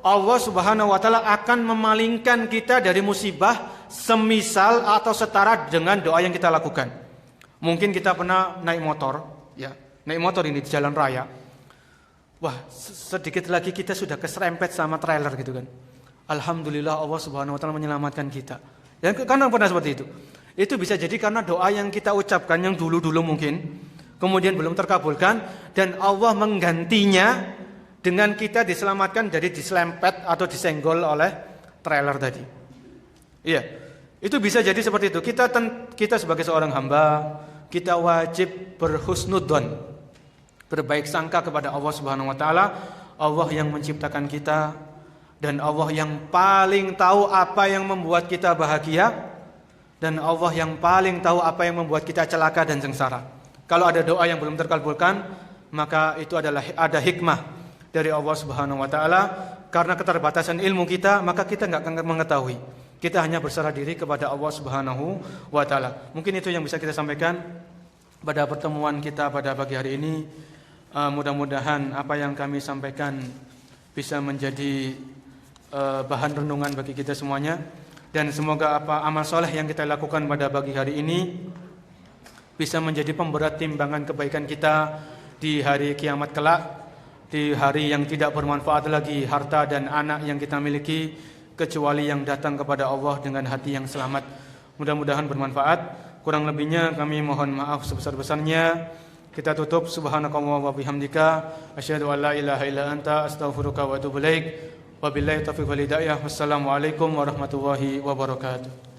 Allah Subhanahu wa taala akan memalingkan kita dari musibah semisal atau setara dengan doa yang kita lakukan. Mungkin kita pernah naik motor, ya. Naik motor ini di jalan raya. Wah, sedikit lagi kita sudah keserempet sama trailer gitu kan. Alhamdulillah Allah Subhanahu wa taala menyelamatkan kita. Ya, karena pernah seperti itu. Itu bisa jadi karena doa yang kita ucapkan yang dulu-dulu mungkin kemudian belum terkabulkan dan Allah menggantinya dengan kita diselamatkan dari diselempet atau disenggol oleh trailer tadi. Iya, itu bisa jadi seperti itu. Kita sebagai seorang hamba, kita wajib berhusnudzon, berbaik sangka kepada Allah Subhanahu wa taala, Allah yang menciptakan kita dan Allah yang paling tahu apa yang membuat kita bahagia dan Allah yang paling tahu apa yang membuat kita celaka dan sengsara. Kalau ada doa yang belum terkabulkan, maka itu adalah ada hikmah dari Allah Subhanahu wa taala. Karena keterbatasan ilmu kita, maka kita enggak akan mengetahui. Kita hanya berserah diri kepada Allah Subhanahu wa taala. Mungkin itu yang bisa kita sampaikan pada pertemuan kita pada pagi hari ini. Mudah-mudahan apa yang kami sampaikan bisa menjadi bahan renungan bagi kita semuanya, dan semoga apa amal soleh yang kita lakukan pada pagi hari ini bisa menjadi pemberat timbangan kebaikan kita di hari kiamat kelak, di hari yang tidak bermanfaat lagi harta dan anak yang kita miliki kecuali yang datang kepada Allah dengan hati yang selamat. Mudah-mudahan bermanfaat. Kurang lebihnya kami mohon maaf sebesar-besarnya. Kita tutup subhanakallah wa bihamdika asyhadu an la ilaha illa anta astaghfiruka wa atubu ilaik. Wabillahi taufiq wal hidayah. Wassalamualaikum warahmatullahi wabarakatuh.